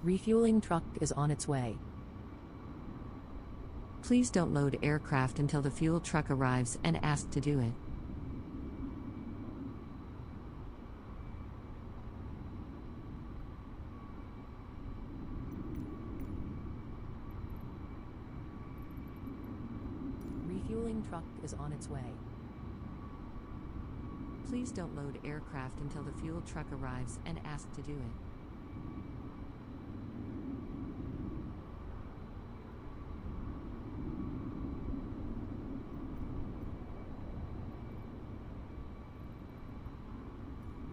Refueling truck is on its way. Please don't load aircraft until the fuel truck arrives and ask to do it. Refueling truck is on its way. Please don't load aircraft until the fuel truck arrives and ask to do it.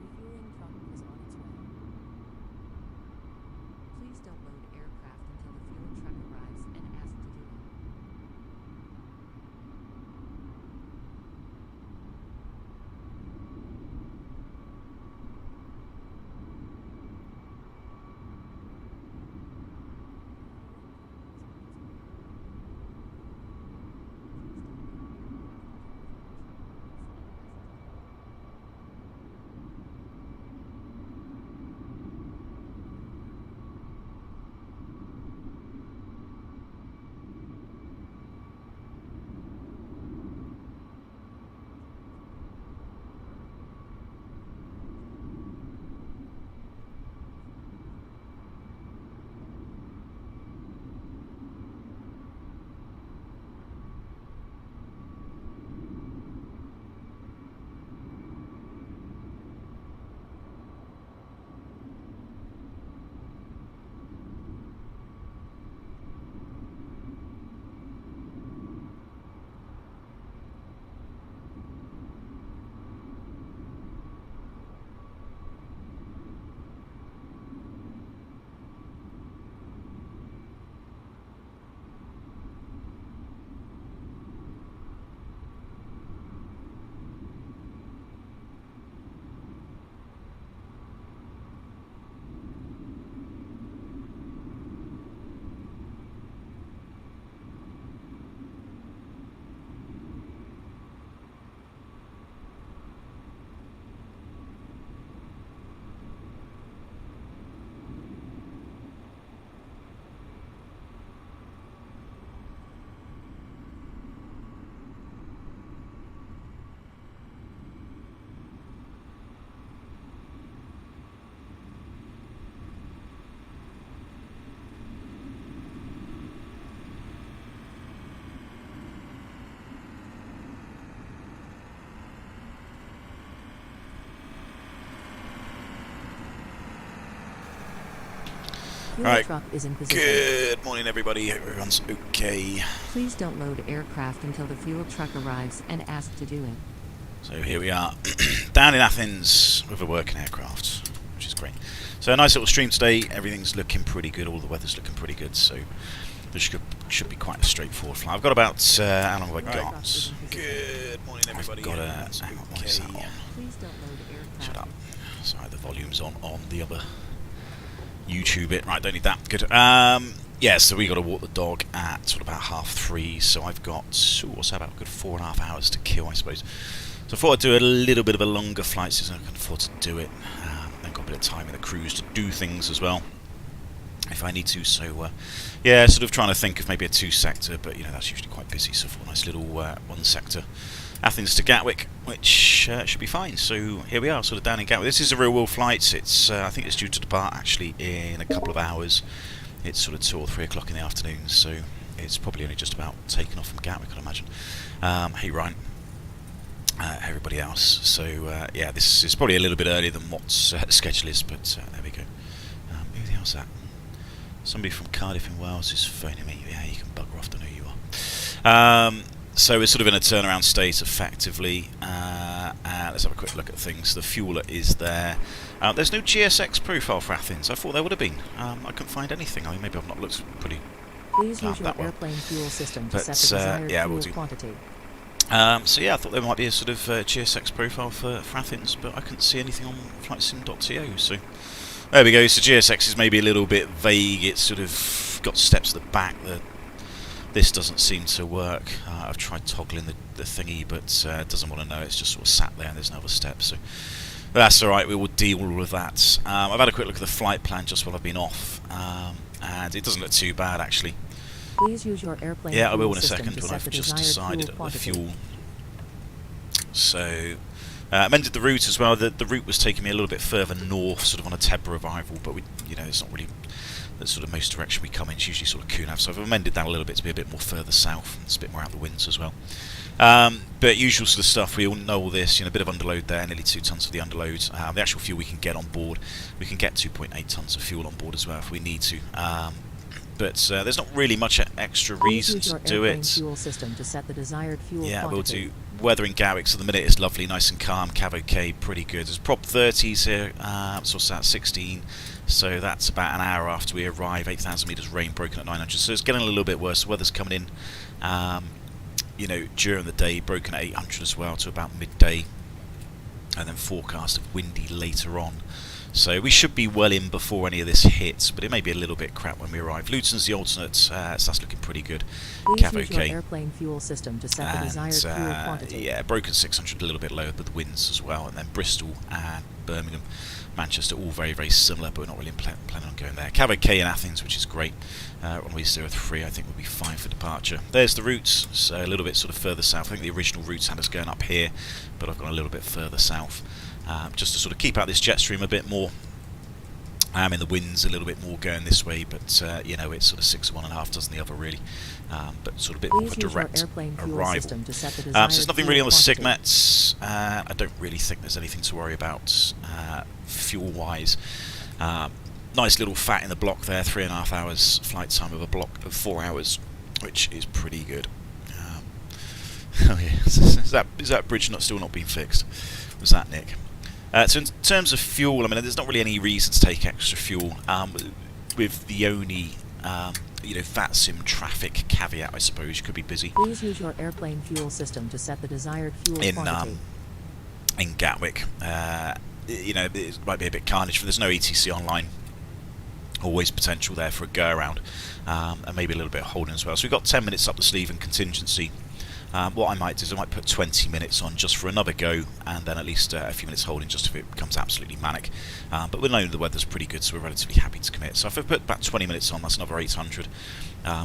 Refueling truck is on its way. Please don't load aircraft until the fuel truck arrives and ask to do it. Right. Truck is in position. Good morning, everybody. Hope everyone's okay. Please don't load aircraft until the fuel truck arrives and ask to do it. So here we are, down in Athens with a working aircraft, which is great. So a nice little stream today. Everything's looking pretty good. All the weather's looking pretty good. So this should be quite a straightforward flight. I've got about how long have I got? Good morning, everybody. I've got what is that on? Please don't load aircraft. Shut up. Sorry, the volume's on the other YouTube bit. Right, don't need that. Good. Yeah, so we got to walk the dog at sort of about 3:30. So I've got what's that, about a good 4.5 hours to kill, I suppose. So I thought I'd do a little bit of a longer flight since I can afford to do it. Then got a bit of time in the cruise to do things as well, if I need to. So yeah, sort of trying to think of maybe a 2-sector, but you know that's usually quite busy. So for a nice little 1-sector, Athens to Gatwick, which should be fine. So here we are, sort of down in Gatwick. This is a real world flight. It's I think it's due to depart actually in a couple of hours. It's sort of 2 or 3 o'clock in the afternoon, so it's probably only just about taken off from Gatwick, I'd imagine. Hey Ryan, everybody else. So yeah, this is probably a little bit earlier than what schedule is, but there we go. Who the hell's that? Somebody from Cardiff in Wales is phoning me. Yeah, you can bugger off, don't know who you are. So we're sort of in a turnaround state, effectively. Let's have a quick look at things. The fueler is there. There's no GSX profile for Athens. I thought there would have been. I couldn't find anything. I mean, maybe I've not looked pretty. Please use your airplane fuel system to set the desired fuel quantity. So yeah, I thought there might be a sort of GSX profile for Athens, but I couldn't see anything on flightsim.to. So there we go. So GSX is maybe a little bit vague. It's sort of got steps at the back. This doesn't seem to work. I've tried toggling the thingy, but it doesn't want to know. It's just sort of sat there and there's no other step. So That's alright, we will deal with that. I've had a quick look at the flight plan just while I've been off, and it doesn't look too bad actually. Please use your airplane Yeah, I will fuel in a system second to when set I've the just desired decided fuel the quantity. fuel. So, amended the route as well. The route was taking me a little bit further north, sort of on a Teb arrival, but it's not really the sort of most direction we come in. It's usually sort of Cunard, so I've amended that a little bit to be a bit more further south. It's a bit more out the winds as well. But usual sort of stuff, we all know all this, a bit of underload there, nearly 2 tonnes for the underload. The actual fuel we can get on board, we can get 2.8 tonnes of fuel on board as well if we need to. But there's not really much extra reason to do it. Fuel system to set the desired fuel Yeah, quantity. we'll do. Weather in Gatwick, so the minute is lovely, nice and calm. Cav OK, pretty good. There's prop 30s here, so it's at 16. So that's about an hour after we arrive. 8,000 metres rain, broken at 900. So it's getting a little bit worse. The weather's coming in, during the day, broken at 800 as well to about midday, and then forecast of windy later on. So we should be well in before any of this hits, but it may be a little bit crap when we arrive. Luton's the alternate, so that's looking pretty good. Please Cav use your OK. airplane fuel system to set the desired fuel quantity. Yeah, broken 600, a little bit lower, but the winds as well. And then Bristol and Birmingham, Manchester, all very, very similar, but we're not really planning on going there. Cav OK in Athens, which is great. Runway 03, I think we'll be fine for departure. There's the routes, so a little bit sort of further south. I think the original routes had us going up here, but I've gone a little bit further south. Just to sort of keep out this jet stream a bit more. In the winds a little bit more going this way, but it's sort of 6 of one and a half dozen the other really, but sort of a bit more of a direct arrival. So there's nothing really on the SIGMETs. I don't really think there's anything to worry about fuel wise. Nice little fat in the block there, 3.5 hours flight time of a block of 4 hours, which is pretty good. Oh yeah, is that bridge still not being fixed? Was that Nick? So in terms of fuel, I mean, there's not really any reason to take extra fuel, with the only, VATSIM traffic caveat, I suppose. You could be busy. Please use your airplane fuel system to set the desired fuel quantity. In Gatwick, it might be a bit carnage, but there's no ETC online. Always potential there for a go-around, and maybe a little bit of holding as well. So we've got 10 minutes up the sleeve in contingency. What I might do is I might put 20 minutes on just for another go, and then at least a few minutes holding just if it becomes absolutely manic. But we know the weather's pretty good, so we're relatively happy to commit. So if I put about 20 minutes on, that's another 800.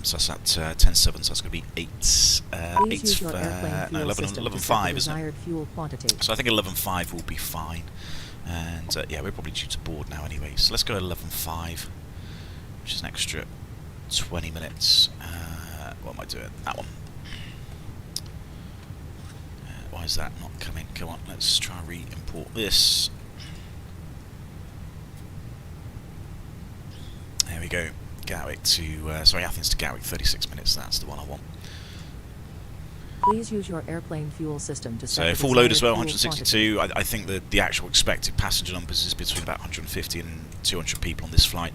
So that's at 10.7, so that's going to be 11.5, isn't it? So I think 11.5 will be fine. And yeah, we're probably due to board now anyway. So let's go 11.5, which is an extra 20 minutes. What am I doing? That one. Why is that not coming? Come on, let's try and re-import this. There we go. Gatwick to, Athens to Gatwick, 36 minutes. That's the one I want. Please use your airplane fuel system to set So full load as well, 162. I think the actual expected passenger numbers is between about 150 and 200 people on this flight.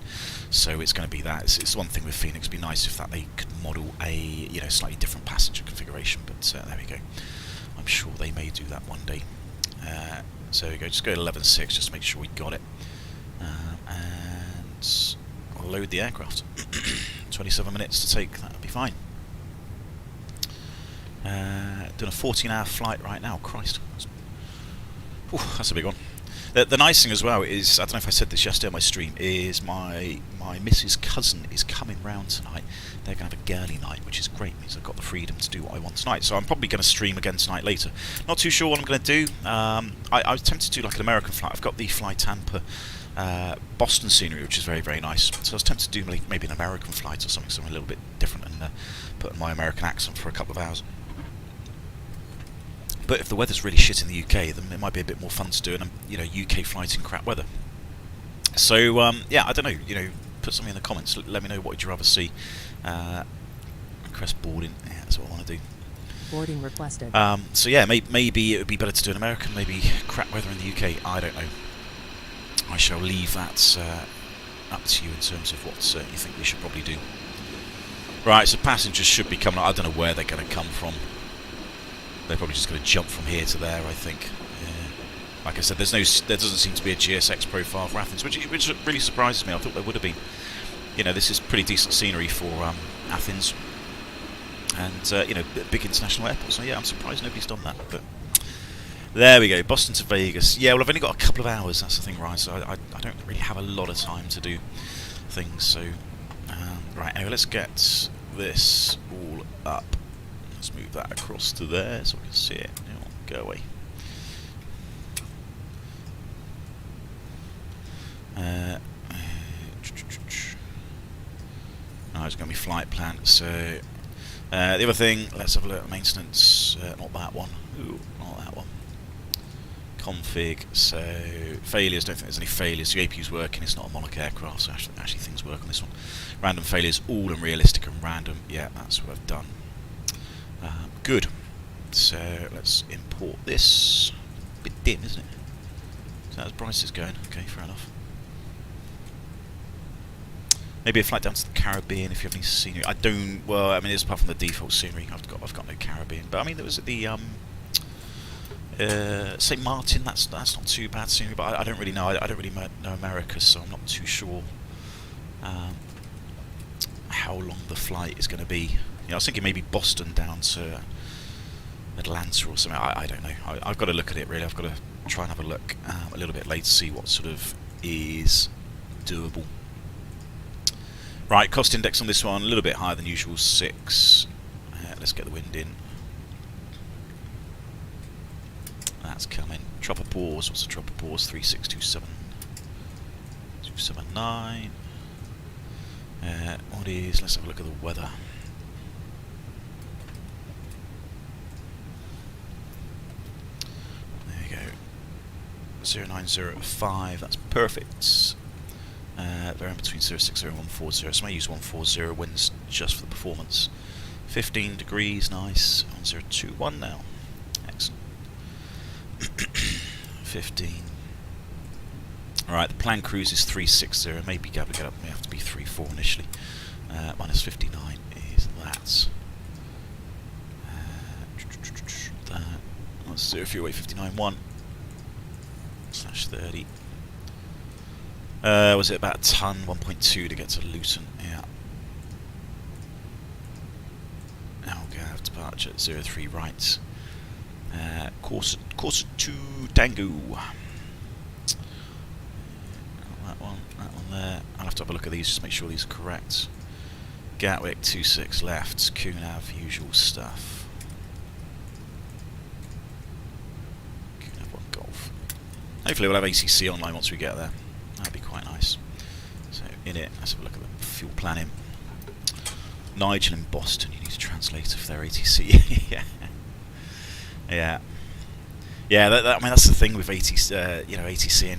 So it's going to be that. It's one thing with Phoenix. It'd be nice if they could model a slightly different passenger configuration. But there we go. I'm sure they may do that one day. So there we go, just go to 11.6 just to make sure we got it. And I'll load the aircraft. 27 minutes to take, that'll be fine. Doing a 14-hour flight right now, Christ. Ooh, that's a big one. The nice thing as well is, I don't know if I said this yesterday on my stream, is my missus' cousin is coming round tonight. They're going to have a girly night, which is great. It means I've got the freedom to do what I want tonight. So I'm probably going to stream again tonight later. Not too sure what I'm going to do. I was tempted to do like an American flight. I've got the FlyTampa Boston scenery, which is very, very nice. So I was tempted to do maybe an American flight or something a little bit different, and put on my American accent for a couple of hours. But if the weather's really shit in the UK, then it might be a bit more fun to do an UK flight in crap weather. So yeah, I don't know. Put something in the comments. Let me know what would you rather see. Request boarding. Yeah, that's what I want to do. Boarding requested. So yeah, maybe it would be better to do an American. Maybe crap weather in the UK. I don't know. I shall leave that up to you in terms of what you think we should probably do. Right, so passengers should be coming. I don't know where they're going to come from. They're probably just going to jump from here to there, I think. Yeah. Like I said, there doesn't seem to be a GSX profile for Athens, which really surprises me. I thought there would have been. This is pretty decent scenery for Athens, and big international airport. So yeah, I'm surprised nobody's done that. But There we go, Boston to Vegas. Yeah, well, I've only got a couple of hours, that's the thing, right? So I don't really have a lot of time to do things, so... right, anyway, let's get this all up. Let's move that across to there so we can see it. Go away. It's going to be flight plan. So the other thing, let's have a look at maintenance. Not that one. Ooh, not that one. Config. So failures. Don't think there's any failures. The APU's working. It's not a monarch aircraft, so actually things work on this one. Random failures, all unrealistic and random. Yeah, that's what I've done. Good. So let's import this. A bit dim, isn't it? Is that as bright as it's going? Okay, fair enough. Maybe a flight down to the Caribbean if you have any scenery. I don't. Well, I mean, it's apart from the default scenery. I've got no Caribbean. But I mean, there was the St. Martin. That's not too bad scenery. But I don't really know. I don't really know America, so I'm not too sure how long the flight is going to be. I was thinking maybe Boston down to Atlanta or something. I don't know. I've got to look at it really. I've got to try and have a look a little bit later to see what sort of is doable. Right, cost index on this one a little bit higher than usual, 6. Let's get the wind in. That's coming. Tropopause. What's the tropopause? 3627. 279. What is? Let's have a look at the weather. There you go. 0905. That's perfect. They're in between 060 and 140, so I may use 140 winds just for the performance. 15 degrees, nice. 1021 now. Excellent. 15. Alright, the planned cruise is 360. Maybe Gatwick get up, may have to be 34 initially. Minus 59 is that. That's 0 fuel weight 59.1 slash 30. Was it about a ton, 1.2 to get to Luton? Yeah. Algarve departure at 03 right. Course to Tango. That one there. I'll have to have a look at these just to make sure these are correct. Gatwick 26 left. Kunav, usual stuff. Kunav 1 Golf. Hopefully we'll have ACC online once we get there. That'd be quite nice. So in it, let's have a look at the fuel planning. Nigel in Boston, you need to translate if they're ATC. Yeah. I mean that's the thing with ATC, ATC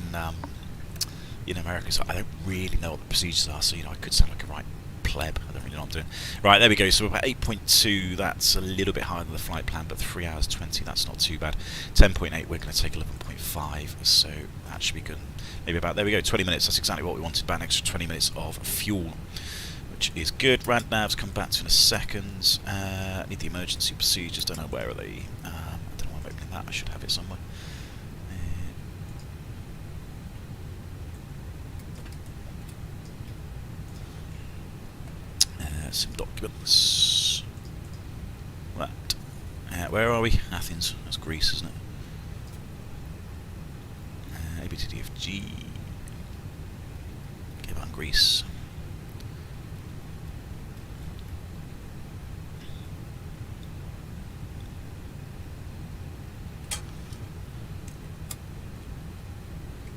in America. So I don't really know what the procedures are. So I could sound like a right pleb. I don't really know what I'm doing. Right, there we go. So we're about 8.2. That's a little bit higher than the flight plan, but 3 hours 20. That's not too bad. 10.8. We're going to take 11.5. So that should be good. Maybe about, there we go, 20 minutes, that's exactly what we wanted, about an extra 20 minutes of fuel, which is good. Rand navs come back to in a second. Need the emergency procedures, don't know where are they. I don't know why I'm opening that, I should have it somewhere. Some documents. That. Where are we? Athens, that's Greece, isn't it? ABTDFG. Give on Greece.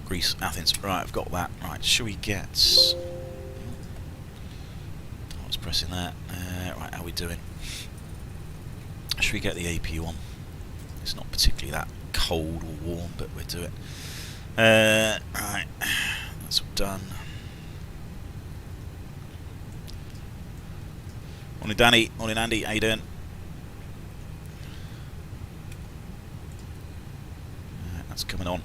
Greece, Athens. Right, I've got that. Right, shall we get... I was pressing that. Right, how are we doing? Should we get the APU on? It's not particularly that cold or warm, but we'll do it. Right, that's all done. Morning Danny, morning Andy, how you doing? That's coming on.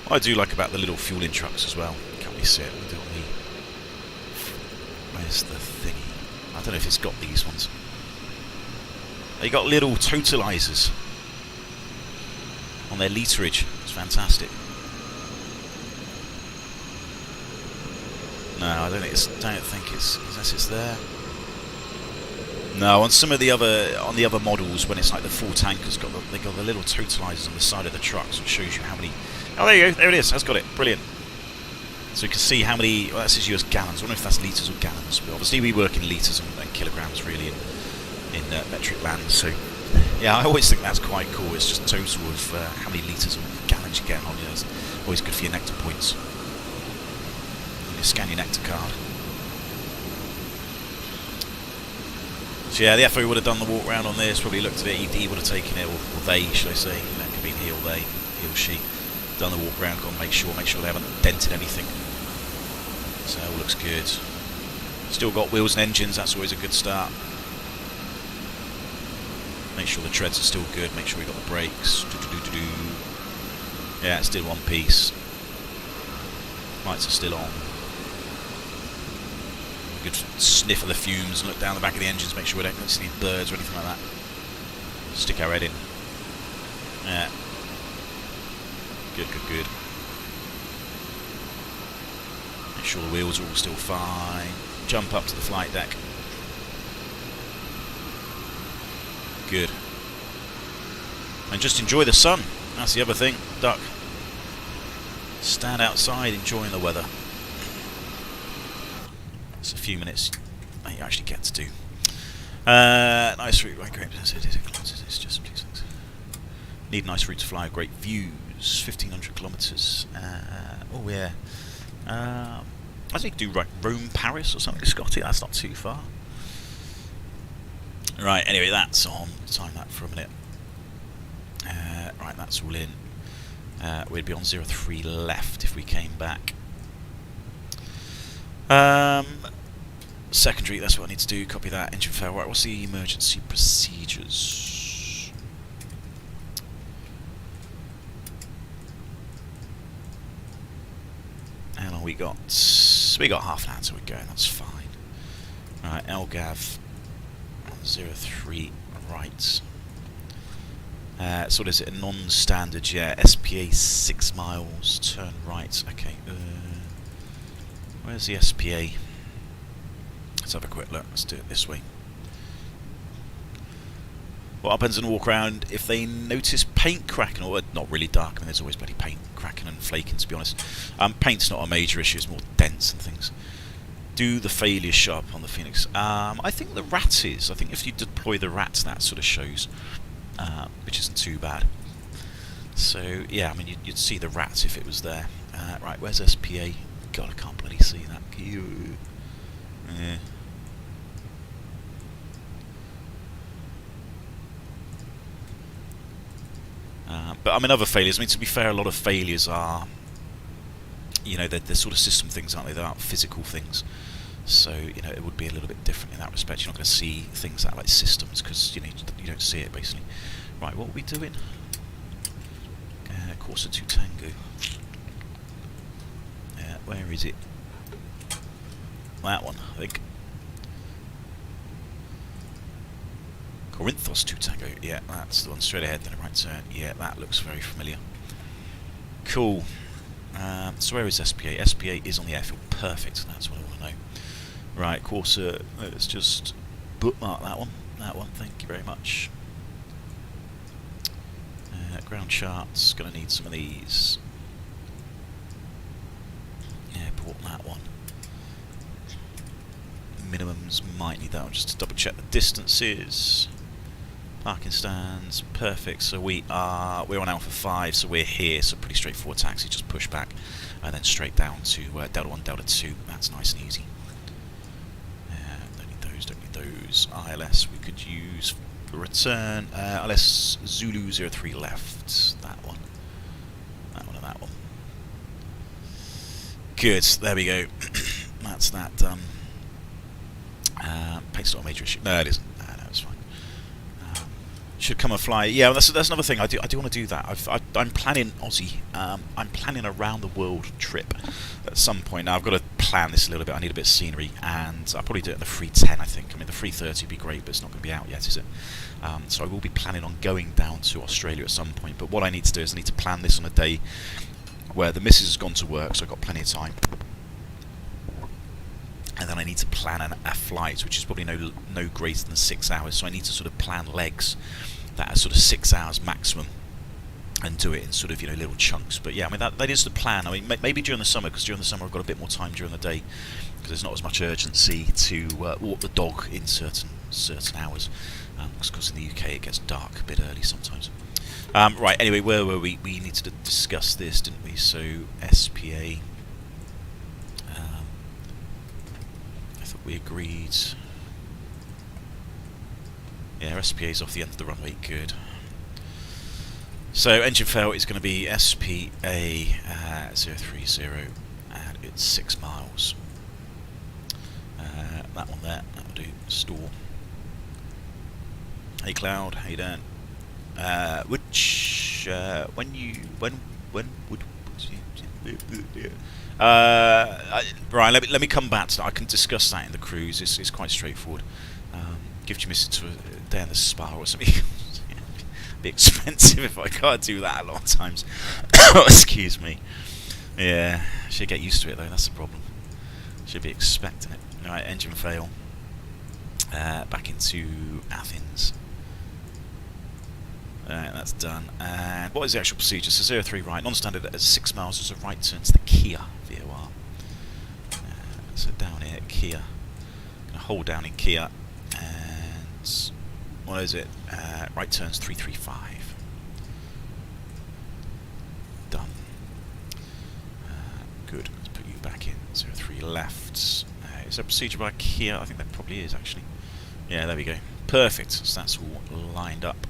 What I do like about the little fueling trucks as well, can't really see it, where's the thingy? I don't know if it's got these ones. They got little totalizers on their literage. It's fantastic. No, I don't think it's unless it's there. No, on some of the other models, when it's like the full tank, they got the little totalizers on the side of the truck, so it shows you how many. Oh, there you go. There it is. That's got it. Brilliant. So you can see how many. Well, that says US gallons. I wonder if that's litres or gallons. But obviously, we work in litres and kilograms, really, in metric land. So yeah, I always think that's quite cool. It's just total of how many litres or gallons you get on. It's always good for your nectar points. You scan your nectar card. So yeah, the FO would have done the walk round on this, probably looked at it, he would have taken it, or they, should I say, you know, it could be he or they, he or she, done the walk round, gone make sure they haven't dented anything. So it all looks good. Still got wheels and engines, that's always a good start. Make sure the treads are still good, make sure we've got the brakes. Yeah, it's still one piece. Lights are still on. Good sniff of the fumes and look down the back of the engines, make sure we don't see any birds or anything like that. Stick our head in. Yeah. Good, good, good. Make sure the wheels are all still fine. Jump up to the flight deck. Good. And just enjoy the sun. That's the other thing, duck. Stand outside enjoying the weather. It's a few minutes that you actually get to do. Nice route, right, great. It's just need a nice route to fly, great views, 1,500 kilometres. Oh yeah. I think do right Rome, Paris or something, Scotty. That's not too far. Right. Anyway, that's on. Time that for a minute. Right, that's all in. We'd be on 03 left if we came back. Secondary, that's what I need to do. Copy that. Engine fail. Right, what's the emergency procedures? How long we got? We got half an hour till we go. That's fine. Right, LGAV 03 right. So what is it? A non-standard, yeah. SPA 6 miles. Turn right. Okay. Where's the SPA? Let's have a quick look. Let's do it this way. What happens in a walk around if they notice paint cracking, or not really dark? I mean, there's always bloody paint cracking and flaking, to be honest. Paint's not a major issue; it's more dents and things. Do the failure show up on the Fenix? I think the rat is. I think if you deploy the rat, that sort of shows, which isn't too bad. So yeah, I mean, you'd see the rat if it was there. Right, where's SPA? God, I can't bloody see that. Yeah. But I mean, other failures. I mean, to be fair, a lot of failures are, you know, they're sort of system things, aren't they? They aren't physical things. So you know, it would be a little bit different in that respect. You're not going to see things that are like systems because you know you don't see it basically. Right, what are we doing? Corsa 2 Tango. Where is it? That one, I think. Corinthos 2 Tango. Yeah, that's the one straight ahead, then a right turn. Yeah, that looks very familiar. Cool. So where is SPA? SPA is on the airfield. Perfect. That's what I want to know. Right, Corsa. Let's just bookmark that one. That one. Thank you very much. Ground charts. Going to need some of these. Airport, that one. Minimums might need that one just to double check the distances. Parking stands, perfect. So we're on Alpha 5, so we're here. So pretty straightforward taxi, just push back and then straight down to Delta 1, Delta 2. That's nice and easy. Don't need those, don't need those. ILS we could use for return. ILS Zulu 03 left. That one. That one and that one. Good, there we go. That's that done. Paint's not a major issue. No, it isn't. No, it's fine. Should come and fly. Yeah, well, that's another thing. I do want to do that. I'm planning Aussie. I'm planning a round the world trip at some point. Now I've got to plan this a little bit. I need a bit of scenery, and I'll probably do it in the 310. I think. I mean, the 330 would be great, but it's not going to be out yet, is it? So I will be planning on going down to Australia at some point. But what I need to do is I need to plan this on a day where the missus has gone to work, so I've got plenty of time. And then I need to plan a flight, which is probably no greater than 6 hours. So I need to sort of plan legs that are sort of 6 hours maximum, and do it in sort of little chunks. But yeah, I mean that is the plan. I mean maybe during the summer, because during the summer I've got a bit more time during the day, because there's not as much urgency to walk the dog in certain hours. Because in the UK it gets dark a bit early sometimes. Right. Anyway, where were we? We needed to discuss this, didn't we? So SPA. We agreed. Yeah, SPA's off the end of the runway. Good. So engine fail is going to be SPA 030, and it's 6 miles. That one there. That'll do. Store. Hey Cloud, how you doing? Right, let me come back to that. I can discuss that in the cruise. It's quite straightforward. Gift your missus to a day in the spa or something. It'd be expensive if I can't do that a lot of times. Excuse me. Yeah, should get used to it though. That's the problem. Should be expecting it. Right, engine fail. Back into Athens. Alright, that's done. And what is the actual procedure? So 03 right, non-standard at 6 miles, there's a right turn to the Kia VOR. So down here, Kia. Gonna hold down in Kia, and what is it? Right turns 335. Done. Good. Let's put you back in. 03 left. Is there a procedure by Kia? I think that probably is actually. Yeah, there we go. Perfect. So that's all lined up.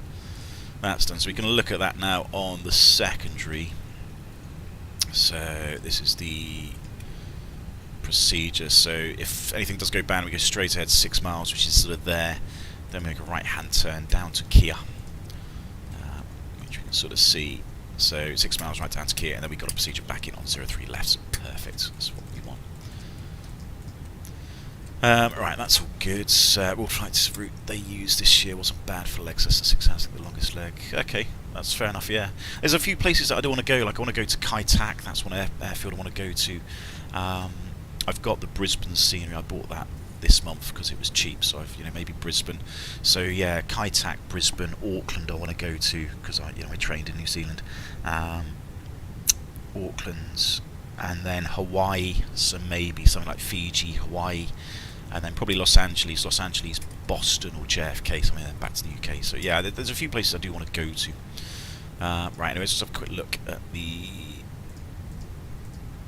That's done. So we can look at that now on the secondary. So this is the procedure. So if anything does go bad, we go straight ahead 6 miles, which is sort of there. Then we make a right-hand turn down to Kia, which you can sort of see. So 6 miles right down to Kia, and then we got a procedure back in on 03 left. So perfect. That's what we want. Right, that's all good. World Flight's route they used this year wasn't bad for legs. That's 6 hours, I think, the longest leg. Okay, that's fair enough, yeah. There's a few places that I do want to go. Like, I want to go to Kai Tak. That's one airfield I want to go to. I've got the Brisbane scenery. I bought that this month because it was cheap. So I've, maybe Brisbane. So yeah, Kai Tak, Brisbane, Auckland I want to go to because I trained in New Zealand. Auckland, and then Hawaii. So maybe something like Fiji, Hawaii. And then probably Los Angeles, Boston, or JFK, something like that, back to the UK. So yeah, there's a few places I do want to go to. Right, anyways, let's have a quick look at the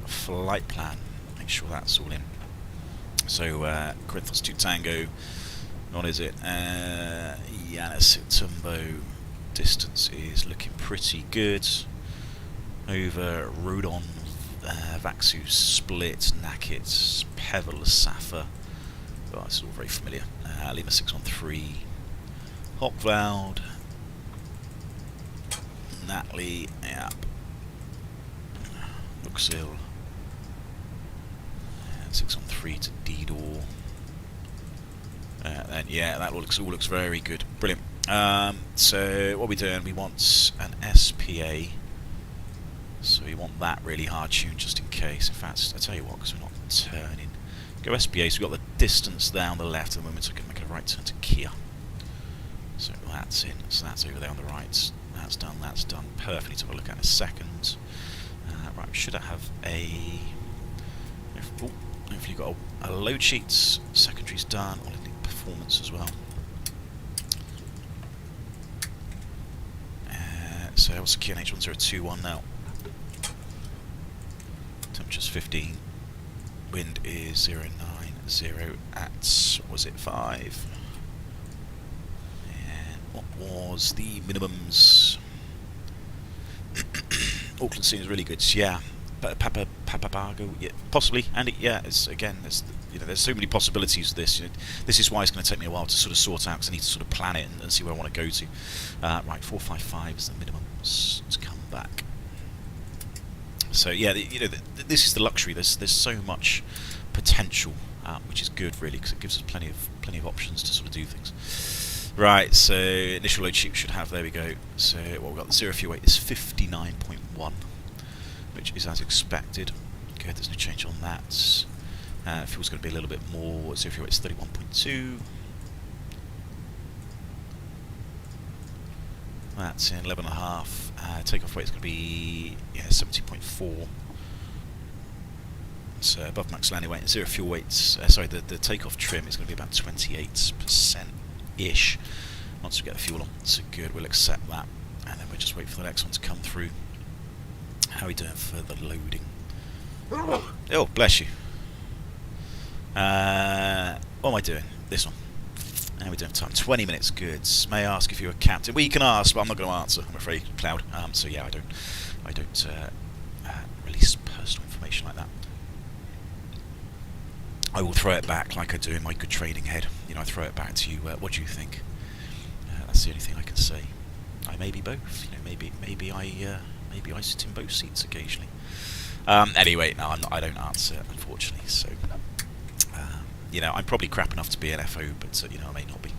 flight plan. Make sure that's all in. So, Corinthos 2 Tango, what is it? Yanis Tumbo, distance is looking pretty good. Over Rodon, Vaxu, Split, Nakit, Pevel, Safa. Oh, it's all very familiar. Lima 613, Hopveld, Natley, yep. Luxil, 613 to Didor. Then yeah, that all looks very good. Brilliant. So what are we doing? We want an SPA. So we want that really hard tuned just in case. In fact, I'll tell you what, because we're not turning. Go SPA, so we've got the distance there on the left at the moment, so we can make a right turn to Kia. So that's in, so that's over there on the right. That's done, perfectly to have a look at in a second. Right, we should have a... hopefully you've got a load sheet, secondary's done, all in the performance as well. So what's the QNH 1021 now? Temperature's 15. Wind is 090 at, was it 5? And what was the minimums? Auckland scene is really good, yeah. But Papago, yeah, possibly. And yeah, it's again, there's so many possibilities with this. This is why it's going to take me a while to sort of sort out, because I need to sort of plan it and see where I want to go to. Right, 455 is the minimum to come back. So yeah, this is the luxury. There's so much potential, which is good really, because it gives us plenty of options to sort of do things. Right, so initial load sheet we should have. There we go. So what we've got, the zero fuel weight is 59.1, which is as expected. Good, there's no change on that. Fuel's going to be a little bit more. Zero fuel weight is 31.2. That's in 11.5. Takeoff weight is going to be 70.4. So above max landing weight. And zero fuel weight. Sorry, the takeoff trim is going to be about 28%-ish. Once we get the fuel on, so good. We'll accept that, and then we'll just wait for the next one to come through. How are we doing for the loading? Oh, bless you. What am I doing? This one. How are we doing time? 20 minutes, good. May I ask if you're a captain? Well, you can ask, but I'm not going to answer, I'm afraid, Cloud. So yeah, I don't release personal information like that. I will throw it back like I do in my good trading head. I throw it back to you. What do you think? That's the only thing I can say. I may be both. Maybe I sit in both seats occasionally. Anyway, no, I don't answer, unfortunately. So, I'm probably crap enough to be an FO, but I may not be.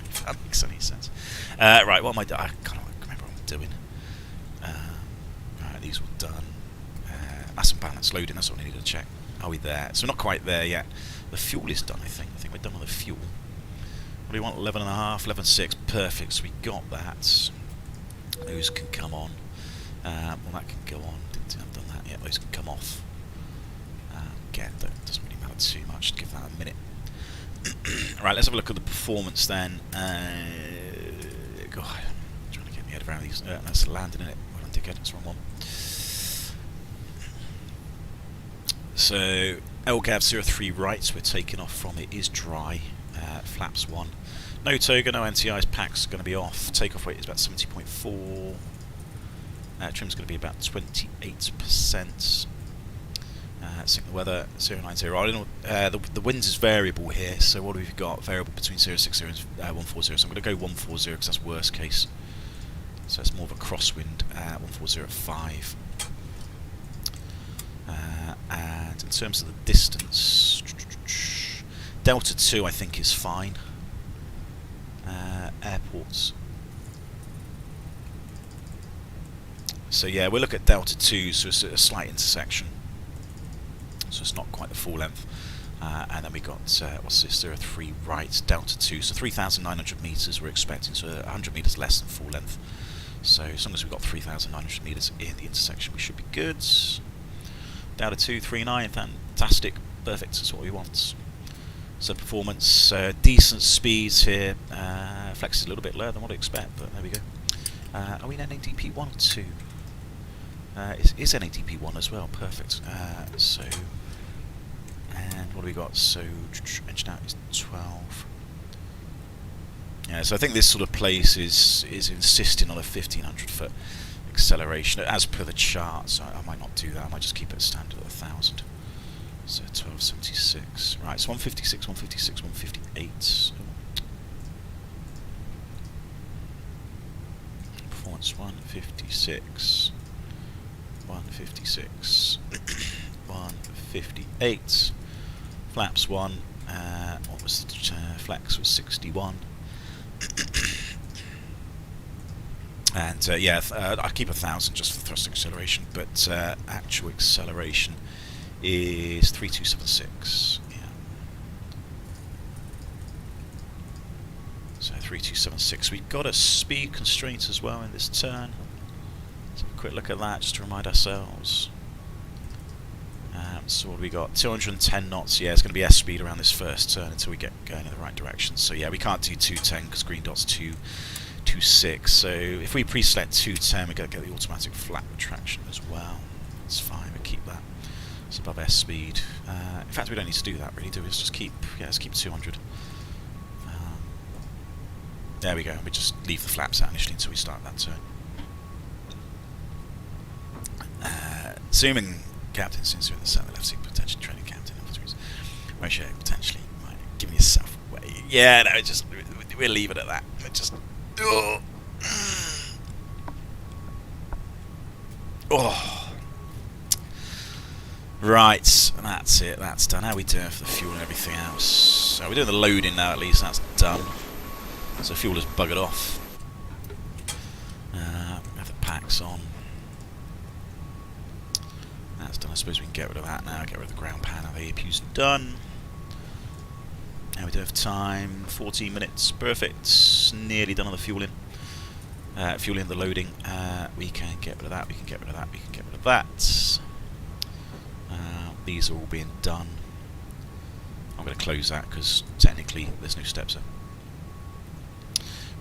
If that makes any sense. Right, what am I doing? I can't remember what I'm doing. Right, these were done. Mass and balance loading. That's what I needed to check. Are we there? So we're not quite there yet. The fuel is done, I think. I think we're done with the fuel. What do we want? 11.5, 11.6. Perfect. So we got that. Those can come on. Well, that can go on. Didn't think I've done that yet. Those can come off. Again, that doesn't really matter too much. Give that a minute. Right, let's have a look at the performance then. God, I'm trying to get my head around these. That's landing in it. Well done, dickhead. That's the wrong one. So LGAV 03 right, so we're taking off from it is dry. Flaps 1. No toga, no NTIs, pack's going to be off. Takeoff weight is about 70.4. Trim's going to be about 28%. Sync the weather 090. The winds is variable here, so what have we got? Variable between 060 and 140. So I'm going to go 140 because that's worst case. So it's more of a crosswind. 1405. And in terms of the distance, Delta 2 I think is fine. Airports. So yeah, we'll look at Delta 2, so it's a slight intersection. So it's not quite the full length. And then we got, what's this, 03 right, Delta 2. So 3,900 metres we're expecting, so 100 metres less than full length. So as long as we've got 3,900 metres in the intersection, we should be good. Delta 2, 39, fantastic, perfect, that's what we want. So performance, decent speeds here. Flex is a little bit lower than what I expect, but there we go. Are we in NADP 1 or 2? It is NADP 1 as well, perfect. So, and what do we got? So, engine out is 12. Yeah, so I think this sort of place is insisting on a 1,500 foot acceleration as per the chart, so I might not do that. I might just keep it standard at 1,000. So 1276. Right, so 156, 156, 158. Performance 156. 156. 158. Flaps 1. What was the flex? Was 61. And yeah, I keep 1,000 just for thrust acceleration, but actual acceleration is 3276. Yeah. So 3276. We've got a speed constraint as well in this turn. Let's have a quick look at that just to remind ourselves. So what have we got? 210 knots. Yeah, it's going to be S speed around this first turn until we get going in the right direction. So yeah, we can't do 210 because green dot's 226. So if we pre-select 210, we're going to get the automatic flat retraction as well. That's fine. We keep that. It's above S speed. In fact, we don't need to do that really, do we? Let's just keep, yeah, let's keep 200. There we go. We just leave the flaps out initially until we start that turn. Assuming captain, since you're in the center left seat, potential training captain afterwards. Ratio potentially. Right, give yourself away. Yeah, no, just we'll leave it at that. Just. Oh. Right, that's it. That's done. How are we doing for the fuel and everything else? So we're doing the loading now. At least that's done. So fuel is buggered off. We have the packs on. That's done. I suppose we can get rid of that now. Get rid of the ground pan. The APU's done. How we do have time? 14 minutes. Perfect. Nearly done on the fueling. Fueling, the loading. We can get rid of that. We can get rid of that. We can get rid of that. These are all being done. I'm going to close that because technically there's no steps there.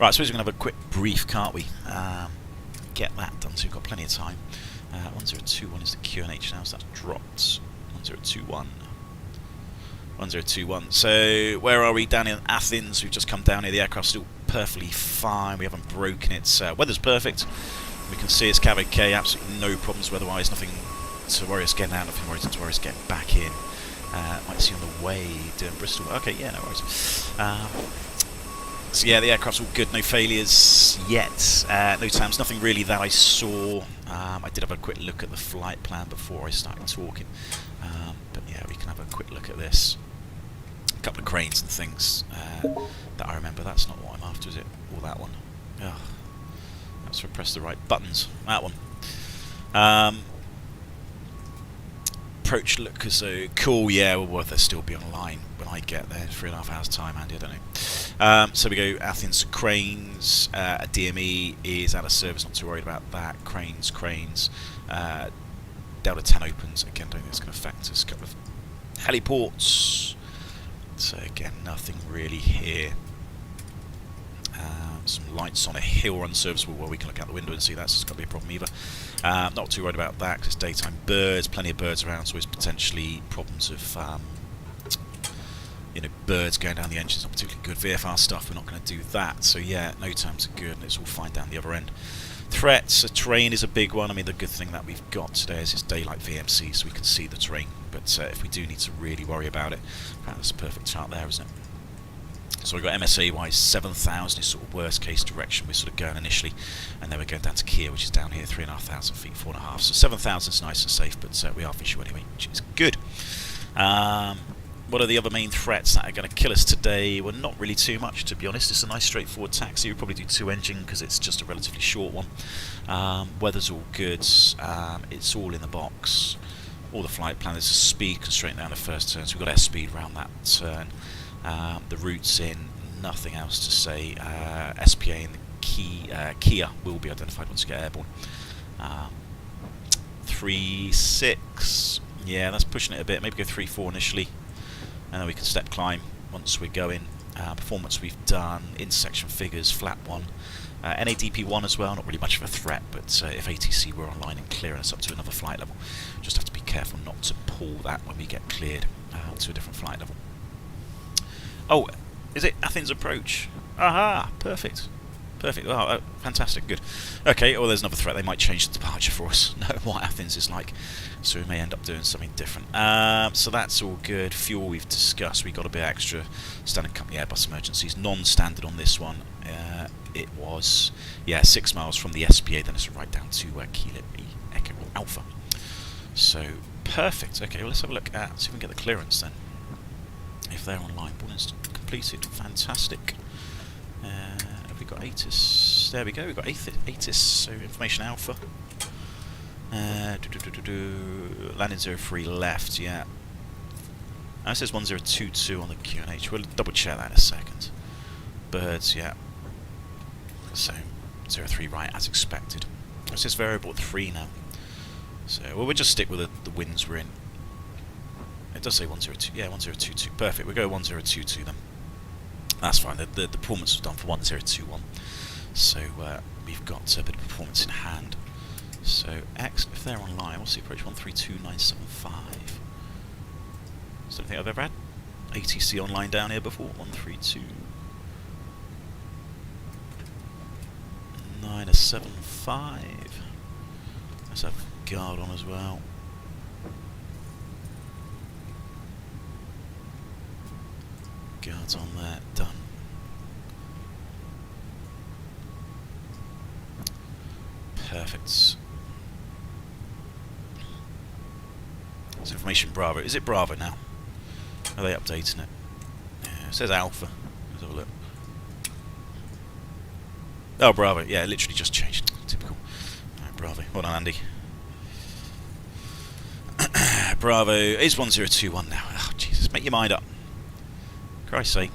Right, I suppose we're going to have a quick brief, can't we? Get that done, so we've got plenty of time. 1021 is the QNH now, so that's dropped. 1021. 1021. So, where are we? Down in Athens. We've just come down here. The aircraft's still perfectly fine. We haven't broken it. Weather's perfect. We can see it's Gatwick K. Absolutely no problems weather-wise. Nothing to worry us getting out. Nothing to worry us getting back in. Might see on the way doing Bristol. Okay, yeah, no worries. So yeah, the aircraft's all good. No failures yet. No times. Nothing really that I saw. I did have a quick look at the flight plan before I started talking. But yeah, we can have a quick look at this. A couple of cranes and things that I remember. That's not what I'm after, is it? Or that one? Oh, that's to press the right buttons. That one. Approach look as though cool. Yeah, well, they'll still be online when I get there. 3.5 hours time, Andy. I don't know. So we go Athens cranes. A DME is out of service. Not too worried about that. Cranes. Delta 10 opens. Again, don't think it's going to affect us. A couple of heliports. So again, nothing really here. Some lights on a hill are unserviceable. Well, we can look out the window and see that's going to be a problem either. Not too worried about that because it's daytime birds. Plenty of birds around, so it's potentially problems of birds going down the engines. Not particularly good VFR stuff. We're not going to do that. So yeah, no times are good, and it's all fine down the other end. Threats, terrain is a big one. I mean, the good thing that we've got today is it's daylight VMC, so we can see the terrain. But if we do need to really worry about it, that's a perfect chart there, isn't it? So we've got MSA-wise 7,000 is sort of worst case direction we're sort of going initially, and then we're going down to Kia, which is down here 3,500 feet, 4.5. So 7,000 is nice and safe, but we are visual anyway, which is good. What are the other main threats that are going to kill us today? Well, not really too much, to be honest. It's a nice straightforward taxi. We'll probably do 2-engine because it's just a relatively short one. Weather's all good. It's all in the box. All the flight plan. There's a speed constraint down the first turn, so we've got airspeed around that turn. The route's in, nothing else to say. SPA and the Kia will be identified once you get airborne. 3.6, yeah, that's pushing it a bit. Maybe go 3.4 initially, and then we can step climb once we're going. Performance we've done, intersection figures, flat 1. NADP 1 as well, not really much of a threat, but if ATC were online and clearing us up to another flight level, just have to be careful not to pull that when we get cleared to a different flight level. Oh, is it Athens approach? Aha, perfect. Perfect. Oh, fantastic, good. Okay, well, there's another threat. They might change the departure for us. Know what Athens is like, so we may end up doing something different. So that's all good. Fuel we've discussed. We've got a bit extra. Standard company Airbus emergencies. Non-standard on this one. It was, 6 miles from the SPA. Then it's right down to Kilo Echo Alpha. So perfect. Okay, well, let's have a look at. See if we can get the clearance then. If they're online, one instant completed. Fantastic. Have we got ATIS? There we go. We've got ATIS. So information alpha. Landing 03 left. Yeah. It says 1022 on the QNH. We'll double check that in a second. Birds. Yeah. So 03 right as expected. It says variable at 3 now. So we'll just stick with the winds we're in. It does say 102. Yeah, 1022. Perfect. We'll go 1022 then. That's fine. The performance was done for 1021. So we've got a bit of performance in hand. So X, if they're online, what's the approach? 132975. So I don't think I've ever had ATC online down here before. 132975. Let's have guard on as well. Guards on there, done. Perfect. There's information Bravo. Is it Bravo now? Are they updating it? Yeah, it says Alpha. Let's have a look. Oh, Bravo. Yeah, it literally just changed. Typical. Alright, Bravo. Hold on, Andy. Bravo is 1021 now. Oh, Jesus, make your mind up. Christ's sake.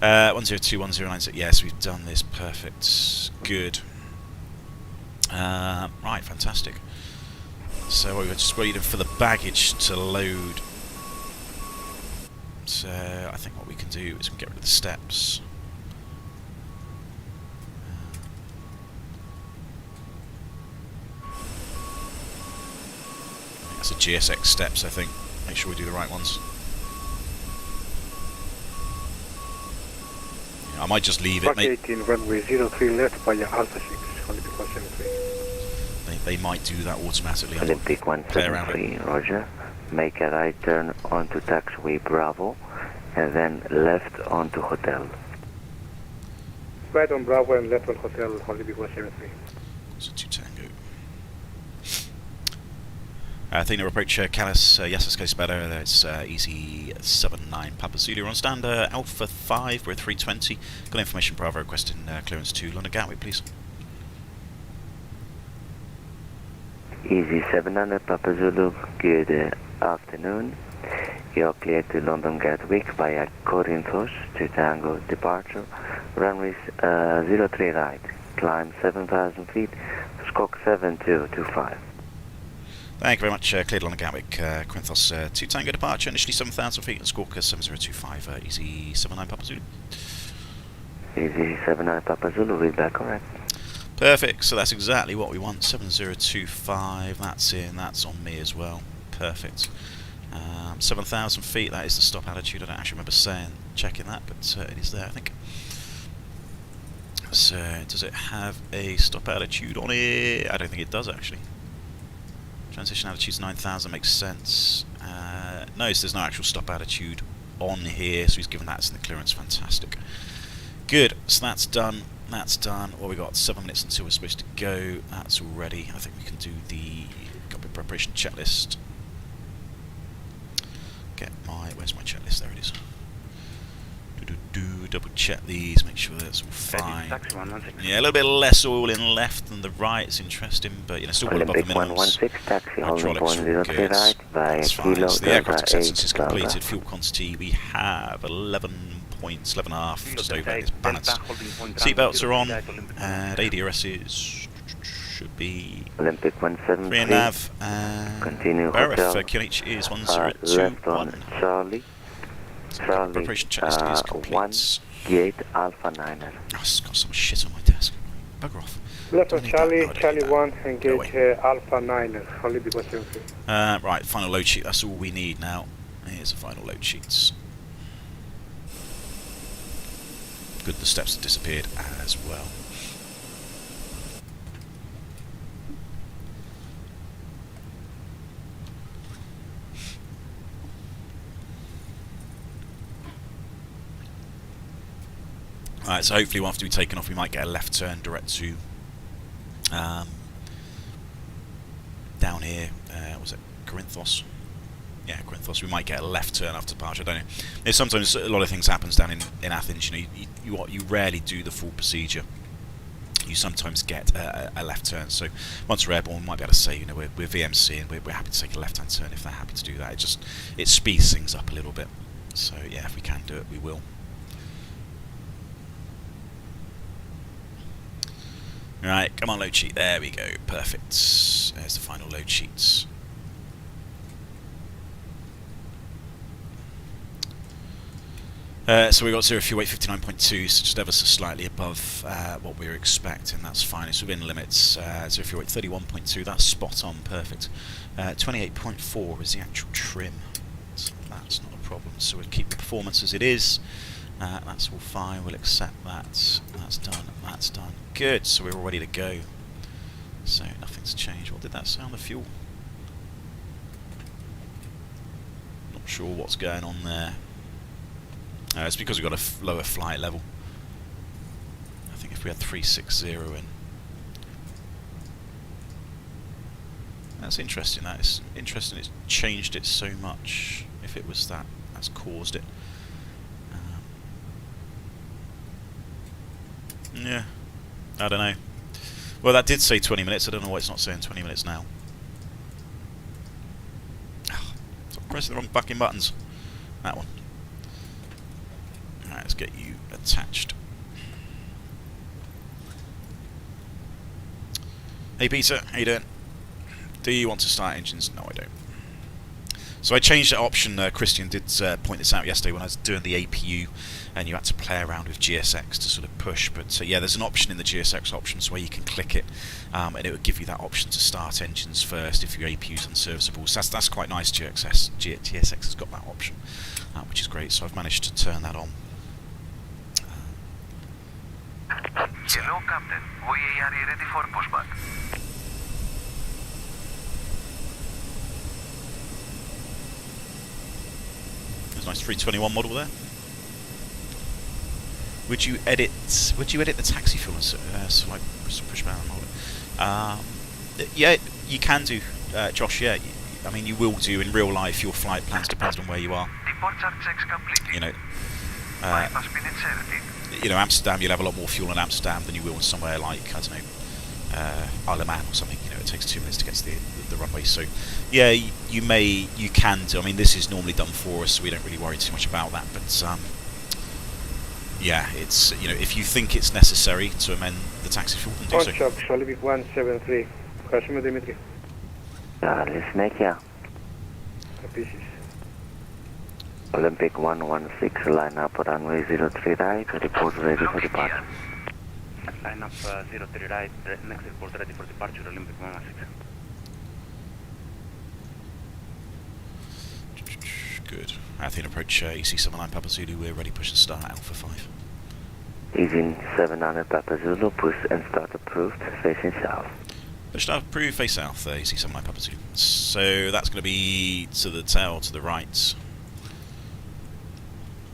102109. Yes, we've done this. Perfect. Good. Right, fantastic. So we're just waiting for the baggage to load. So I think what we can do is we can get rid of the steps. That's a GSX steps, I think. Make sure we do the right ones. Yeah, I might just leave it. 18 runway 03 left via Alpha 6. Olympic 173. They might do that automatically. Olympic 173, Roger. Make a right turn onto taxiway Bravo, and then left onto hotel. Right on Bravo and left on hotel, Olympic 173. It's a 2 Tango. Athena approach Calais, yes, let's go better. That's easy 79 Papa Zulu on stand, Alpha 5, we're 320. Got information Bravo requesting clearance to London Gatwick, please. Easy 700 Papa Zulu, good afternoon. You're clear to London Gatwick via Corinthos to Tango departure. Runways 03 right, climb 7,000 feet, squawk 7225. Thank you very much. Cleared London Gatwick, Corinthos 2 Tango departure, initially 7,000 feet and squawk 7025, easy 79 Papa Zulu. Easy 79 Papa Zulu, read that correct. Perfect, so that's exactly what we want, 7025, that's in, that's on me as well, perfect. 7,000 feet, that is the stop altitude. I don't actually remember checking that, but it is there, I think. So, does it have a stop altitude on it? I don't think it does, actually. Transition altitude 9,000 makes sense. No, so there's no actual stop altitude on here, so he's given that as the clearance. Fantastic. Good, so that's done. That's done. Well, we got 7 minutes until we're supposed to go. That's all ready. I think we can do the cockpit preparation checklist. Get my, where's my checklist? There it is. Double check these, make sure that's all fine. Yeah, a little bit less oil in left than the right. It's interesting, but you know, still well above the minimums. Hydraulics are all good. That's fine. So the aircraft acceptance is completed. Fuel quantity, we have 11 points, 11.5, just over. It's balanced. Seatbelts are on, and ADRS should be Olympic 173. 3 and nav. Continue Barref hotel. QNH is Left on 1021. Charlie. Charlie, Preparation checklist is complete. 1 Gate Alpha 9er. Oh, it's got some shit on my desk. Bugger off. Left Don't on need that. Charlie, No, I don't Charlie need that. 1 and Go gate Alpha 9er, Olympic 173. Right, final load sheet. That's all we need now. Here's the final load sheets. Good, the steps have disappeared as well. Alright, so hopefully after we taken off we might get a left turn direct to down here, was it Corinthos? Yeah, Corinthos. We might get a left turn after departure, I don't know. There's sometimes a lot of things happens down in Athens, you know, you rarely do the full procedure. You sometimes get a left turn, so once we're airborne we might be able to say, you know, we're VMC and we're happy to take a left hand turn if they're happy to do that. It speeds things up a little bit, so yeah, if we can do it we will. Right, come on load sheet, there we go, perfect. There's the final load sheets. So we got 0 fuel weight 59.2, so just ever so slightly above what we were expecting, that's fine, it's within limits. 0 fuel weight 31.2, that's spot on, perfect. 28.4 is the actual trim, so that's not a problem, so we'll keep the performance as it is. That's all fine, we'll accept that. That's done. Good, so we're all ready to go. So nothing's changed. What did that say on the fuel? Not sure what's going on there. It's because we've got a lower flight level. I think if we had 360 in. That's interesting. That is interesting. It's changed it so much. If it was that, that's caused it. Yeah, I don't know. Well, that did say 20 minutes. I don't know why it's not saying 20 minutes now. Stop pressing the wrong fucking buttons. That one. Alright, let's get you attached. Hey Peter, how you doing? Do you want to start engines? No, I don't. So I changed that option. Christian did point this out yesterday when I was doing the APU, and you had to play around with GSX to sort of push. But yeah, there's an option in the GSX options where you can click it, and it would give you that option to start engines first if your APU is unserviceable. So that's quite nice. GSX has got that option, which is great. So I've managed to turn that on. Hello, Captain. We are ready for pushback. There's a nice 321 model there. Would you edit the taxi fuel and so like push back and hold it? Yeah, you can do, Josh. Yeah, I mean you will do in real life. Your flight plans depends on where you are. Departure checks completed. You know, Amsterdam, you'll have a lot more fuel in Amsterdam than you will in somewhere like, I don't know, Isle of Man or something. You know, it takes 2 minutes to get to the runway. So, yeah, you can do. I mean, this is normally done for us, so we don't really worry too much about that. But yeah, it's, you know, if you think it's necessary to amend the taxi fuel, then do so. On shall be 173. Kashmir Dimitri. Lisnekia. Pieces. Olympic 116, line up runway 03 right, report ready for departure. Line up 03 right, next report ready for departure, Olympic 116. Good. Athens approach EC79 Papa Zulu, we're ready, push and start, Alpha 5. Easy 700 Papa Zulu, push and start approved, facing south. Push start approved, face south, EC79 Papa Zulu. So that's going to be to the tail, to the right.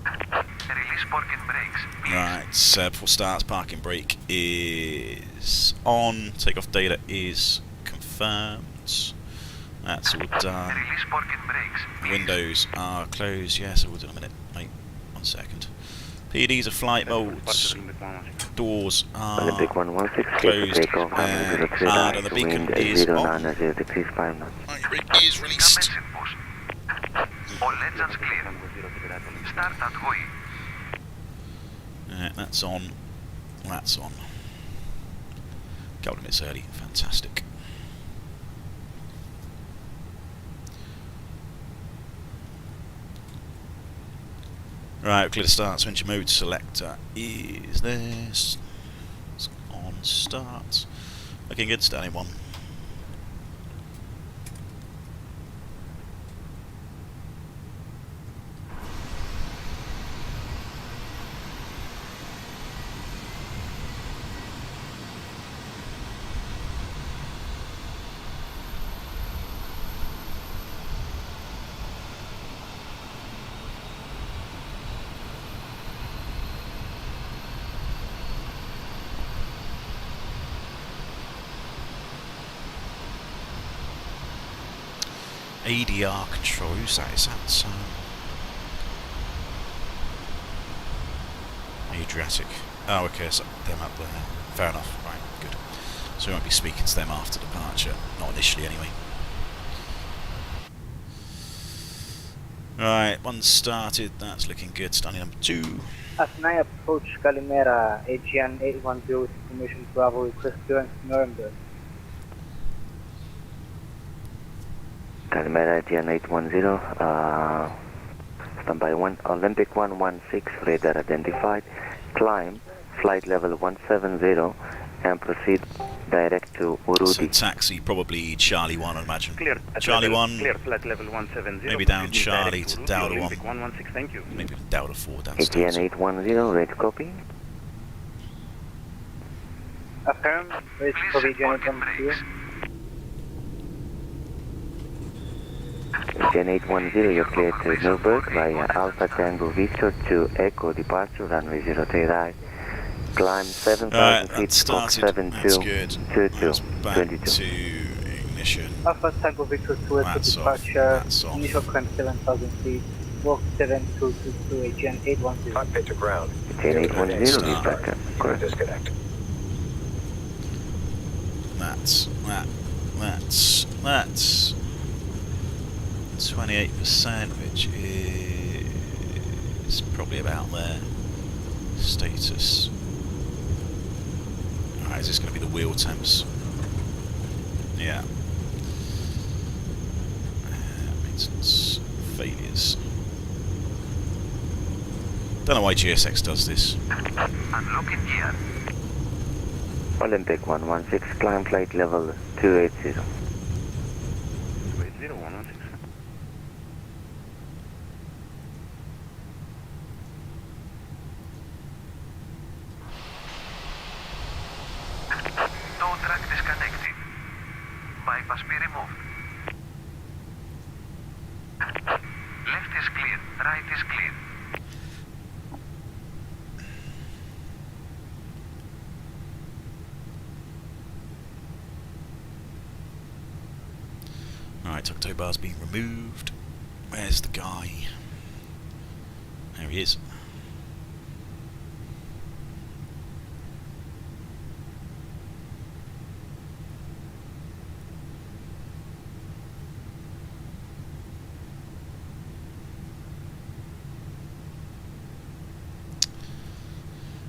Release parking brakes. Right, before starts, parking brake is on, takeoff data is confirmed. That's all done. Release parking brakes. Windows are closed, yes, we'll do in a minute. Wait, 1 second. PDs are flight modes. Doors are Olympic 116, closed takeoff, and hard, and the beacon is on. 090 degrees 5 knots. Rig is released. All engines clear. Start at GUI. That's on. That's on. Couple of minutes early. Fantastic. Right, clear to start. So engine mode selector is this. It's on start. Looking good, standing one. ADR control, who's that? Is that Adriatic? Oh, okay, so them up there. Fair enough, right, good. So we won't be speaking to them after departure, not initially anyway. Right, one started, that's looking good. Standing number 2. Asnai approach Kalimera, AGN 810 with information Bravo, request clearance Nuremberg. Kalimera AGN 810, standby 1, Olympic 116, radar identified, climb, flight level 170, and proceed direct to Urudi. So taxi, probably Charlie 1, I imagine. Clear. Charlie 1. Clear, flight level 170. Maybe down Charlie to Delta 1. Olympic 116, thank you. Maybe Delta 4 down AGN 810, ready copy. Affirm, ready for AGN 810. Gen 810, you're cleared to Newburgh via Alpha Tango Victor to Echo departure, runway 03 right. Climb 7,000 feet, that Fox started. That's good. 72, That's back 22. to ignition. Alpha Tango Victor to Echo That's off. departure, That's off. initial climb 7,000 feet, walk 7222, Gen 810. Cockpit to ground. Gen 810, Start. lead back. Correct. Disconnect. That's 28%, which is probably about their status. Alright, is this going to be the wheel temps? Yeah. Maintenance failures. Don't know why GSX does this. Unlocking gear. Olympic 116, climb flight level 280. 280, 116. Tow track disconnected. Bypass be removed. Left is clear, right is clear. Alright, tow bar's being removed. Where's the guy? There he is.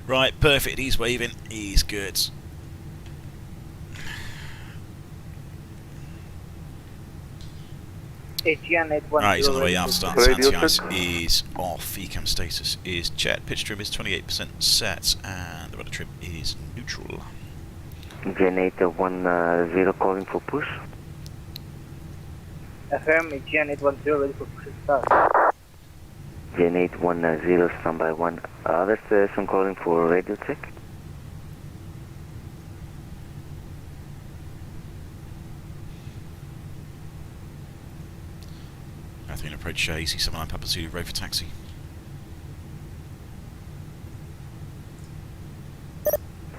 Right, perfect. He's waving. He's good. AGN 810. Right, he's on the way out. Start Radio anti-ice check. is off. Ecam status is jet. Pitch trim is 28% set, and the rudder trim is neutral. Gen 810 calling for push. Affirm, AGN 810 ready for push start. Gen 810 standby 1. Other station calling for radio check. I think approach EC79 Papa Zulu road for taxi.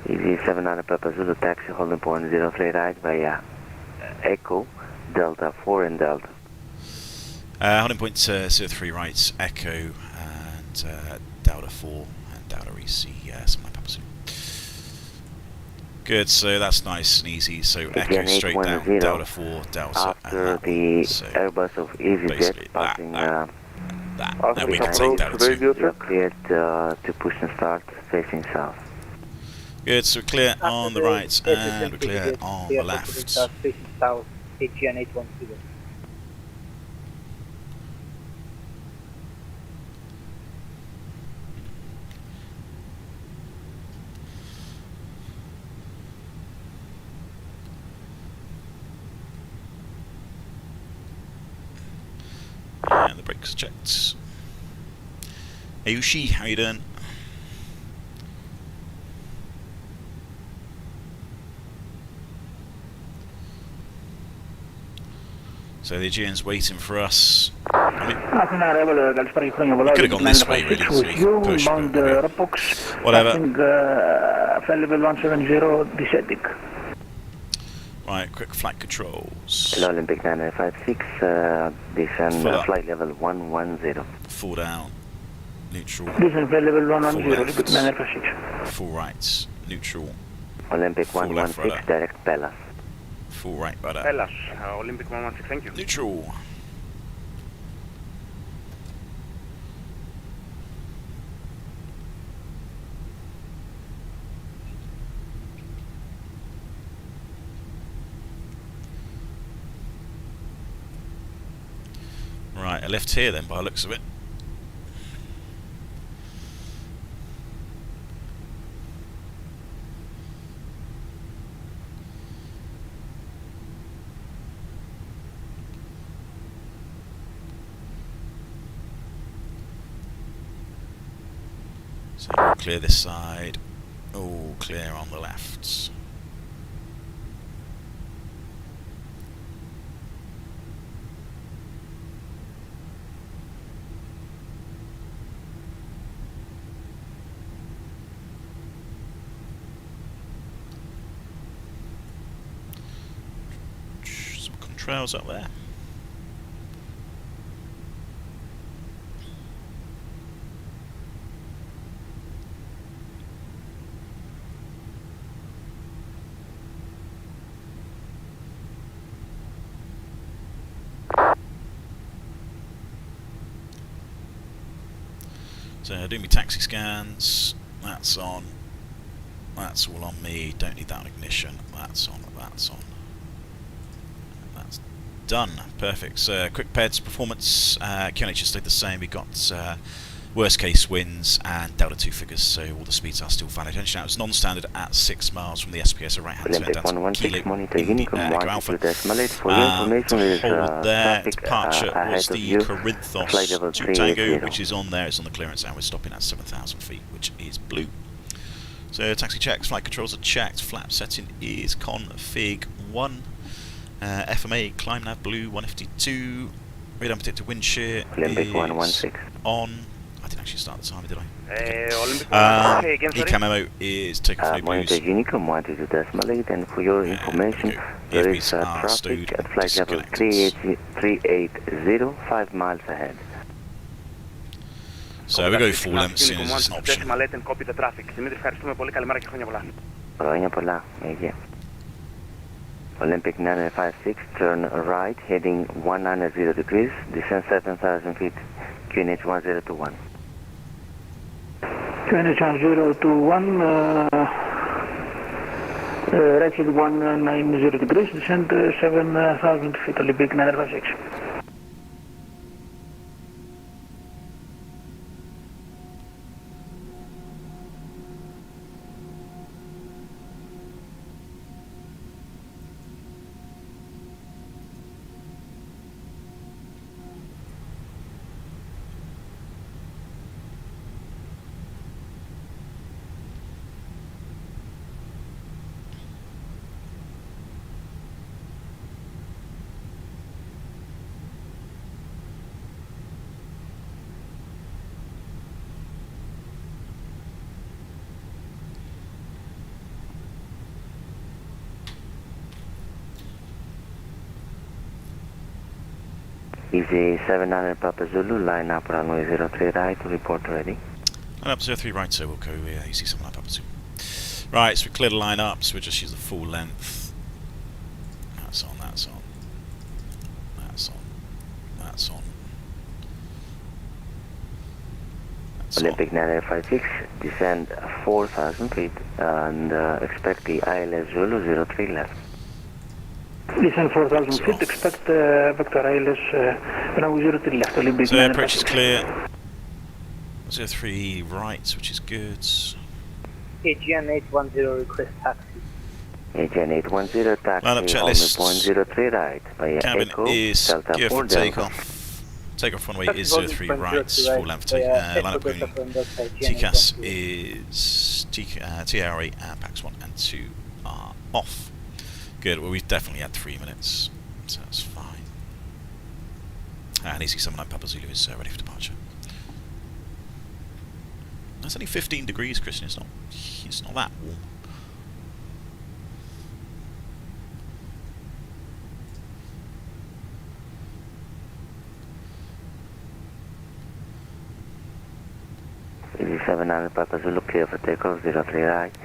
EC79 Papa Zulu taxi holding point 03 right via Echo, Delta 4 and Delta. Holding point 03 right, Echo and Delta 4 and Delta EC79 Papa Zulu. Good, so that's nice and easy. So Echo straight down, Delta 4, Delta, after and the so Airbus of basically easyJet passing that. And we can take Delta 2. you're cleared to push and start facing south. Good, so we're clear on the right and we're clear Clear on the for left. pushing start facing south, AGN 810. And the brakes checked. Hey Ushi, how you doing? So the Aegean's waiting for us. I mean, we could have gone this way really, so we could push, but whatever. Level 170 descending. Right, quick flight controls. Hello, Olympic 9956, descend Full up. flight level 110. Full down, neutral, Descend flight level 110, Full Olympic left. 956. full right, neutral, Olympic Full left 116, rudder. direct Bellas. full right rudder, Hellas, Olympic 116, thank you. neutral. Right, a left here then by the looks of it. So all clear this side, all clear on the left. trails up there. So doing my taxi scans, that's on, that's all on me, don't need that on ignition, that's on, that's done, perfect. So quick pairs performance, QNH has stayed the same, we got worst case winds and Delta 2 figures, so all the speeds are still valid. Engine out is non-standard at 6 miles from the SPS, a right hand turn Olympic down to 116 Kilo monitor India Unicum Echo Alpha. 1 for your information, there is Hold there, traffic departure was ahead of the you, flight Corinthos level 2 Tango, 380. which is on there, it's on the clearance and we're stopping at 7,000 feet, which is blue. So taxi checks, flight controls are checked, flap setting is config 1, FMA climb nav blue 152, radar predictor wind shear Olympic is 116. on. I didn't actually start the timer, did I? Olympic 116, again, sorry. ECAM is taking for Monitor blues. Unicum 122.8, and for your information, okay. there EFBs is are traffic stowed at and flight level disconnected. 380, 5 miles ahead. So we go full length as soon as it's an option. Decimal 8 and copy the traffic. Δημήτρη, ευχαριστούμε πολύ. Καλημέρα και χρόνια πολλά. Χρόνια πολλά, yeah. Olympic 956, turn right, heading 190 degrees, descend 7,000 feet, QNH 1021. QNH 1021, right head 190 degrees, descend 7,000 feet, Olympic 956. Easy 700 Papa Zulu, line up runway 03 right, report ready. Line up 03 right, so we'll go easy 7 up to. Right, so we clear the line up, so we'll just use the full length. That's on, that's on. That's on. That's on. That's Olympic on. 956, descend 4,000 feet, and expect the ILS Zulu 03 left. Descend 4,000 It's feet, off. expect vector ILS runway 03 left, Olympic So 956. approach is clear. 03 right, which is good. AGN 810 request taxi. AGN 810, taxi, Line up checklist. point 03 right, via Cabin Echo, is Delta gear 4 for Delta. takeoff. Takeoff runway Taxi is volume 03 point right, 03 full length. via Line up Echo only. Delta from Delta AGN TCAS 810. is TRA and PAX 1 and 2 are off. Good, well we've definitely had 3 minutes, so that's fine. And Easy 79 Papa Zulu is ready for departure. That's only 15 degrees, Christian, it's not that warm. Easy 700 Papa Zulu, clear for takeoff, 03 right.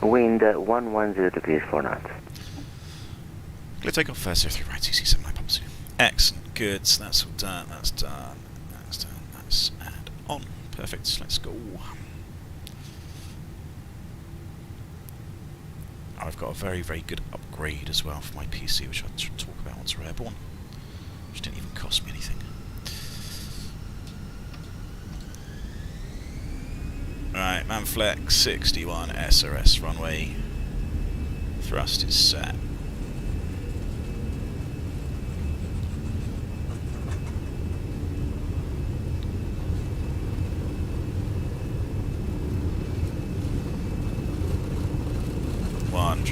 Wind 110 degrees 4 knots. Clear takeoff first, 03 right, Easy 79 Papa Zulu. Excellent, good, so that's all done, that's done, that's done, that's and on. Perfect, let's go. I've got a very, very good upgrade as well for my PC, which I'll talk about once we're airborne, which didn't even cost me anything. Right, Manflex 61 SRS runway. Thrust is set.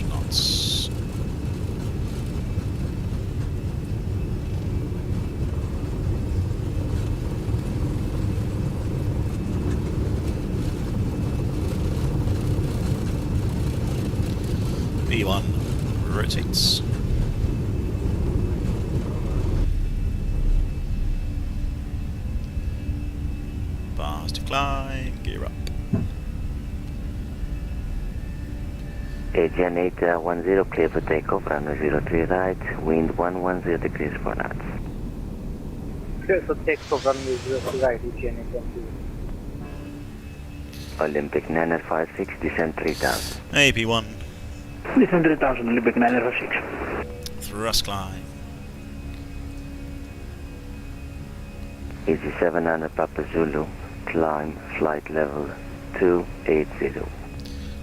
Knots. V1 rotates. Asian 810, clear for takeoff, runway 03 right, wind 110 degrees 4 knots. Clear for takeoff, runway 03 right, Asian 810. Olympic 956, descent 3000. AP1. Descent 3000, Olympic 956. Thrust climb. Easy 700 Papa Zulu, climb, flight level 280.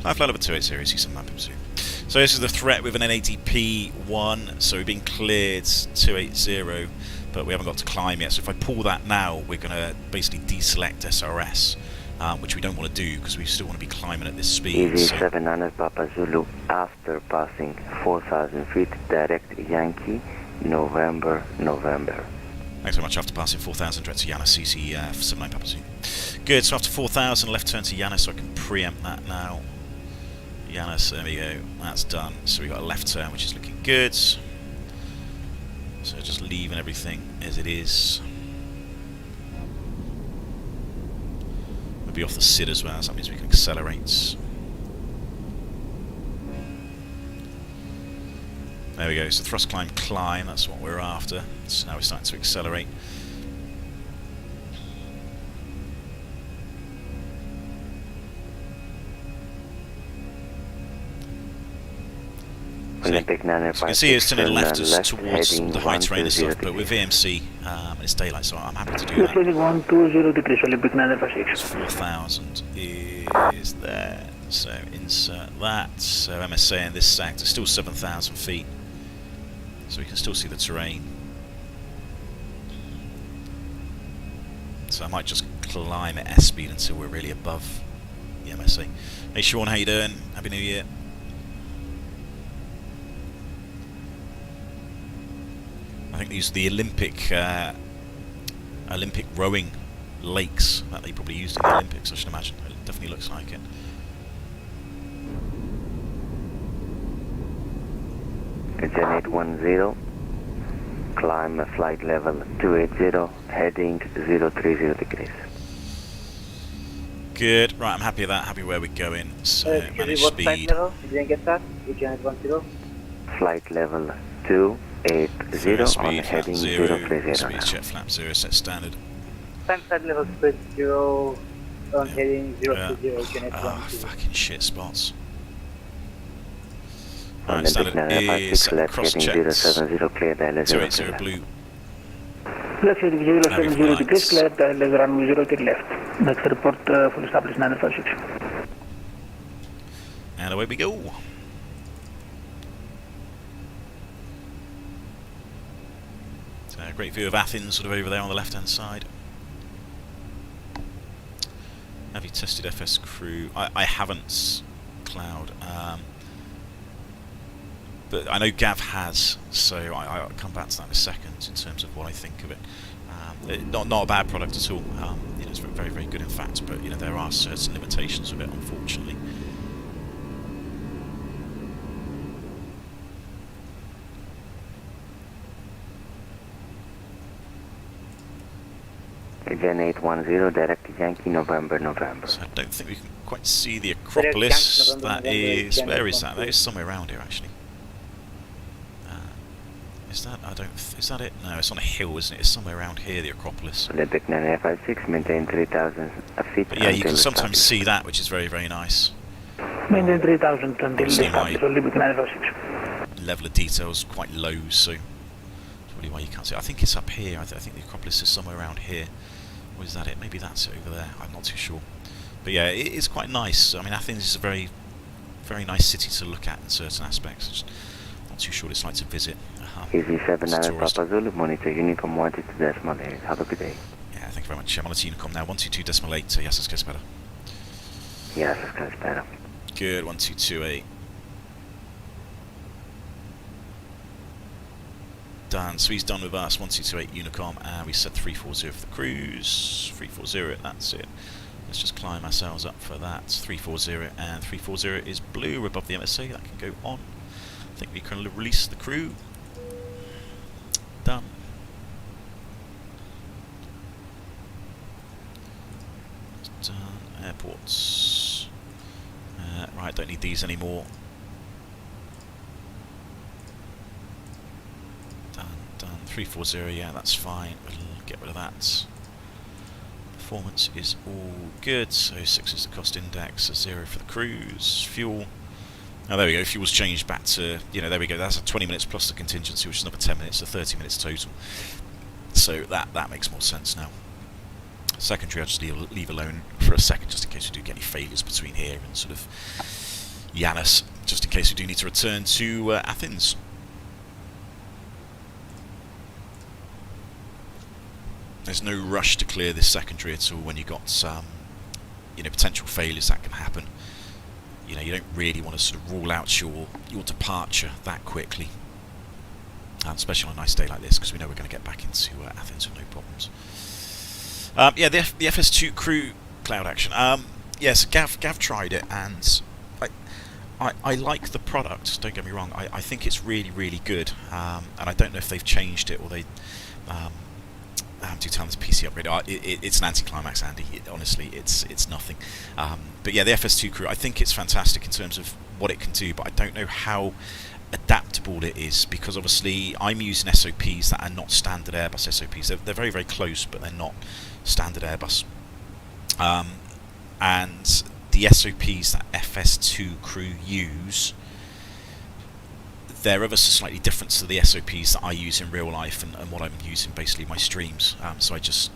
Flight level 280, see some mapping soon. So this is the threat with an NATP1, so we've been cleared 280, but we haven't got to climb yet. So if I pull that now, we're going to basically deselect SRS, which we don't want to do because we still want to be climbing at this speed. Easy So 700 Papa Zulu, after passing 4,000 feet, direct Yankee, November. thanks very much. After passing 4,000, direct to Yanis, CC 79 Papa Zulu. Good, so after 4,000, left turn to Yanis, so I can preempt that now. Yanis, there we go, that's done. So we've got a left turn, which is looking good. So just leaving everything as it is. We'll be off the SID as well, so that means we can accelerate. There we go, so thrust climb, that's what we're after. So now we're starting to accelerate. Olympic So you can see it's turning left us towards the high terrain and stuff, but with VMC, it's daylight, so I'm happy to do that. Closing 120 degrees, Olympic 956. 4,000 is there, so insert that. So MSA in this sector, still 7,000 feet, so we can still see the terrain. So I might just climb at S speed until we're really above the MSA. Hey Sean, how you doing? Happy New Year. I think these are the Olympic rowing lakes that they probably used in the Olympics, I should imagine. It definitely looks like it. Gen 810, climb flight level 280, heading 030 degrees. Good, right, I'm happy with that, happy where we're going. So manage what flight speed. level? You didn't get that? Asian 810? Flight level 280 Zero on speed, flat heading 0, 030 speed now. check flap 0, set standard. Time flight level spread 0, on heading 030, Asian Ah, 810. fucking shit spots. Right, Olympic standard 956, is left cross heading checks. 070, clear dial 280 blue. Left heading 070 Lights. degrees, clear dial runway 03 left. Next report, full established 956. And away we go. So a great view of Athens, sort of over there on the left-hand side. Have you tested FS Crew? I haven't, Cloud. But I know Gav has, so I'll come back to that in a second in terms of what I think of it. Not a bad product at all. You know, it's very, very good in fact, but you know there are certain limitations of it, unfortunately. Gen 810, direct Yankee, November. So I don't think we can quite see the Acropolis. That is, where is that? That is somewhere around here actually. Is that, is that it? No, it's on a hill, isn't it? It's somewhere around here, the Acropolis. Olympic 956, maintain 3,000 feet. But yeah, you can until sometimes established. see that, which is very, very nice. Maintain 3000 until Obviously established, Olympic 956. Level of detail is quite low, so that's probably why you can't see it. I think it's up here. I think the Acropolis is somewhere around here. Or is that it? Maybe that's it over there. I'm not too sure. But yeah, it is quite nice. I mean, Athens is a very, very nice city to look at in certain aspects. Just not too sure what it's like to visit. Easy 700 tourist. Papa Zulu, monitor Unicom 122.8. Have a good day. Yeah, thank you very much. I'm on a Unicom now. 122.8. Yes, that's better. Yes, that's better. Good. 1228. Done. So he's done with us. 1228 Unicom, and we set 340 for the cruise. 340. That's it. Let's just climb ourselves up for that. 340 and 340 is blue. We're above the MSA. That can go on. I think we can release the crew. Done. Done. Airports. Right, don't need these anymore. 340, yeah, that's fine. We'll get rid of that. Performance is all good. So 6 is the cost index, 0 for the cruise. Fuel. Oh, there we go. Fuel's changed back to, there we go. That's 20 minutes plus the contingency, which is another 10 minutes, so 30 minutes total. So that makes more sense now. Secondary, I'll just leave alone for a second, just in case we do get any failures between here and sort of Yanis, just in case we do need to return to Athens. There's no rush to clear this secondary at all when you've got potential failures that can happen. You don't really want to sort of rule out your departure that quickly, especially on a nice day like this, because we know we're going to get back into Athens with no problems. Yeah, the FS2 crew cloud action. Yes, Gav tried it, and I like the product. Don't get me wrong. I think it's really, really good, and I don't know if they've changed it or they do tell them it's PC upgrade. It's an anticlimax, Andy. Honestly, it's nothing. But yeah, the FS2 crew. I think it's fantastic in terms of what it can do, but I don't know how adaptable it is, because obviously I'm using SOPs that are not standard Airbus SOPs. They're very, very close, but they're not standard Airbus. And the SOPs that FS2 crew use, they're ever so slightly different to the SOPs that I use in real life and what I'm using basically in my streams. So I just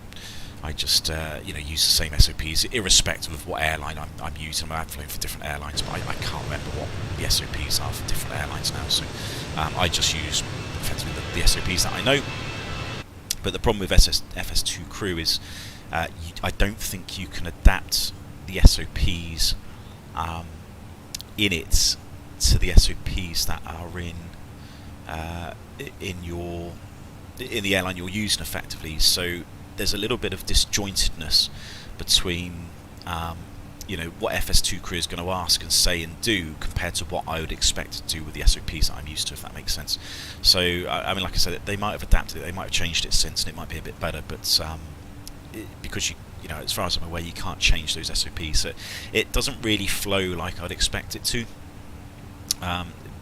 use the same SOPs irrespective of what airline I'm using. I've flown for different airlines, but I can't remember what the SOPs are for different airlines now. So I just use effectively the SOPs that I know. But the problem with FS2 crew is I don't think you can adapt the SOPs in it to the SOPs that are in the airline you're using effectively. So there's a little bit of disjointedness between what FS2 crew is going to ask and say and do compared to what I would expect to do with the SOPs that I'm used to, if that makes sense. So I mean, like I said, they might have adapted it, they might have changed it since, and it might be a bit better, but because as far as I'm aware, you can't change those SOPs, so it doesn't really flow like I'd expect it to,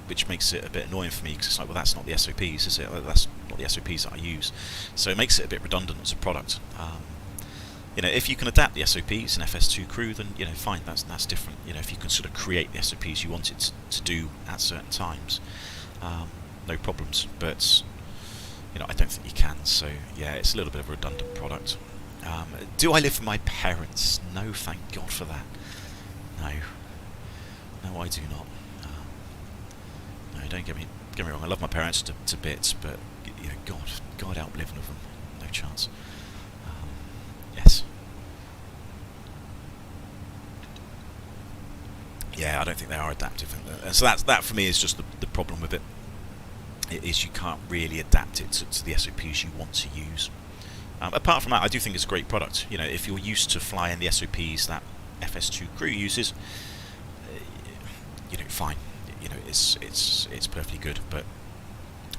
which makes it a bit annoying for me, because it's like, well, that's not the SOPs, is it? That's not the SOPs that I use, so it makes it a bit redundant as a product. If you can adapt the SOPs in FS2 crew, then fine, that's different. If you can sort of create the SOPs you want it to do at certain times, no problems. But I don't think you can. So yeah, it's a little bit of a redundant product. Do I live with my parents? No, thank God for that. No, I do not. No, don't get me wrong. I love my parents to bits, but God help living with them. No chance. Yes. Yeah, I don't think they are adaptive, and so that for me is just the problem with it. It is you can't really adapt it to the SOPs you want to use. Apart from that, I do think it's a great product. If you're used to flying the SOPs that FS2 crew uses, fine. It's perfectly good. But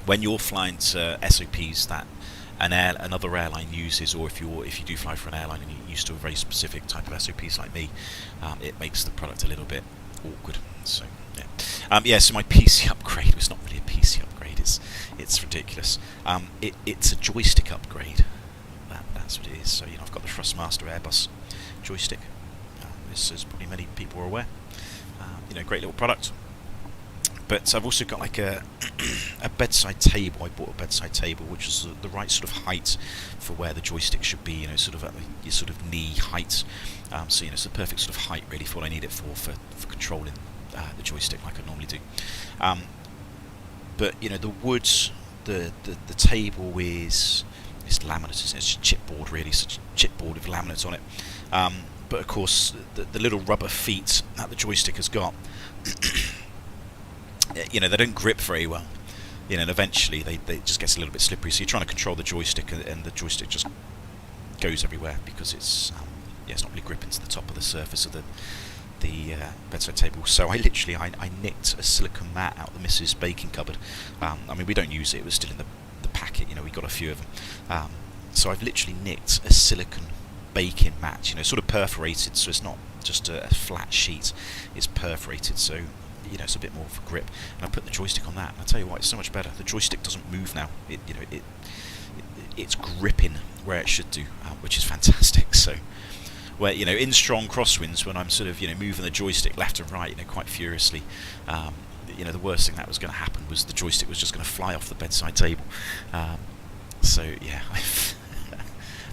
when you're flying to SOPs that another airline uses, or if you do fly for an airline and you're used to a very specific type of SOPs like me, it makes the product a little bit awkward. So yeah. So my PC upgrade was not really a PC upgrade. It's ridiculous. It's a joystick upgrade. That's what it is. So I've got the Thrustmaster Airbus joystick. This, as probably many people are aware, great little product. But I've also got like a bedside table. I bought a bedside table which is the right sort of height for where the joystick should be. Sort of at your sort of knee height. So it's the perfect sort of height really for what I need it for controlling the joystick like I normally do. But the wood, the table is laminate. It's chipboard really. It's a chipboard with laminate on it. But of course the little rubber feet that the joystick has got, they don't grip very well. And eventually they just gets a little bit slippery. So you're trying to control the joystick, and the joystick just goes everywhere because it's not really gripping to the top of the surface of the bedside table. So I nicked a silicone mat out of the Mrs. baking cupboard. I mean, we don't use it. It was still in the packet. We got a few of them. So I've literally nicked a silicone baking mat. Sort of perforated, so it's not just a flat sheet. It's perforated, so you know, it's a bit more of a grip. And I put the joystick on that, and I tell you what, it's so much better. The joystick doesn't move now. It's gripping where it should do, which is fantastic. So, where, you know, in strong crosswinds, when I'm sort of, you know, moving the joystick left and right, you know, quite furiously, you know, the worst thing that was going to happen was the joystick was just going to fly off the bedside table. So yeah, I've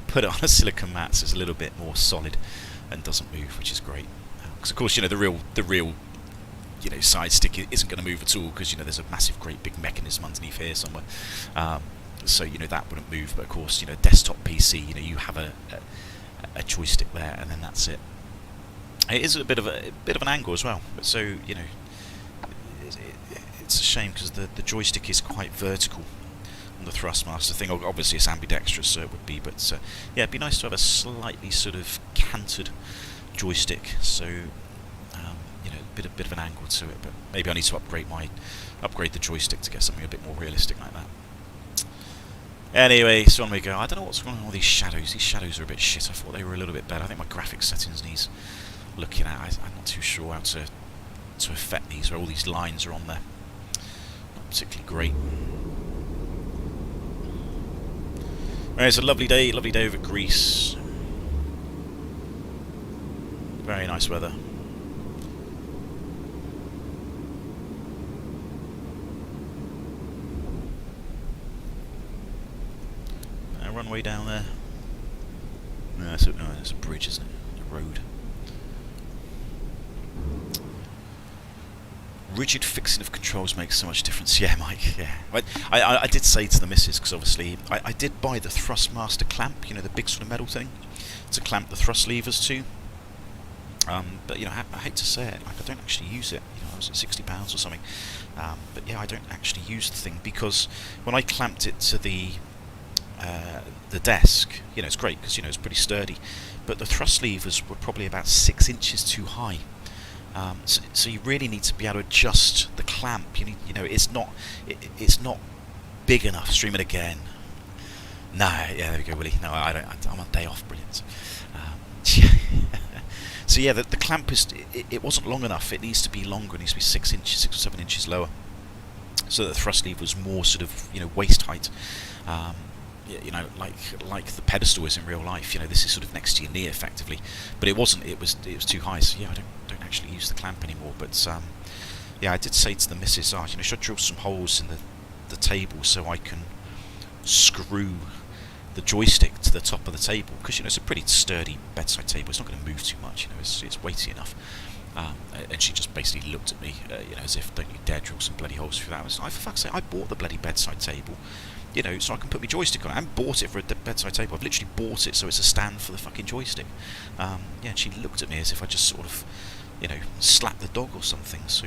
put it on a silicone mat, so it's a little bit more solid and doesn't move, which is great. Because of course, you know, the real you know, side stick isn't going to move at all, because, you know, there's a massive, great big mechanism underneath here somewhere. So, you know, that wouldn't move. But of course, you know, desktop PC, you know, you have a joystick there, and then that's it. It is a bit of an angle as well. But so, you know, it's a shame because the joystick is quite vertical on the Thrustmaster thing. Obviously, it's ambidextrous, so it would be. But yeah, it'd be nice to have a slightly sort of canted joystick. So, you know, a bit of an angle to it. But maybe I need to upgrade the joystick to get something a bit more realistic like that. Anyway, so on we go. I don't know what's going on with these shadows. These shadows are a bit shit. I thought they were a little bit better. I think my graphics settings needs looking at. I'm not too sure how to affect these, where all these lines are on there. Not particularly great. Right, it's a lovely day over Greece. Very nice weather. Runway down there. No, it's a bridge, isn't it? A road. Rigid fixing of controls makes so much difference. Yeah, Mike, yeah. I did say to the missus, because obviously I did buy the Thrustmaster clamp, you know, the big sort of metal thing, to clamp the thrust levers to. But, you know, I hate to say it, like, I don't actually use it. You know, I was at £60 or something. But yeah, I don't actually use the thing, because when I clamped it to the desk, you know, it's great because, you know, it's pretty sturdy, but the thrust levers were probably about 6 inches too high. So you really need to be able to adjust the clamp. You need, you know, it's not big enough. Stream it again. No, yeah, there we go, Willie. No, I don't. I'm on day off. Brilliant. So yeah, the clamp it wasn't long enough. It needs to be longer. It needs to be 6 or 7 inches lower, so that the thrust lever was more sort of, you know, waist height. You know, like the pedestal is in real life. You know, this is sort of next to your knee effectively, but it wasn't. It was too high. So yeah, I don't actually use the clamp anymore. But yeah, I did say to the missus, you know, should I drill some holes in the table so I can screw the joystick to the top of the table, because, you know, it's a pretty sturdy bedside table. It's not going to move too much. You know, it's weighty enough. And she just basically looked at me, you know, as if, don't you dare drill some bloody holes through that. I was like, for fuck's sake, I bought the bloody bedside table, you know, so I can put my joystick on it. I haven't bought it for a bedside table. I've literally bought it so it's a stand for the fucking joystick. Yeah, and she looked at me as if I just sort of, you know, slapped the dog or something. So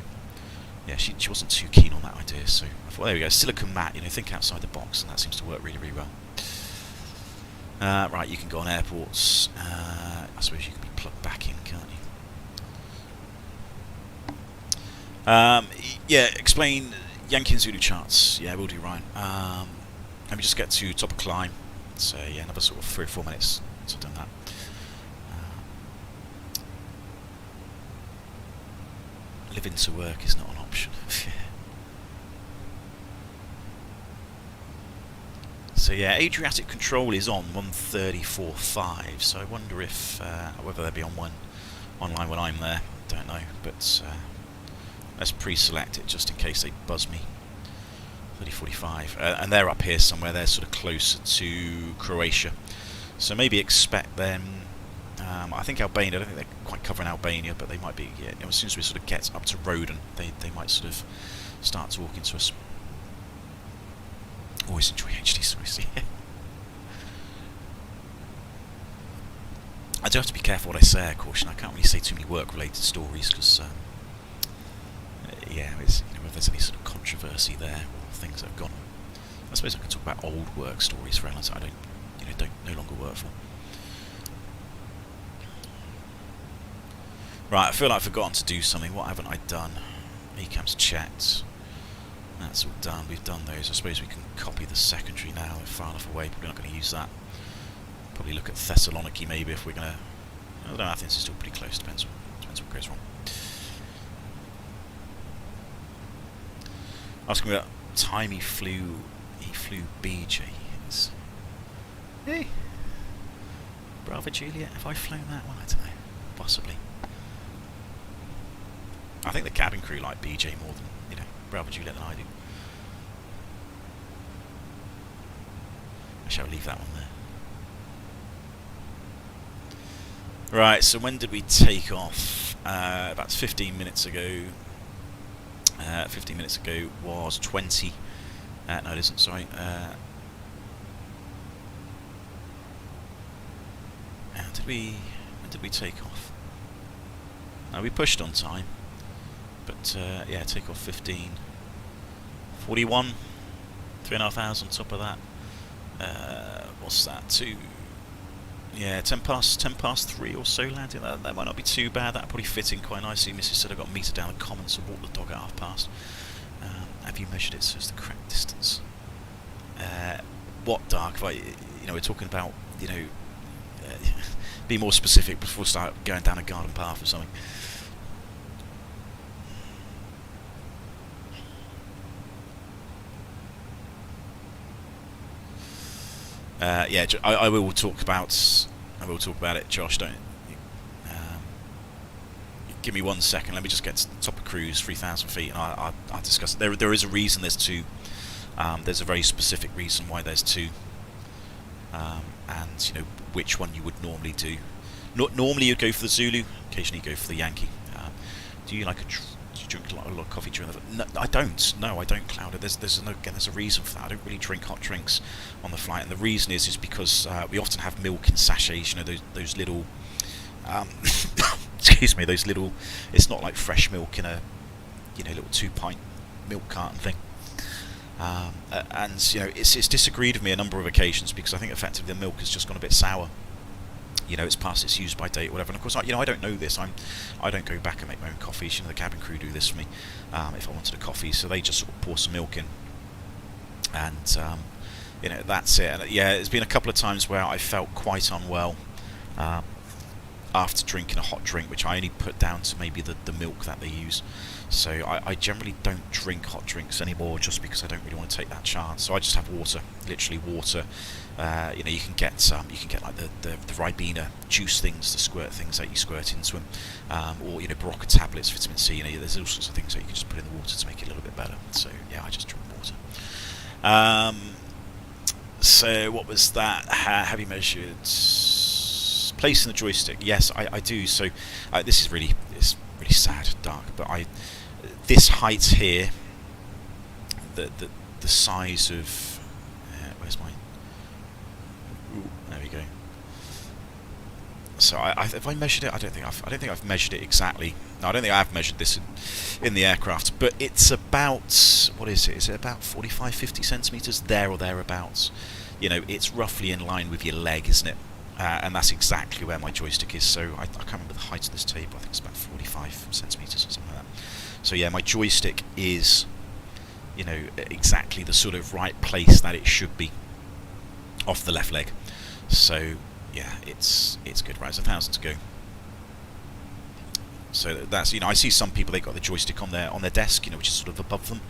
yeah, she wasn't too keen on that idea. So I thought, there we go, silicone mat. You know, think outside the box, and that seems to work really, really well. Right, you can go on airports. I suppose you can be plugged back in, can't you? Yeah, explain Yankee and Zulu charts. Yeah, we'll do, Ryan. Let me just get to top of climb. So yeah, another sort of 3 or 4 minutes since I've done that. Living to work is not an option. So yeah, Adriatic control is on 134.5. So I wonder if whether they'll be on online when I'm there. Don't know, but let's pre-select it just in case they buzz me. 30:45, and they're up here somewhere. They're sort of closer to Croatia, so maybe expect them. I think Albania. I don't think they're quite covering Albania, but they might be. Yeah, you know, as soon as we sort of get up to Roden, they might sort of start talking to us. Always enjoy HD stories. I do have to be careful what I say. Caution. I can't really say too many work-related stories because, yeah, it's, you know, if there's any sort of controversy there or things that have gone on. I suppose I can talk about old work stories for airlines that I don't no longer work for. Right, I feel like I've forgotten to do something. What haven't I done? ECAM's checked. That's all done. We've done those. I suppose we can copy the secondary now. We're far enough away. Probably not going to use that. Probably look at Thessaloniki maybe if we're going to. I don't know. Athens is still pretty close. Depends what goes wrong. Asking me about time he flew BJ. Hey, Bravo Juliet, have I flown that one? I don't know. Possibly. I think the cabin crew like BJ more than, you know, Bravo Juliet than I do. I shall leave that one there. Right, so when did we take off? About 15 minutes ago. 15 minutes ago was 20. No, it isn't, sorry. When did we take off? No, we pushed on time. But, yeah, take off 15. 41. 3.5 hours on top of that. What's that? Yeah, 10 past 3 or so landing. That might not be too bad. That'll probably fit in quite nicely. Mrs. said I got a metre down the common, so walk the dog at 1/2 past. Have you measured it so it's the correct distance? What dark? If I, you know, we're talking about, you know, be more specific before we start going down a garden path or something. Yeah, I will talk about it, Josh. Don't give me 1 second. Let me just get to the top of cruise, 3,000 feet, and I'll discuss it. There is a reason there's two. There's a very specific reason why there's two, and you know which one you would normally do. Normally you'd go for the Zulu. Occasionally you go for the Yankee. Do you like do you drink a lot of coffee during the? No, I don't. No, I don't, Cloud. There's a reason for that. I don't really drink hot drinks on the flight, and the reason is because we often have milk in sachets. You know those little. Excuse me. Those little. It's not like fresh milk in a, you know, little 2-pint milk carton thing. And you know it's disagreed with me a number of occasions because I think effectively the milk has just gone a bit sour. You know, it's past its use by date or whatever. And of course, you know, I don't know this. I don't go back and make my own coffees. You know, the cabin crew do this for me if I wanted a coffee. So they just sort of pour some milk in, and you know, that's it. And yeah, there's been a couple of times where I felt quite unwell after drinking a hot drink, which I only put down to maybe the milk that they use. So I generally don't drink hot drinks anymore just because I don't really want to take that chance. So I just have water, literally water. You know, you can get like the Ribena juice things, the squirt things that you squirt into them, or you know, Barocca tablets, vitamin C. You know, there's all sorts of things that you can just put in the water to make it a little bit better. So yeah, I just drink water. So what was that? Have you measured placing the joystick? Yes, I do. So this is really sad, dark, but this height here, the size of where's mine? Ooh, there we go. So have I measured it? I don't think I've measured it exactly. No, I don't think I've measured this in the aircraft, but it's about, what is it? Is it about 45-50 centimeters there or thereabouts? You know, it's roughly in line with your leg, isn't it? And that's exactly where my joystick is. So I can't remember the height of this table. I think it's about 45 centimeters or something like that. So yeah, my joystick is, you know, exactly the sort of right place that it should be off the left leg. So yeah, it's good. Right, there's 1,000 to go. So that's, you know, I see some people, they've got the joystick on their desk, you know, which is sort of above them,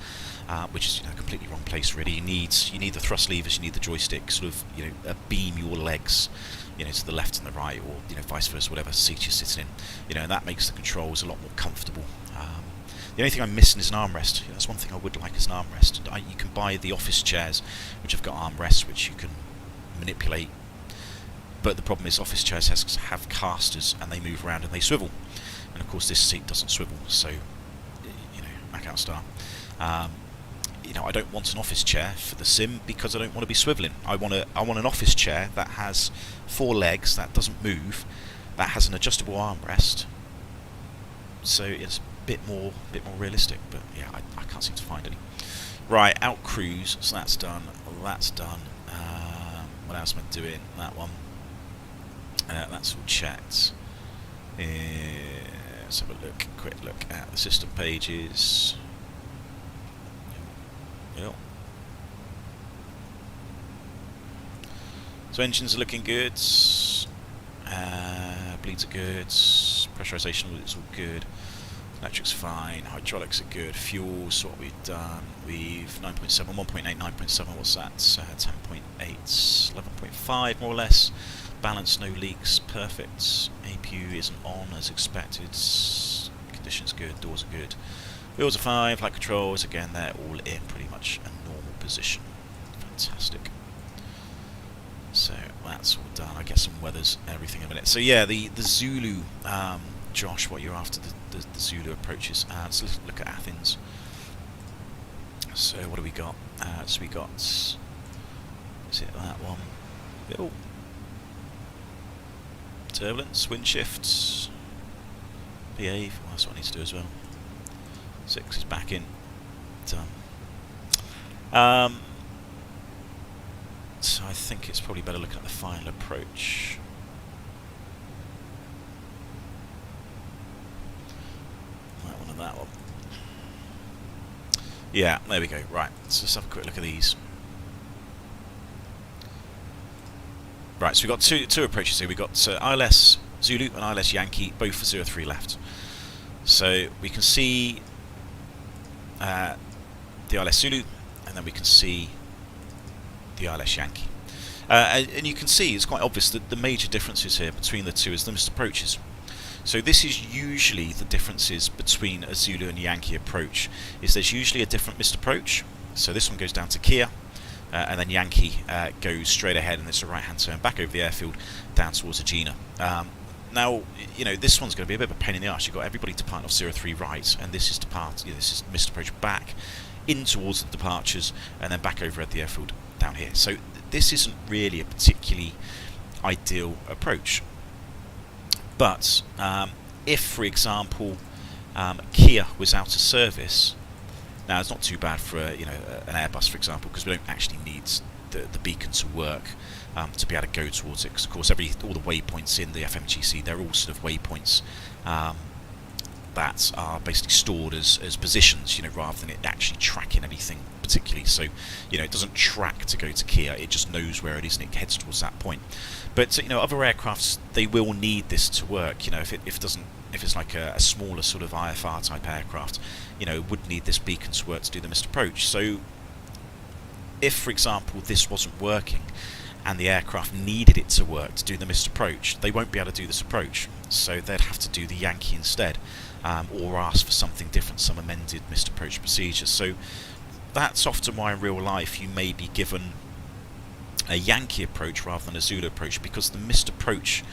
which is, you know, completely wrong place really. You need the thrust levers, you need the joystick, sort of, you know, beam your legs, you know, to the left and the right, or you know, vice versa, whatever seat you're sitting in, you know, and that makes the controls a lot more comfortable. The only thing I'm missing is an armrest. You know, that's one thing I would like, is an armrest. You can buy the office chairs, which have got armrests, which you can manipulate. But the problem is, office chairs have casters, and they move around and they swivel. And of course, this seat doesn't swivel, so you know, Mac out star. You know, I don't want an office chair for the sim because I don't want to be swiveling. I want an office chair that has 4 legs, that doesn't move, that has an adjustable armrest. So it's a bit more realistic. But yeah, I can't seem to find any. Right, out cruise. So that's done. That's done. What else am I doing? That one. That's all checked. Let's have a quick look at the system pages. Yep. So engines are looking good. Bleeds are good. Pressurization is all good. Electric's fine, hydraulics are good, fuel's what we've done, we've 9.7, 1.8, 9.7, what's that, 10.8, 11.5 more or less, balance, no leaks, perfect, APU isn't on as expected, conditions good, doors are good, wheels are fine, flight controls, again they're all in pretty much a normal position, fantastic. So that's all done, I get some weathers, everything in a minute. So yeah, the Zulu, Josh, what you're after, the Zulu approaches. So let's look at Athens. So what do we got? So we got, is it that one? Oh. Turbulence, wind shifts, behave, well, that's what I need to do as well. 6 is back in, done. So I think it's probably better looking at the final approach. That one and that one. Yeah, there we go. Right, so let's have a quick look at these. Right, so we've got two approaches here. We've got ILS Zulu and ILS Yankee, both for 03 left. So we can see the ILS Zulu, and then we can see the ILS Yankee. And you can see it's quite obvious that the major differences here between the two is the missed approaches. So this is usually the differences between a Zulu and Yankee approach, is there's usually a different missed approach. So this one goes down to Kia, and then Yankee goes straight ahead and it's a right hand turn back over the airfield down towards Agena. Now, you know, this one's going to be a bit of a pain in the arse. You've got everybody departing off 03 right, and this is this is missed approach back in towards the departures and then back over at the airfield down here. So this isn't really a particularly ideal approach. But if, for example, Kia was out of service, now it's not too bad for an Airbus, for example, because we don't actually need the beacon to work to be able to go towards it. Because of course, all the waypoints in the FMGC, they're all sort of waypoints that are basically stored as positions, rather than it actually tracking anything particularly. So, it doesn't track to go to Kia; it just knows where it is and it heads towards that point. But other aircrafts, they will need this to work. If it's like a smaller sort of IFR type aircraft, it would need this beacon to work to do the missed approach. So, if, for example, this wasn't working and the aircraft needed it to work to do the missed approach, they won't be able to do this approach. So they'd have to do the Yankee instead, or ask for something different, some amended missed approach procedures. So that's often why in real life you may be given a Yankee approach rather than a Zulu approach, because the missed approach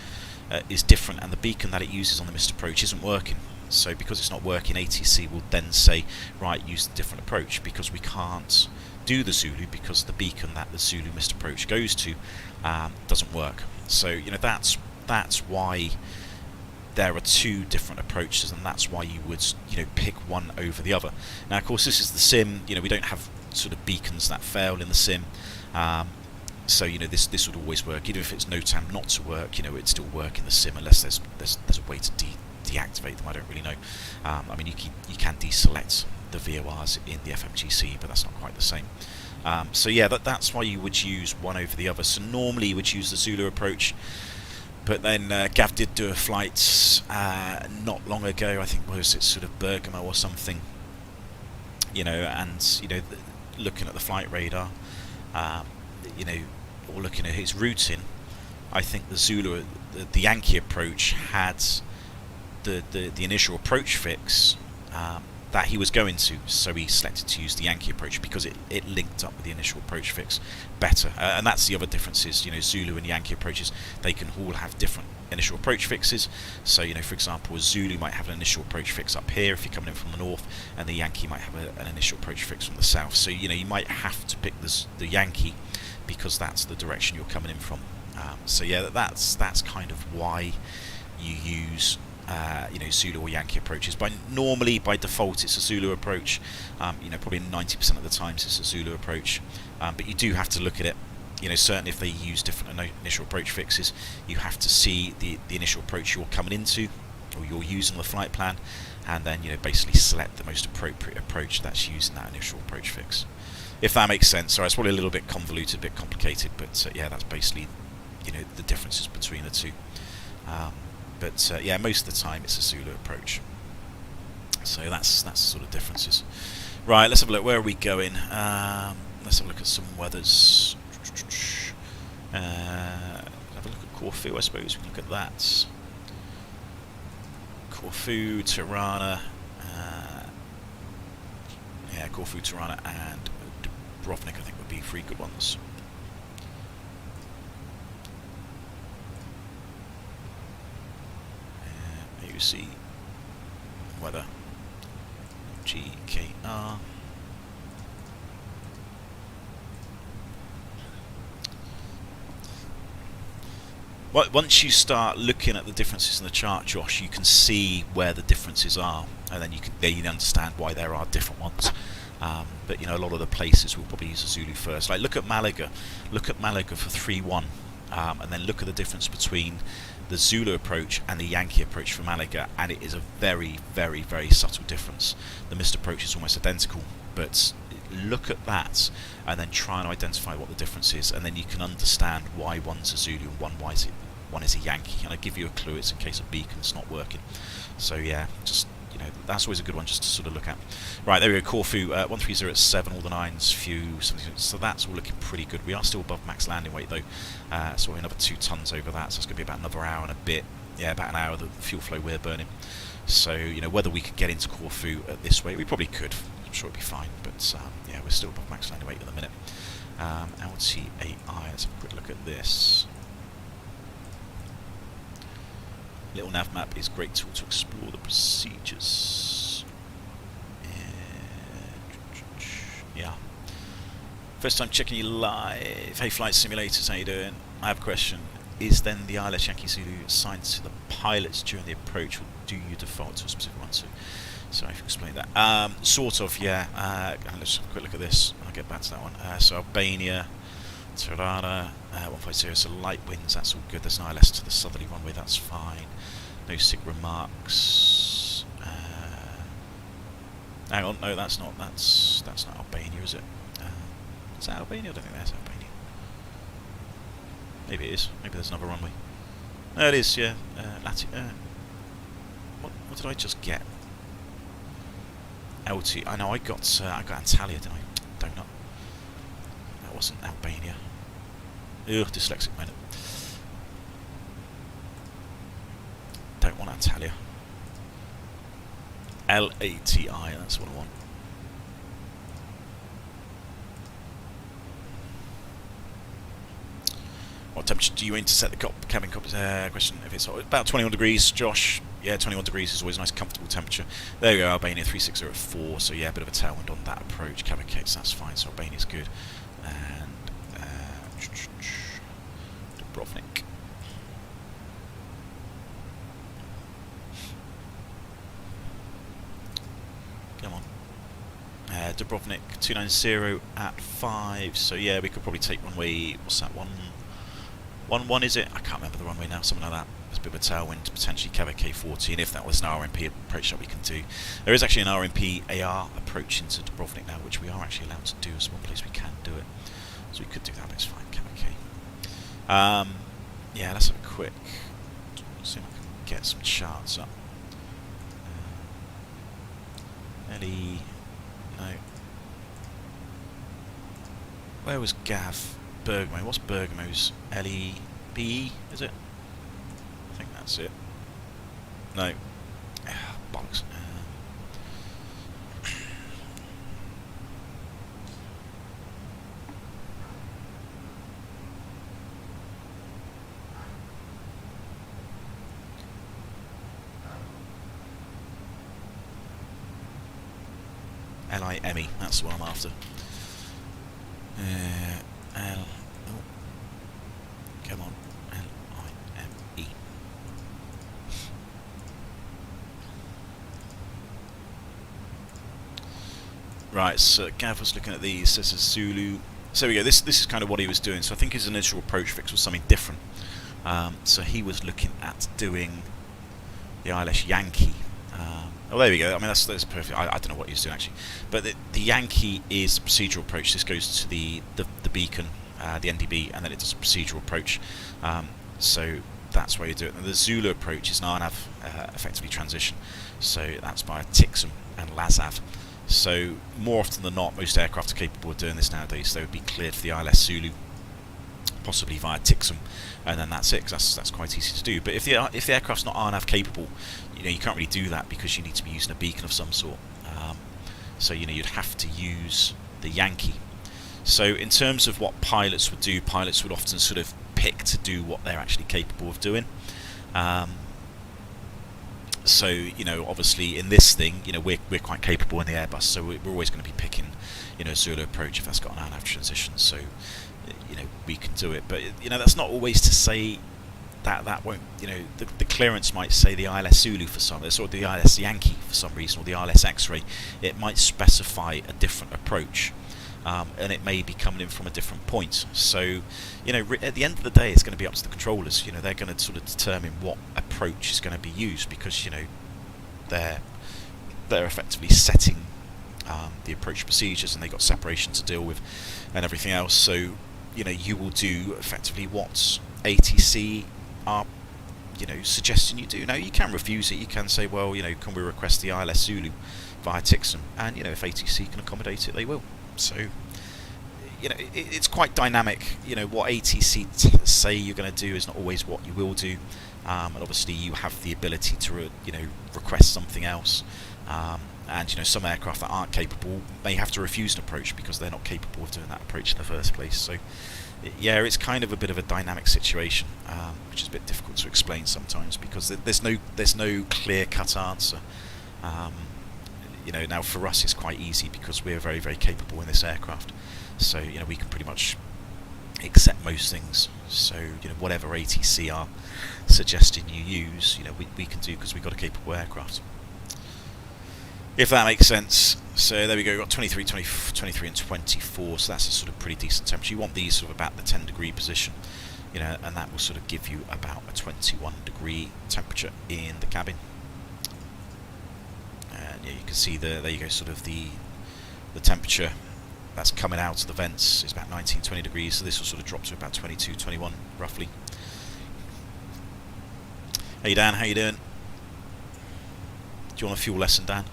is different and the beacon that it uses on the missed approach isn't working. So because it's not working, ATC will then say, right, use the different approach, because we can't do the Zulu because the beacon that the Zulu missed approach goes to doesn't work. So that's why there are two different approaches, and that's why you would pick one over the other. Now, of course, this is the sim. We don't have sort of beacons that fail in the sim. So this would always work, even if it's no time not to work. It'd still work in the sim unless there's a way to deactivate them. I don't really know. I mean, you can deselect the VORs in the FMGC, but that's not quite the same. So yeah, that's why you would use one over the other. So normally you would use the Zulu approach, but then Gav did do a flight not long ago. I think was it sort of Bergamo or something. And looking at the flight radar, or looking at his routing, I think the Zulu, the Yankee approach had the initial approach fix that he was going to, so he selected to use the Yankee approach because it linked up with the initial approach fix better. And that's the other difference is, Zulu and Yankee approaches, they can all have different initial approach fixes. So, for example, a Zulu might have an initial approach fix up here if you're coming in from the north, and the Yankee might have an initial approach fix from the south. So, you might have to pick the Yankee because that's the direction you're coming in from. So yeah, that's kind of why you use Zulu or Yankee approaches. Normally by default it's a Zulu approach. Probably 90% of the times it's a Zulu approach, but you do have to look at it. Certainly if they use different initial approach fixes, you have to see the initial approach you're coming into or you're using the flight plan, and then basically select the most appropriate approach that's using that initial approach fix. If that makes sense. Sorry, it's probably a little bit convoluted, a bit complicated, but yeah, that's basically the differences between the two. But yeah, most of the time it's a Zulu approach. So that's the sort of differences. Right, let's have a look. Where are we going? Let's have a look at some weathers. Have a look at Corfu, I suppose. We can look at that. Corfu, Tirana. Yeah, Corfu, Tirana, and Dubrovnik, I think, would be 3 good ones. AUC, weather, GKR. Once you start looking at the differences in the chart, Josh, you can see where the differences are, and then you can understand why there are different ones. But you know, a lot of the places will probably use a Zulu first. Like look at Malaga. Look at Malaga for 3-1, and then look at the difference between the Zulu approach and the Yankee approach for Malaga, and it is a very, very, very subtle difference. The missed approach is almost identical, but look at that and then try and identify what the difference is, and then you can understand why one's a Zulu and one is a Yankee. And I give you a clue, it's in case a beacon's not working. So yeah, just, you know, that's always a good one just to sort of look at. Right, there we go, Corfu, 130 at 7, all the 9s, few, something, so that's all looking pretty good. We are still above max landing weight though, so we're another 2 tons over that, so it's going to be about another hour and a bit, yeah, about an hour, the fuel flow we're burning. So, you know, whether we could get into Corfu at this way, we probably could. I'm sure it'd be fine, but yeah, we're still above max landing weight at the minute. LT8I, let's have a quick look at this. Little nav map is a great tool to explore the procedures. Yeah. First time checking you live. Hey Flight Simulators, how you doing? I have a question. Is then the ILS Yankee Zulu assigned to the pilots during the approach, or do you default to a specific one? So sorry if you explain that. Sort of, yeah. Let's have a quick look at this. I'll get back to that one. So Albania, Tirana, 150, so light winds, that's all good. There's an ILS to the southerly runway, that's fine. No sick remarks. Hang on, no, that's not Albania, is it? Is that Albania? I don't think that's Albania. Maybe it is. Maybe there's another runway. No, it is, yeah. What did I just get? LT. I know I got Antalya, didn't I? Donut. That wasn't Albania. Ugh, dyslexic minute. Don't want Antalya. LATI, that's what I want. What temperature do you aim to set the cabin question? If it's about 21 degrees, Josh. Yeah, 21 degrees is always a nice comfortable temperature. There we go, Albania 360 at 4, so yeah, a bit of a tailwind on that approach. Cabin case, that's fine, so Albania's good. And Dubrovnik. Come on. Dubrovnik 290 at 5, so yeah, we could probably take runway, what's that, 1-1 is it? I can't remember the runway now, something like that. There's a bit of a tailwind, potentially Quebec K14, if that was an RMP approach that we can do. There is actually an RMP AR approach into Dubrovnik now, which we are actually allowed to do as one place we can do it. So we could do that, but it's fine, Quebec K. Yeah, let's have a quick, see if I can get some charts up. Ellie, no. Where was Gav? Bergamo. What's Bergamo's? LEBE, is it? I think that's it. No. Bollocks. LIME, that's what I'm after. Come on, LIME. Right, so Gav was looking at these. This is Zulu. So there we go. This is kind of what he was doing. So I think his initial approach fix was something different. So he was looking at doing the ILS Yankee. Oh, there we go. I mean, that's perfect. I don't know what he was doing actually, but the Yankee is a procedural approach. This goes to the beacon, the NDB, and then it does a procedural approach. So that's where you do it. And the Zulu approach is an RNAV effectively transition, so that's by Tixum and LASAV. So more often than not, most aircraft are capable of doing this nowadays. They would be cleared for the ILS Zulu, possibly via Tixum, and then that's it, 'cause that's quite easy to do. But if the aircraft's not RNAV capable, you can't really do that because you need to be using a beacon of some sort. So you'd have to use the Yankee. So in terms of what pilots would do, pilots would often sort of pick to do what they're actually capable of doing. So obviously in this thing, we're quite capable in the Airbus, so we're always going to be picking, Zulu approach if that's got an RNAV transition. So we can do it, but that's not always to say that won't. The clearance might say the ILS Zulu for some, or the ILS Yankee for some reason, or the ILS X-ray. It might specify a different approach. And it may be coming in from a different point. So, at the end of the day, it's going to be up to the controllers. They're going to sort of determine what approach is going to be used, because they're effectively setting the approach procedures, and they've got separation to deal with and everything else. So, you will do effectively what ATC are suggesting you do. Now, you can refuse it. You can say, well, can we request the ILS Zulu via Tixum? And if ATC can accommodate it, they will. So, it's quite dynamic. What ATC say you're going to do is not always what you will do, and obviously you have the ability to request something else. And some aircraft that aren't capable may have to refuse an approach because they're not capable of doing that approach in the first place. So, yeah, it's kind of a bit of a dynamic situation, which is a bit difficult to explain sometimes because there's no clear-cut answer. Now for us it's quite easy because we're very, very capable in this aircraft. So, we can pretty much accept most things. So, whatever ATC are suggesting you use, we can do because we've got a capable aircraft. If that makes sense. So there we go, we've got 23, 23 and 24, so that's a sort of pretty decent temperature. You want these sort of about the 10 degree position, and that will sort of give you about a 21 degree temperature in the cabin. And yeah, you can see there you go, sort of the temperature that's coming out of the vents is about 19, 20 degrees, so this will sort of drop to about 22, 21 roughly. Hey Dan, how you doing? Do you want a fuel lesson, Dan?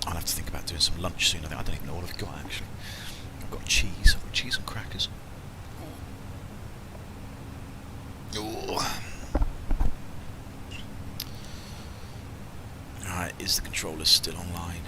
I'll have to think about doing some lunch soon. I don't even know what I've got actually. I've got cheese. I've got cheese and crackers. Alright, is the controller still online?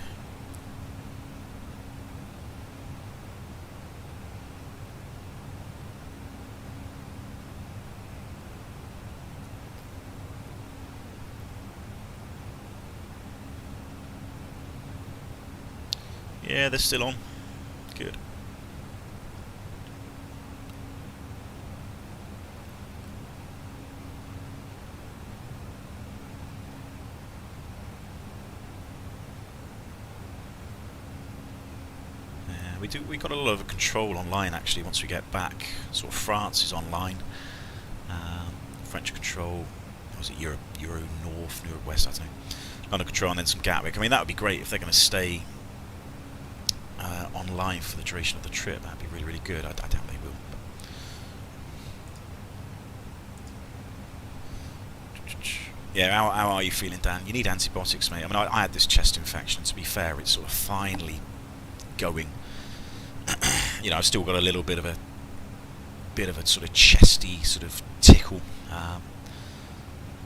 Yeah, they're still on. Good. We got a lot of control online actually once we get back. Sort of France is online. French control. Was it Euro North, Europe West? I don't know. London control and then some Gatwick. I mean, that would be great if they're going to stay online for the duration of the trip. That'd be really, really good. I doubt they will. But yeah, how are you feeling, Dan? You need antibiotics, mate. I mean, I had this chest infection. To be fair, it's sort of finally going. I've still got a little bit of a sort of chesty sort of tickle.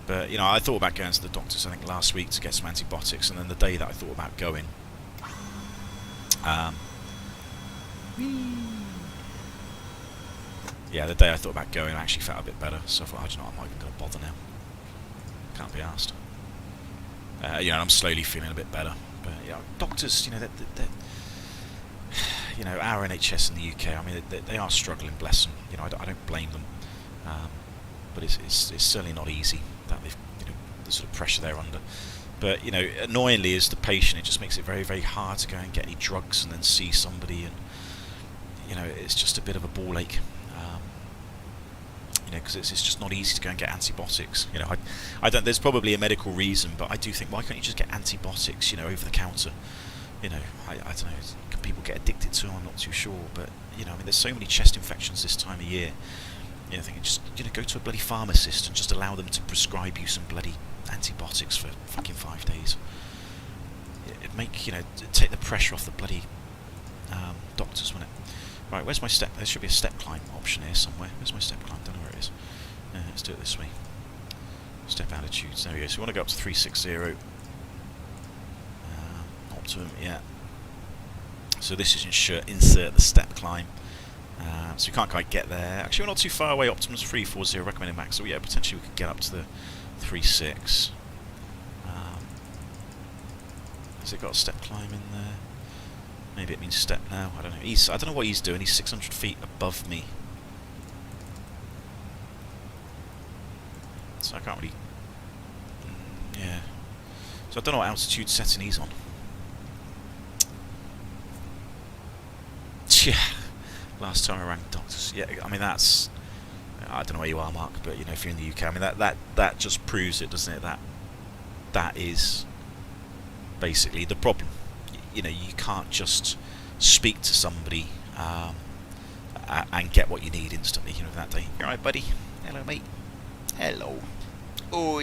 But I thought about going to the doctors I think last week to get some antibiotics, and then the day that I thought about going, yeah, the day I thought about going, I actually felt a bit better. So I thought, I'm not even going to bother now. Can't be asked. I'm slowly feeling a bit better. But doctors, our NHS in the UK, I mean, they are struggling, bless them. I don't blame them. But it's certainly not easy that they've, the sort of pressure they're under. But annoyingly, as the patient, it just makes it very, very hard to go and get any drugs and then see somebody, and it's just a bit of a ball ache. You know, because it's just not easy to go and get antibiotics. You know, I don't. There's probably a medical reason, but I do think, why can't you just get antibiotics? You know, over the counter. You know, I don't know. Can people get addicted to them? I'm not too sure, but you know, I mean, there's so many chest infections this time of year. You know, thinking just go to a bloody pharmacist and just allow them to prescribe you some bloody antibiotics for fucking 5 days. It'd make, you know, take the pressure off the bloody doctors, wouldn't it? Right, where's my step? There should be a step climb option here somewhere. Where's my step climb? Don't know where it is. Let's do it this way. Step altitudes. There we go. So we want to go up to 360. Optimum, yeah. So this is insert the step climb. So we can't quite get there. Actually, we're not too far away. Optimum's 340, recommended max. So yeah, potentially we could get up to the 3.6. Has it got a step climb in there? Maybe it means step now. I don't know. I don't know what he's doing. He's 600 feet above me, so I can't really. Yeah. So I don't know what altitude setting he's on. Yeah. Last time I rang doctors. Yeah. I mean, that's. I don't know where you are, Mark, but you know, if you're in the UK, I mean, that just proves it, doesn't it? That is basically the problem. You know, you can't just speak to somebody and get what you need instantly. You know, that day. You alright, buddy? Hello, mate. Hello. Oh,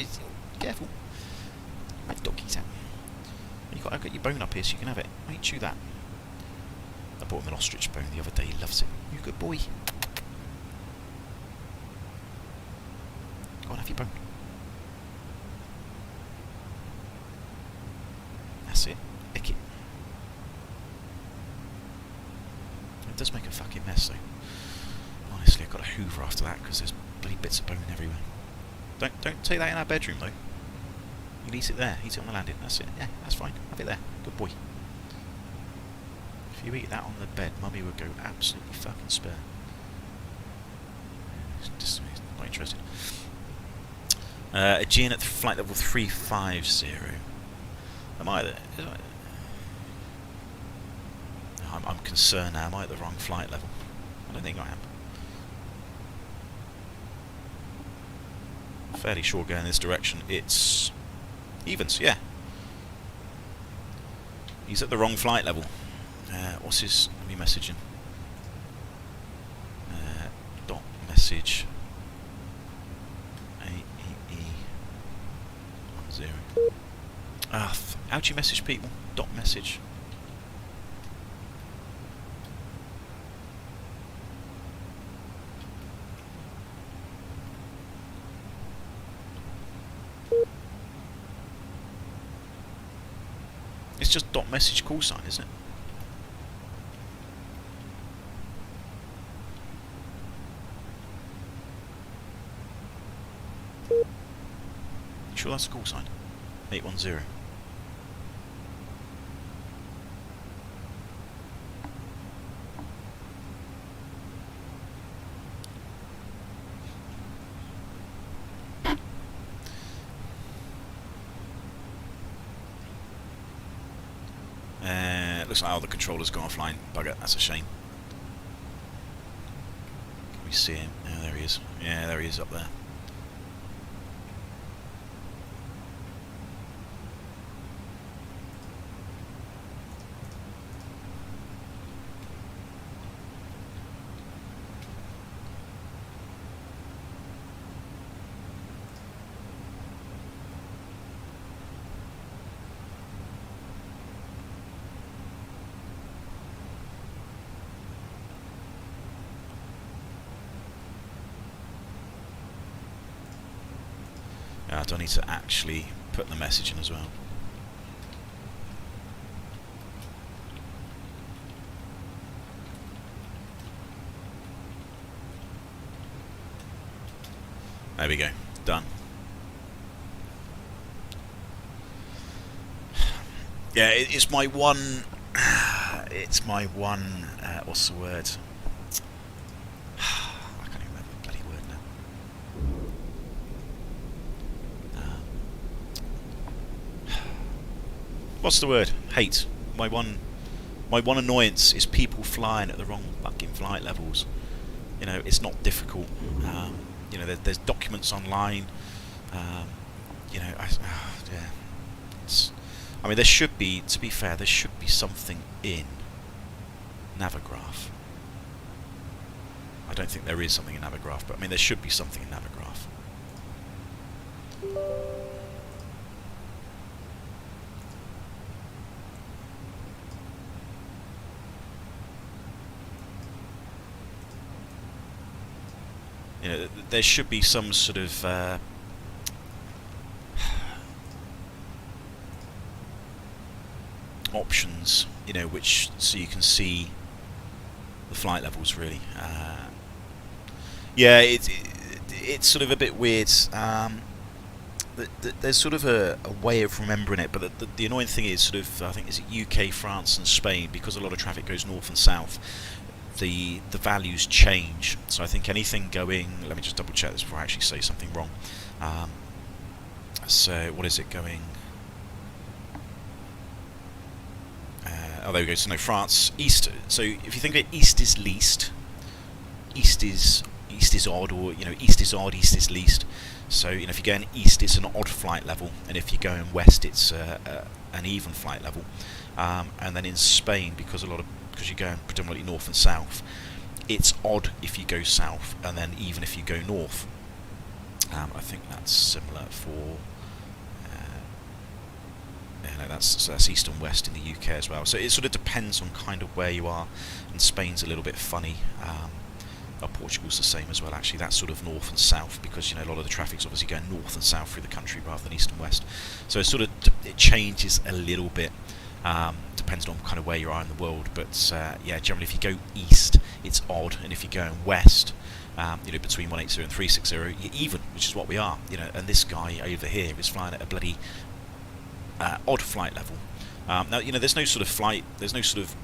careful. My doggy's out. I've got your bone up here, so you can have it. Mate, chew that. I bought him an ostrich bone the other day. He loves it. You good boy. Go on, have your bone. That's it. Lick it. It does make a fucking mess though. Honestly, I've got a hoover after that because there's bloody bits of bone everywhere. Don't take that in our bedroom though. You can eat it there. Eat it on the landing. That's it. Yeah, that's fine. Have it there. Good boy. If you eat that on the bed, Mummy would go absolutely fucking spare. Just not interested. Aegean at flight level 350. Am I there? I'm concerned now. Am I at the wrong flight level? I don't think I am. Fairly sure going this direction. It's Evans, yeah. He's at the wrong flight level. What's his? Let me message him. Dot message. AEE10. How do you message people? Dot message. It's just dot message call sign, isn't it? You sure that's a call sign? 810. Looks like the controller's gone offline. Bugger, that's a shame. Can we see him? Oh, there he is. Yeah, there he is up there. Do I need to actually put the message in as well? There we go. Done. Yeah, it's my one... It's my one... what's the word? I can't even remember the bloody word now. What's the word? Hate. My one annoyance is people flying at the wrong fucking flight levels. You know, it's not difficult. you know, there's documents online. You know, yeah. I mean, there should be, to be fair, there should be something in Navigraph. I don't think there is something in Navigraph, but I mean, there should be something in Navigraph. You know, there should be some sort of options, you know, which so you can see the flight levels really. Yeah, it's sort of a bit weird. There's sort of a way of remembering it, but the annoying thing is sort of, I think, is it UK, France, and Spain, because a lot of traffic goes north and south. The values change, so I think anything going, let me just double check this before I actually say something wrong. So what is it going, oh, there we go. So no, France, east. So if you think of it, east is least, east is odd, or you know, east is odd, east is least. So you know, if you're going east, it's an odd flight level, and if you're going west, it's an even flight level. And then in Spain, because you're going predominantly north and south, it's odd if you go south, and then even if you go north. I think that's similar for. No, that's east and west in the UK as well. So it sort of depends on kind of where you are. And Spain's a little bit funny. Portugal's the same as well. Actually, that's sort of north and south, because you know a lot of the traffic's obviously going north and south through the country rather than east and west. So it sort of it changes a little bit. Depends on kind of where you are in the world, but yeah, generally if you go east, it's odd, and if you're going west, you know, between 180 and 360, you're even, which is what we are, you know. And this guy over here is flying at a bloody odd flight level. Now, you know, there's no sort of flight, there's no sort of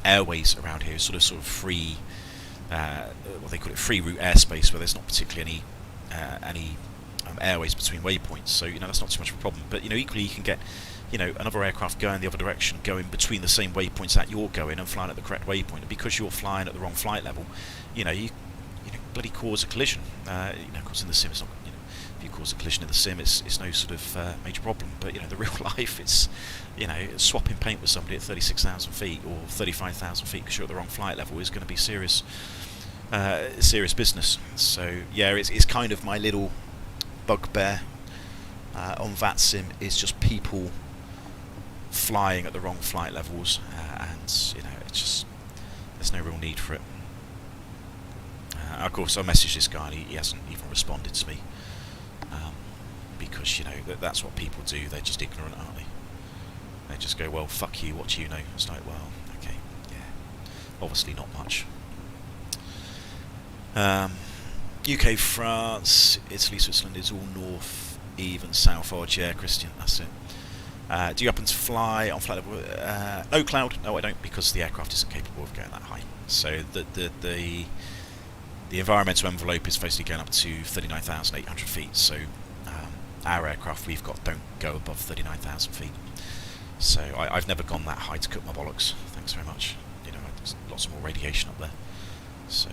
airways around here. It's sort of free, what they call it, free route airspace, where there's not particularly any airways between waypoints. So you know, that's not too much of a problem. But you know, equally you can get, you know, another aircraft going the other direction, going between the same waypoints that you're going, and flying at the correct waypoint. And because you're flying at the wrong flight level, you know, you bloody cause a collision. You know, of course in the sim it's not, you know, if you cause a collision in the sim, it's no sort of major problem. But you know, the real life, it's, you know, swapping paint with somebody at 36,000 feet or 35,000 feet because you're at the wrong flight level is going to be serious business. So yeah, it's kind of my little bugbear on VATSIM, is just people flying at the wrong flight levels, and you know, it's just, there's no real need for it. Of course, I messaged this guy and he hasn't even responded to me, because you know, that's what people do. They're just ignorant, aren't they? They just go, well, fuck you, what do you know? It's like, well, okay, yeah, obviously not much. UK, France, Italy, Switzerland is all north, even south odd. Yeah, Christian, that's it. Do you happen to fly on flight level? No, Cloud. No, I don't, because the aircraft isn't capable of going that high. So the environmental envelope is basically going up to 39,800 feet. So our aircraft we've got don't go above 39,000 feet. So I've never gone that high to cut my bollocks. Thanks very much. You know, there's lots more radiation up there. So.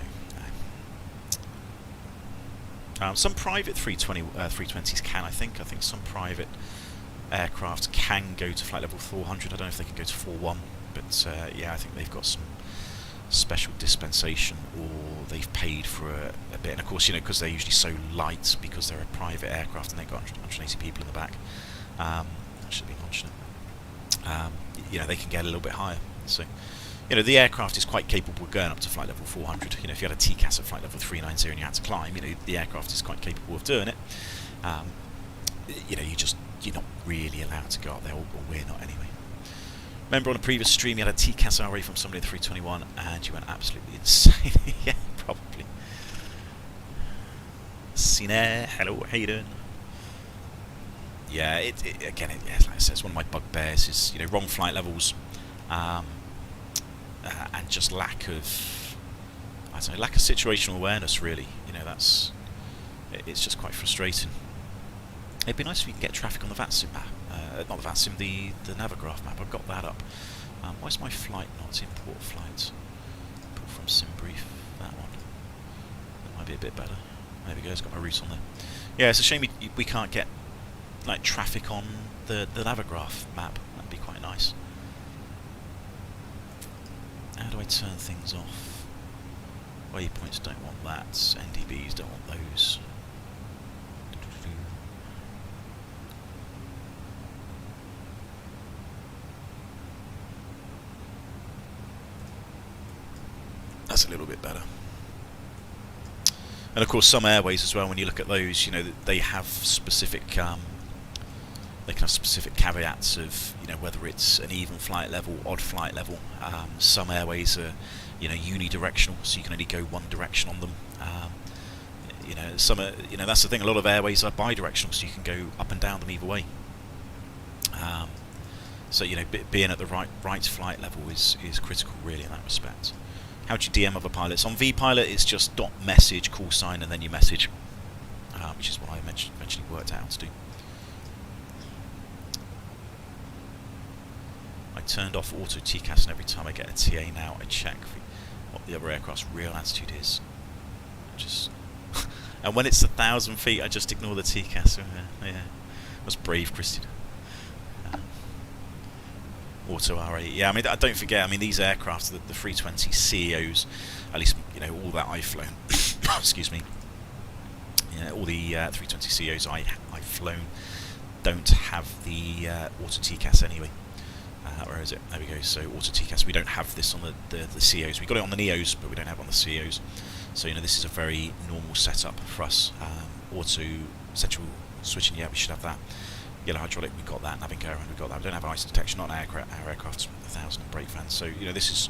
Some private 320s can, I think some private aircraft can go to flight level 400. I don't know if they can go to 41, but yeah, I think they've got some special dispensation, or they've paid for a bit. And of course, you know, because they're usually so light, because they're a private aircraft and they've got 180 people in the back, that should be mentioned. You know, they can get a little bit higher. So, you know, the aircraft is quite capable of going up to flight level 400. You know, if you had a TCAS at flight level 390 and you had to climb, you know, the aircraft is quite capable of doing it. You know, you're not really allowed to go up there, or we're not anyway. Remember on a previous stream you had a TCAS RA from somebody at 321 and you went absolutely insane. Yeah, probably. Sine, hello, how you doing? Yeah, again, like I said, it's one of my bugbears is, you know, wrong flight levels, and just lack of, I don't know, lack of situational awareness, really. You know, it's just quite frustrating. It'd be nice if we could get traffic on the VATSIM map, not the VATSIM, the Navigraph map. I've got that up. Why's my flight not import flights? Import from SimBrief, that one. That might be a bit better. There we go, it's got my route on there. Yeah, it's a shame we can't get like traffic on the Navigraph map. That'd be quite nice. How do I turn things off? Waypoints don't want that. NDBs don't want those. That's a little bit better. And of course, some airways as well. When you look at those, you know, they have specific. They can have specific caveats of, you know, whether it's an even flight level, odd flight level. Some airways are, you know, unidirectional, so you can only go one direction on them. You know, some are, you know, that's the thing. A lot of airways are bidirectional, so you can go up and down them either way. So you know, being at the right flight level is critical, really, in that respect. How do you DM other pilots? On vPilot, it's just .message, call sign, and then you message, which is what I eventually worked out to do. I turned off auto TCAS, and every time I get a TA now, I check what the other aircraft's real altitude is. And when it's 1,000 feet, I just ignore the TCAS. Yeah, that's brave, Christian. Auto RA. Yeah, I mean, don't forget. I mean, these aircraft, the 320 CEOs, at least, you know, all that I've flown. Excuse me. You know, all the 320 CEOs I've flown don't have the auto TCAS anyway. Where is it? There we go. So auto TCAS. We don't have this on the CEOs. We got it on the Neos, but we don't have it on the CEOs. So you know, this is a very normal setup for us. Auto central switching. Yeah, we should have that. Yellow hydraulic, we've got that. Navigator, we've got that. We don't have ice detection on our aircraft, 1,000 brake fans. So you know, this is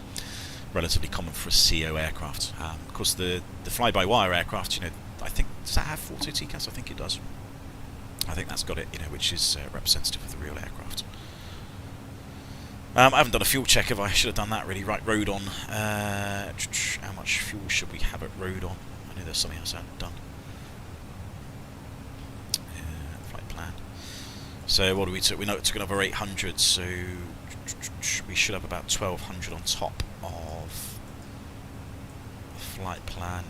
relatively common for a CEO aircraft. Of course, the fly-by-wire aircraft, you know, I think, does that have auto TCAS? I think it does. I think that's got it, you know, which is representative of the real aircraft. I haven't done a fuel check. I should have done that, really. Right, road on. How much fuel should we have at road on? I know there's something else I haven't done. Flight plan. So what do we took? We know it took another 800, so we should have about 1,200 on top of the flight plan.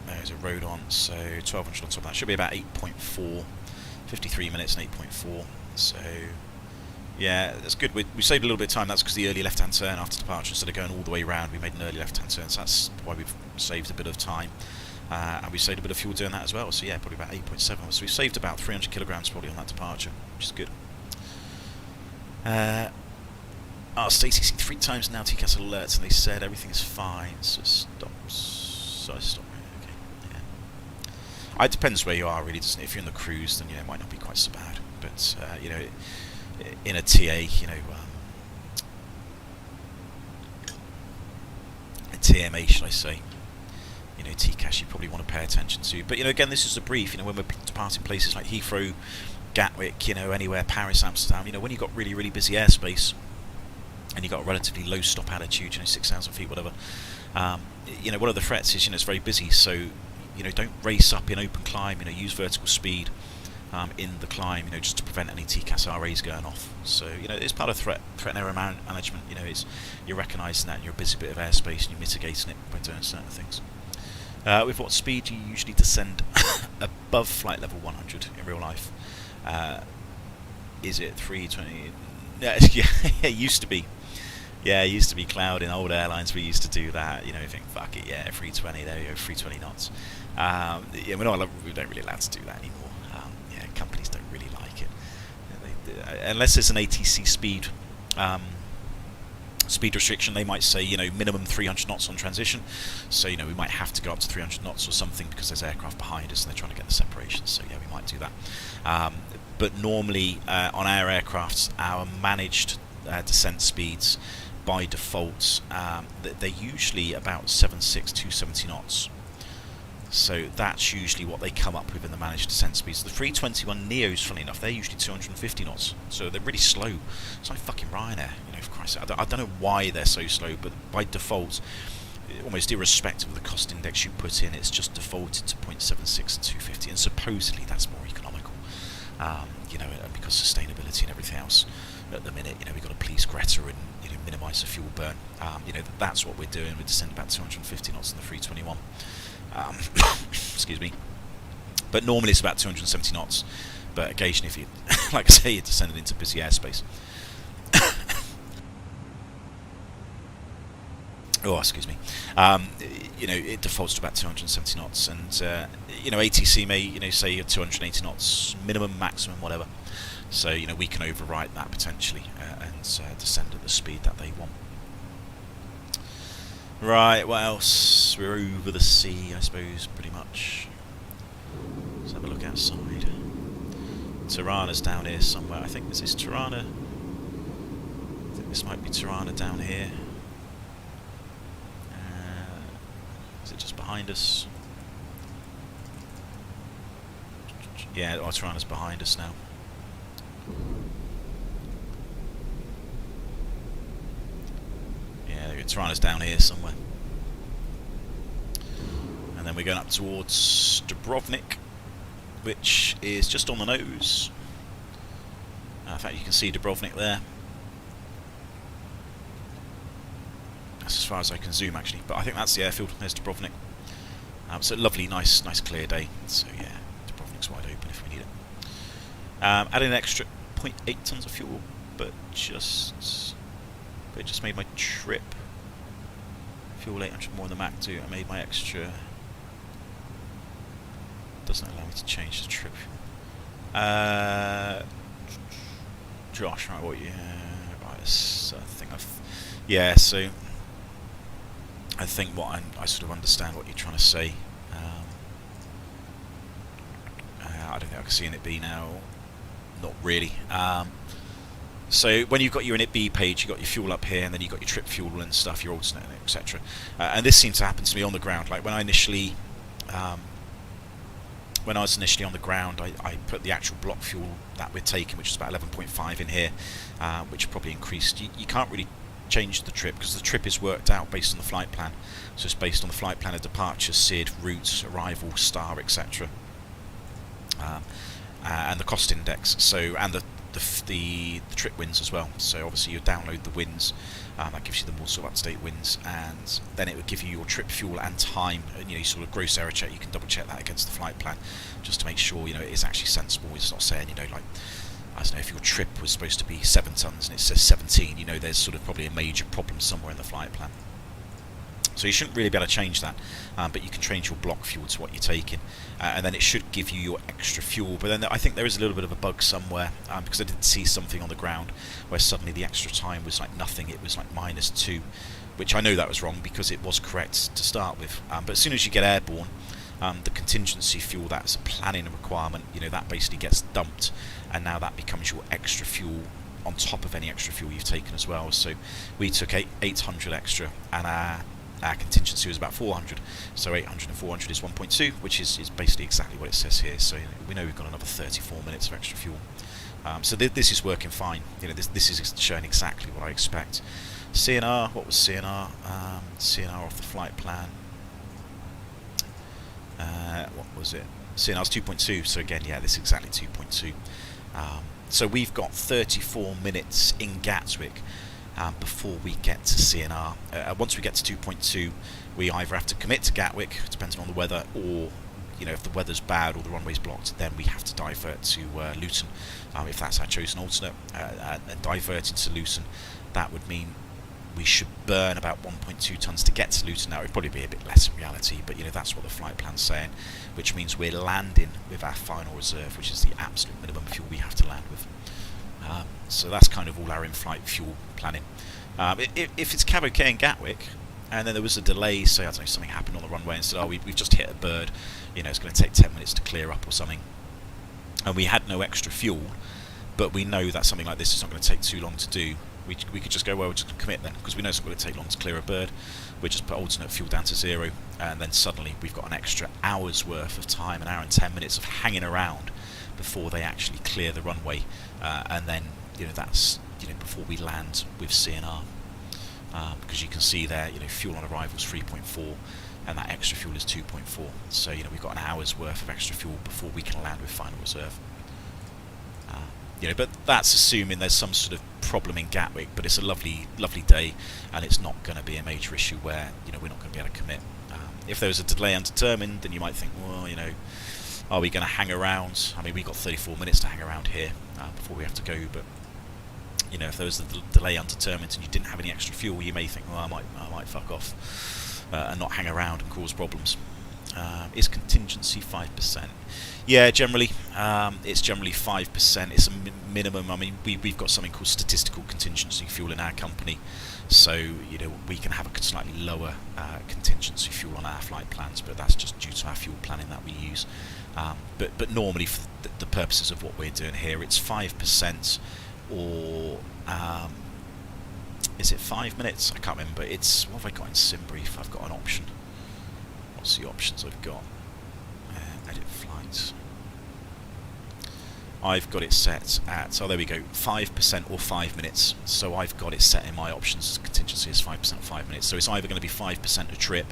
There's a road on, so 1,200 on top of that. Should be about 8.4, 53 minutes and 8.4. So yeah, that's good. We saved a little bit of time. That's because the early left-hand turn after departure, instead of going all the way around, we made an early left-hand turn. So that's why we've saved a bit of time. And we saved a bit of fuel doing that as well. So yeah, probably about 8.7. So we've saved about 300 kilograms probably on that departure, which is good. Stacey, 3 times now TCAS alerts, and they said everything is fine. So stop. So I stop. Okay. Yeah. It depends where you are, really, doesn't it? If you're in the cruise, then you know, it might not be quite so bad. But you know, in a TA, you know, a TMA, should I say? You know, TCAS you probably want to pay attention to. But you know, again, this is a brief. You know, when we're departing places like Heathrow, Gatwick, you know, anywhere, Paris, Amsterdam. You know, when you've got really, really busy airspace, and you've got a relatively low stop altitude, you know, 6,000 feet, whatever. You know, one of the threats is, you know, it's very busy. So, you know, don't race up in open climb. You know, use vertical speed. In the climb, you know, just to prevent any TCAS RAs going off. So, you know, it's part of threat and error management. You know, you're recognising that, and you're a busy bit of airspace, and you're mitigating it by doing certain things. With what speed do you usually descend above flight level 100 in real life? Is it 320? Yeah, it used to be. Yeah, it used to be cloud in old airlines. We used to do that. You know, you think, fuck it, yeah, 320. There you go, 320 knots. Yeah, we don't really allowed to do that anymore. Companies don't really like it, unless there's an ATC speed restriction. They might say, you know, minimum 300 knots on transition. So you know, we might have to go up to 300 knots or something because there's aircraft behind us and they're trying to get the separation. So yeah, we might do that. But normally on our aircrafts, our managed descent speeds by default, they're usually about 76 to 270 knots. So that's usually what they come up with in the managed descent speeds. The 321 Neos, funny enough, they're usually 250 knots. So they're really slow. It's like fucking Ryanair, you know, for Christ's sake. I don't know why they're so slow, but by default, almost irrespective of the cost index you put in, it's just defaulted to 0.76 and 250, and supposedly that's more economical, you know, because sustainability and everything else. at the minute. We've got to please Greta and minimise the fuel burn. That's what we're doing. We're descending about 250 knots in the 321. Excuse me. But normally it's about 270 knots. But occasionally, if you, like I say, you're descending into busy airspace. Oh, excuse me. It defaults to about 270 knots, and ATC may say you're 280 knots minimum, maximum, whatever. So we can override that potentially and descend at the speed that they want. Right, what else? We're over the sea, I suppose, pretty much. Let's have a look outside. Tirana's down here somewhere. I think this is Tirana. I think this might be Tirana down here. Is it just behind us? Yeah, Tirana's behind us now. Yeah, Tirana's down here somewhere. And then we're going up towards Dubrovnik, which is just on the nose. In fact, you can see Dubrovnik there. That's as far as I can zoom, actually. But I think that's the airfield. There's Dubrovnik. So lovely, nice clear day. So yeah, Dubrovnik's wide open if we need it. Adding an extra 0.8 tons of fuel, but just made my trip. Fuel 800 more than the Mach 2. I made my extra. Doesn't allow me to change the trip fuel. Josh, right? What? Yeah, right. So I think so. I think I sort of understand what you're trying to say. I don't think I can see an ITB now. Not really. So when you've got your init B page, you've got your fuel up here, and then you've got your trip fuel and stuff, your alternate, etc. And this seems to happen to me on the ground. Like when I was initially on the ground, I put the actual block fuel that we're taking, which is about 11.5 in here, which probably increased. You can't really change the trip because the trip is worked out based on the flight plan. So it's based on the flight plan of departure, SID, routes, arrival, star, etc. And the cost index. So and the trip wins as well. So obviously you download the wins. That gives you the more sort of up-to-date wins, and then it would give you your trip fuel and time. And you sort of gross error check. You can double check that against the flight plan, just to make sure it is actually sensible. It's not saying like, I don't know, if your trip was supposed to be 7 tons and it says 17, there's sort of probably a major problem somewhere in the flight plan. So you shouldn't really be able to change that, but you can change your block fuel to what you're taking, and then it should give you your extra fuel. But then I think there is a little bit of a bug somewhere, because I did see something on the ground where suddenly the extra time was like nothing. It was like -2, which I know that was wrong because it was correct to start with. But as soon as you get airborne, the contingency fuel, that's a planning requirement, that basically gets dumped, and now that becomes your extra fuel on top of any extra fuel you've taken as well. So we took 800 extra, and our contingency was about 400, so 800 and 400 is 1.2, which is basically exactly what it says here. So we know we've got another 34 minutes of extra fuel. So this is working fine. This is showing exactly what I expect. CNR, what was CNR? CNR off the flight plan. What was it? CNR's 2.2. So again, yeah, this is exactly 2.2. So we've got 34 minutes in Gatwick before we get to CNR. Once we get to 2.2, we either have to commit to Gatwick, depending on the weather, or if the weather's bad or the runway's blocked, then we have to divert to Luton, if that's our chosen alternate. And diverting to Luton, that would mean we should burn about 1.2 tons to get to Luton. Now, it would probably be a bit less in reality, but that's what the flight plan's saying, which means we're landing with our final reserve, which is the absolute minimum fuel we have to land with. So that's kind of all our in-flight fuel planning. If it's cab okay in Gatwick, and then there was a delay, say, I don't know, something happened on the runway and said, oh, we've just hit a bird, it's going to take 10 minutes to clear up or something, and we had no extra fuel, but we know that something like this is not going to take too long to do, we could just go, well, we're just going to commit then, because we know it's not going to take long to clear a bird. We just put alternate fuel down to 0, and then suddenly we've got an extra hour's worth of time, an hour and 10 minutes of hanging around before they actually clear the runway, and then that's before we land with CNR, because you can see there fuel on arrival is 3.4, and that extra fuel is 2.4. So we've got an hour's worth of extra fuel before we can land with final reserve. You know, but that's assuming there's some sort of problem in Gatwick. But it's a lovely, lovely day, and it's not going to be a major issue where, you know, we're not going to be able to commit. If there was a delay undetermined, then you might think, well, you know, are we going to hang around? I mean, we've got 34 minutes to hang around here before we have to go. But you know, if there was a delay undetermined and you didn't have any extra fuel, you may think, well, I might fuck off and not hang around and cause problems. Is contingency 5%? Yeah, generally, it's generally 5%. It's a minimum. I mean, we've got something called statistical contingency fuel in our company, so you know we can have a slightly lower contingency fuel on our flight plans, but that's just due to our fuel planning that we use. But normally, for the purposes of what we're doing here, it's 5%, or is it 5 minutes? I can't remember. It's, what have I got in SimBrief? I've got an option. What's the options I've got? Edit flights. I've got it set at, oh there we go, 5% or 5 minutes. So I've got it set in my options contingency as 5% 5 minutes. So it's either going to be 5% a trip,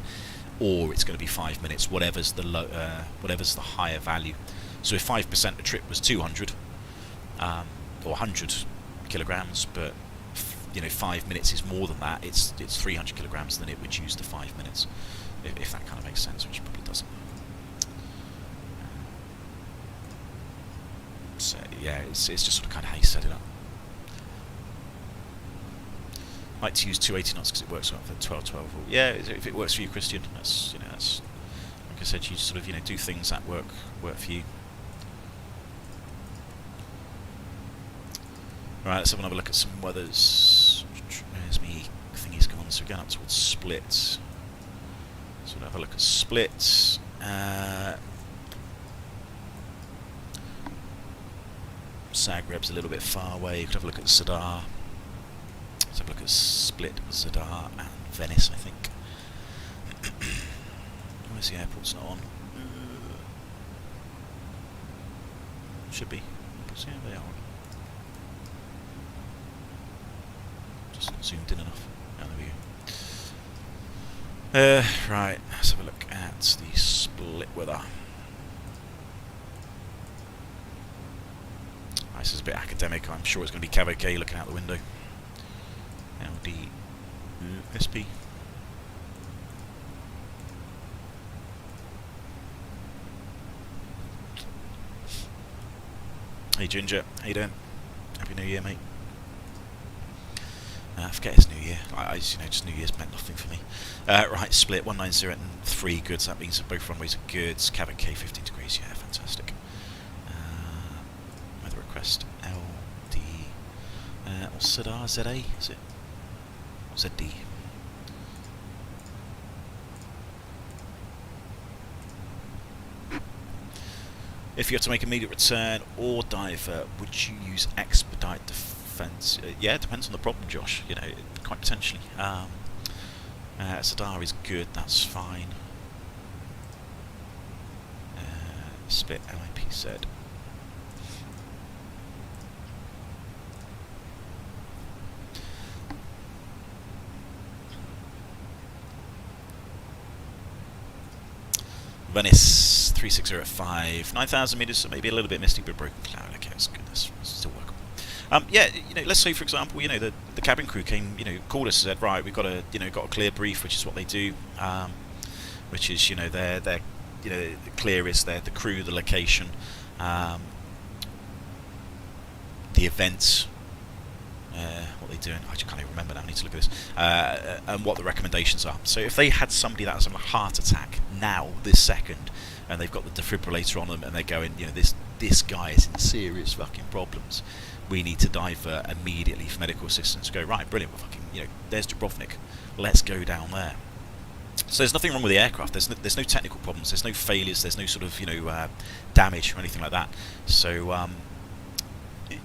or it's going to be 5 minutes, whatever's the higher value. So if 5% a trip was 200 or 100 kilograms, but you know 5 minutes is more than that, it's 300 kilograms, then it would use the 5 minutes. If that kind of makes sense, which probably doesn't. So yeah, it's just sort of kind of how you set it up. I like to use 280 knots because it works well for 12. Yeah, if it works for you, Christian, that's, you know, that's, like I said, you sort of, you know, do things that work for you. Right, let's have another look at some weathers. Where's me thingy's gone? So we're going up towards Split. So we'll have a look at Split. Zagreb's a little bit far away. You could have a look at Zadar. Let's have a look at Split, Zadar, and Venice, I think. Where's the airport's not on? Should be. Yeah, they are on. Just not zoomed in enough. Oh, there we go. Right, let's have a look at the Split weather. This is a bit academic. I'm sure it's going to be Cavalcade looking out the window. LD SP. Hey Ginger, how you doing? Happy New Year, mate. I forget it's New Year. You know, just New Year's meant nothing for me. Right, Split 190 and 3 goods. That means that both runways are goods. Cavalcade 15 degrees. Yeah, fantastic. Weather request LD or Zadar ZA, is it? Or ZD? If you have to make immediate return or divert, would you use expedite defence? Yeah, it depends on the problem, Josh. You know, quite potentially. Zadar is good. That's fine. Split LIPZ. Venice 3605, 9,000 meters, so maybe a little bit misty, but broken cloud. Okay, that's good. That's still workable. Yeah, you know, let's say for example, you know, the cabin crew came, you know, called us and said, right, we've got a, you know, got a clear brief, which is what they do, which is, you know, they're you know, the clear is the crew, the location, the events. What they're doing, I just can't even remember now, I need to look at this, and what the recommendations are. So if they had somebody that has a heart attack now, this second, and they've got the defibrillator on them, and they're going, you know, this guy is in serious fucking problems, we need to divert immediately for medical assistance. Go, right, brilliant, we're fucking, you know, there's Dubrovnik, let's go down there. So there's nothing wrong with the aircraft, there's no technical problems, there's no failures, there's no sort of, you know, damage or anything like that. So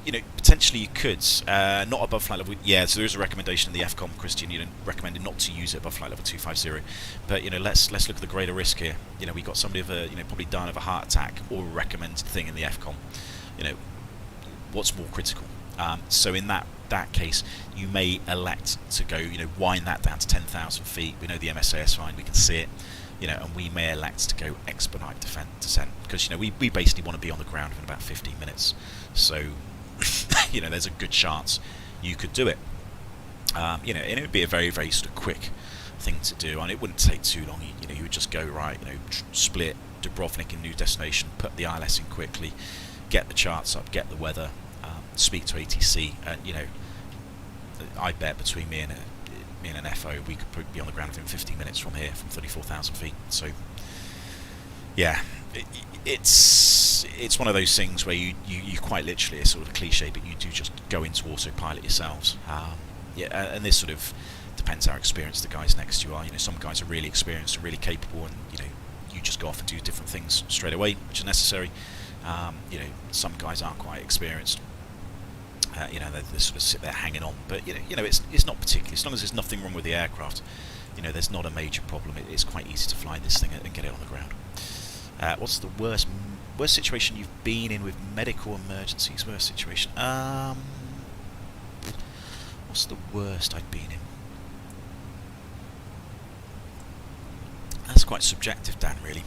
you know, potentially you could, not above flight level, yeah, so there is a recommendation in the FCOM, Christian, you know, recommended not to use it above flight level 250, but, you know, let's look at the greater risk here. You know, we got somebody of a, you know, probably dying of a heart attack, or a recommended thing in the FCOM, you know, what's more critical? So in that case, you may elect to go, you know, wind that down to 10,000 feet, we know the MSA is fine, we can see it, you know, and we may elect to go expedite descent, because, you know, we basically want to be on the ground in about 15 minutes, so you know, there's a good chance you could do it. You know, and it would be a very, very sort of quick thing to do, and it wouldn't take too long. You know, you would just go right, you know, split Dubrovnik in new destination, put the ILS in quickly, get the charts up, get the weather, speak to ATC, and you know, I bet between me and an FO, we could probably be on the ground within 15 minutes from here, from 34,000 feet. So, yeah, it's one of those things where you quite literally, it's sort of a cliche, but you do just go into autopilot yourselves. Yeah, and this sort of depends how experienced the guys next to you are. You know, some guys are really experienced and really capable, and you know, you just go off and do different things straight away, which is necessary. You know, some guys aren't quite experienced. You know, they sort of sit there hanging on, but you know, it's not particularly, as long as there's nothing wrong with the aircraft, you know, there's not a major problem. It's quite easy to fly this thing and get it on the ground. What's the worst situation you've been in with medical emergencies? Worst situation. What's the worst I've been in? That's quite subjective, Dan, really,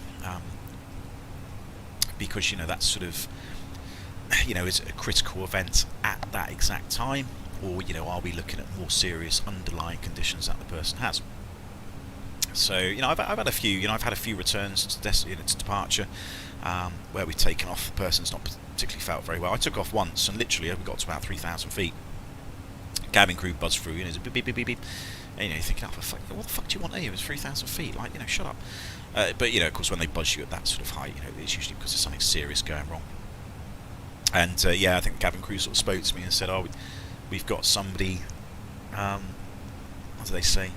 because you know, that's sort of, you know, is it a critical event at that exact time, or you know, are we looking at more serious underlying conditions that the person has? So you know, I've had a few. You know, I've had a few returns to departure where we've taken off. The person's not particularly felt very well. I took off once, and literally we got to about 3,000 feet. Cabin crew buzzed through, you know, beep beep beep beep beep. And, you know, you're thinking, oh, what the fuck do you want here? It was 3,000 feet. Like, you know, shut up. But you know, of course, when they buzz you at that sort of height, you know, it's usually because there's something serious going wrong. And yeah, I think the cabin crew sort of spoke to me and said, "Oh, we've got somebody. What do they say?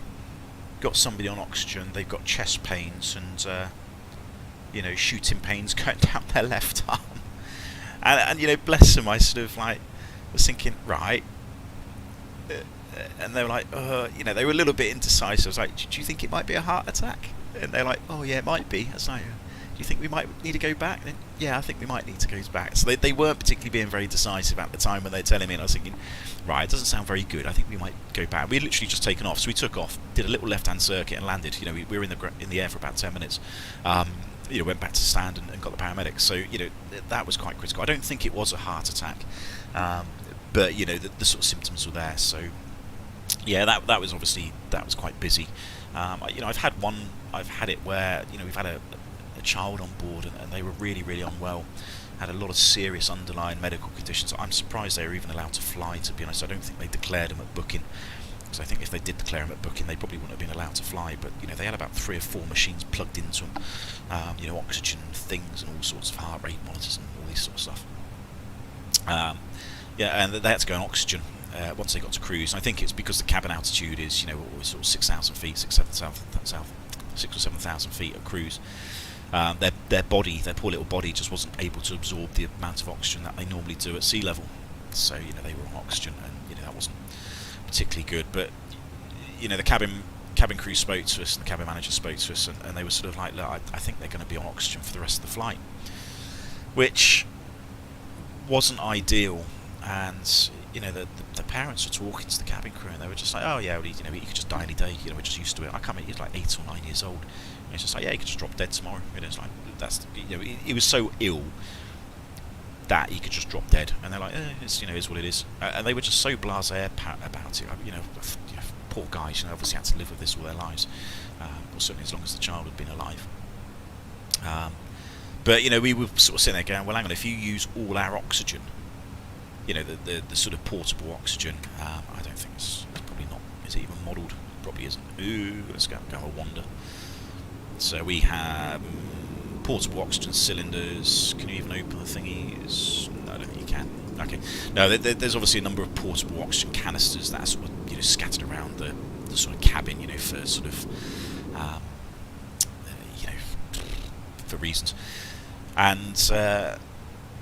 Got somebody on oxygen. They've got chest pains and you know, shooting pains going down their left arm." And you know, bless them, I sort of like was thinking, right. And they were like, you know, they were a little bit indecisive. I was like, do you think it might be a heart attack? And they're like, oh yeah, it might be. I was like, do you think we might need to go back? And, yeah, I think we might need to go back. So they weren't particularly being very decisive at the time when they were telling me, and I was thinking, right, it doesn't sound very good. I think we might go back. We had literally just taken off, so we took off, did a little left-hand circuit and landed. You know, we were in the air for about 10 minutes. You know, went back to stand and got the paramedics. So, you know, that was quite critical. I don't think it was a heart attack, but, you know, the sort of symptoms were there. So, yeah, that was obviously, that was quite busy. You know, I've had it where, you know, we've had a child on board and they were really, really unwell, had a lot of serious underlying medical conditions. I'm surprised they were even allowed to fly, to be honest. I don't think they declared them at booking, because I think if they did declare them at booking, they probably wouldn't have been allowed to fly. But, you know, they had about 3 or 4 machines plugged into them, you know, oxygen things and all sorts of heart rate monitors and all this sort of stuff. Yeah, and they had to go on oxygen once they got to cruise. And I think it's because the cabin altitude is, you know, sort of 6,000 feet, 6 or 7,000 feet at cruise. Their body, their poor little body, just wasn't able to absorb the amount of oxygen that they normally do at sea level. So, you know, they were on oxygen, and you know, that wasn't particularly good. But, you know, the cabin crew spoke to us, and the cabin manager spoke to us, and they were sort of like, look, I think they're going to be on oxygen for the rest of the flight, which wasn't ideal. And you know, the parents were talking to the cabin crew, and they were just like, oh yeah, well, you know, he could just die any day. You know, we're just used to it. I can't remember, he was like 8 or 9 years old. And it's just like, yeah, he could just drop dead tomorrow. You know, it's like, that's, you know, he was so ill that he could just drop dead. And they're like, it's, you know, is what it is. And they were just so blasé about it. You know, poor guys, you know, obviously had to live with this all their lives, or certainly as long as the child had been alive. But you know, we were sort of sitting there going, well, hang on, if you use all our oxygen, you know, the sort of portable oxygen, I don't think it's probably not, is it even modelled? Probably isn't. Ooh, let's go a wander. So we have portable oxygen cylinders. Can you even open the thingies? No, I don't think you can. Okay. No, there's obviously a number of portable oxygen canisters that are sort of, you know, scattered around the sort of cabin, you know, for sort of, you know, for reasons. And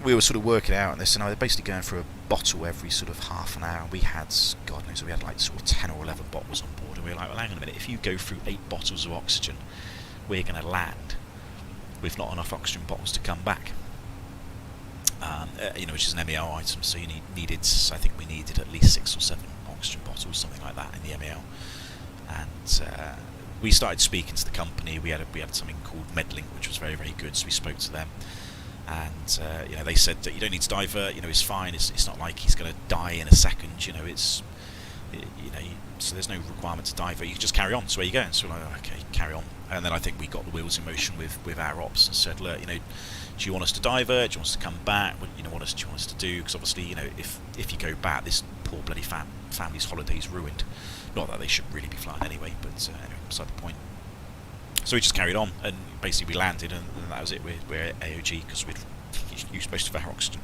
we were sort of working out on this, and they're basically going for a bottle every sort of half an hour. We had, God knows, we had like sort of 10 or 11 bottles on board, and we were like, well, hang on a minute, if you go through 8 bottles of oxygen, we're going to land with not enough oxygen bottles to come back. You know, which is an MEL item, so you needed, I think we needed at least 6 or 7 oxygen bottles, something like that, in the MEL. And we started speaking to the company. We had something called Medlink, which was very, very good, so we spoke to them. and you know, they said that you don't need to divert. You know, it's fine. It's not like he's going to die in a second. You know, so there's no requirement to divert. You can just carry on. So where you going? So we're like, okay, carry on. And then I think we got the wheels in motion with our ops and said, look, you know, do you want us to divert? Do you want us to come back? What, you know, what else do you want us to do? Because obviously, you know, if you go back, this poor bloody family's holiday's ruined. Not that they should really be flying anyway, but anyway, beside the point. So we just carried on, and basically we landed, and that was it. We're AOG because we'd used most of our oxygen.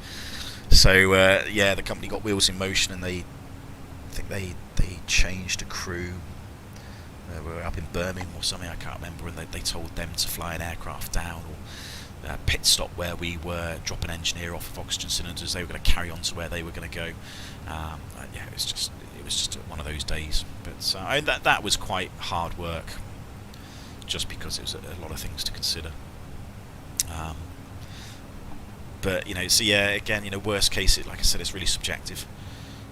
So yeah, the company got wheels in motion, and I think they changed a crew. We were up in Birmingham or something, I can't remember, and they told them to fly an aircraft down, or pit stop where we were, drop an engineer off of oxygen cylinders. They were going to carry on to where they were going to go. Yeah, it was just one of those days. But that was quite hard work, just because it was a lot of things to consider. But you know, so yeah, again, you know, worst case, like I said, it's really subjective.